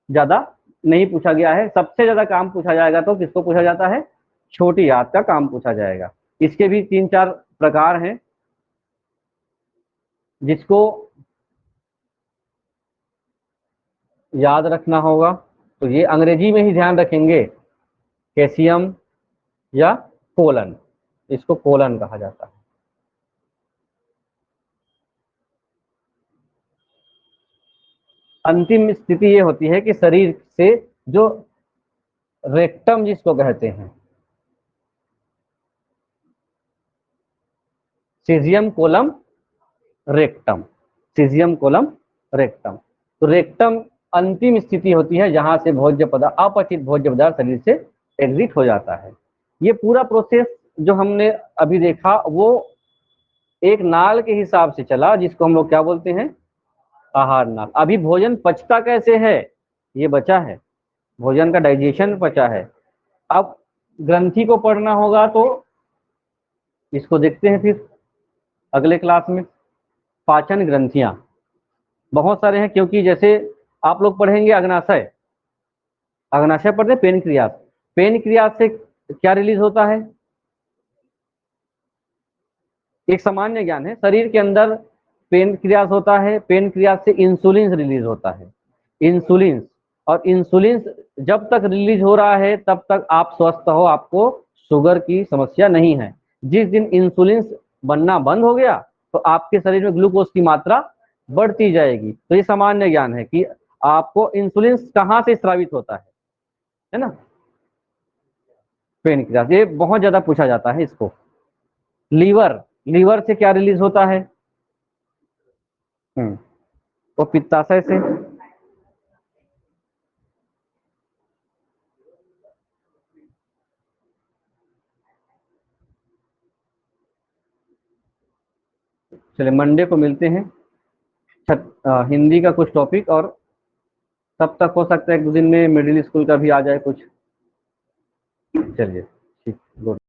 ज्यादा नहीं पूछा गया है। सबसे ज्यादा काम पूछा जाएगा तो किसको पूछा जाता है, छोटी आंत का काम पूछा जाएगा। इसके भी 3-4 प्रकार हैं जिसको याद रखना होगा, तो ये अंग्रेजी में ही ध्यान रखेंगे, कैल्शियम या कोलन, इसको कोलन कहा जाता है। अंतिम स्थिति ये होती है कि शरीर से जो रेक्टम जिसको कहते हैं, caecum colon rectum, caecum colon rectum, तो रेक्टम अंतिम स्थिति होती है जहां से भोज्य पदार्थ, अपचित भोज्य पदार्थ शरीर से एग्जिट हो जाता है। ये पूरा प्रोसेस जो हमने अभी देखा वो एक नाल के हिसाब से चला जिसको हम लोग क्या बोलते हैं, आहार नाल। अभी भोजन पचता कैसे है ये बचा है, भोजन का डाइजेशन बचा है। अब ग्रंथि को पढ़ना होगा तो इसको देखते हैं फिर अगले क्लास में। पाचन ग्रंथियां बहुत सारे हैं, क्योंकि जैसे आप लोग पढ़ेंगे अग्नाशय, अग्नाशय पढ़ते हैं, पेनक्रियास, पेनक्रियास से क्या रिलीज होता है, एक सामान्य ज्ञान है, शरीर के अंदर पेनक्रियास होता है, पेनक्रियास से इंसुलिन रिलीज होता है। इंसुलिन और इंसुलिन जब तक रिलीज हो रहा है तब तक आप स्वस्थ हो, आपको शुगर की समस्या नहीं है। जिस दिन इंसुलिन बनना बंद हो गया तो आपके शरीर में ग्लूकोज की मात्रा बढ़ती जाएगी। तो ये सामान्य ज्ञान है कि आपको इंसुलिन कहाँ से स्रावित होता है ना, पेनक्रियास। ये बहुत ज्यादा पूछा जाता है इसको। लीवर, लीवर से क्या रिलीज होता है? वो पित्ताशय से। चलिए मंडे को मिलते हैं हिंदी का कुछ टॉपिक, और तब तक हो सकता है एक दो दिन में मिडिल स्कूल का भी आ जाए कुछ। चलिए ठीक, गुड।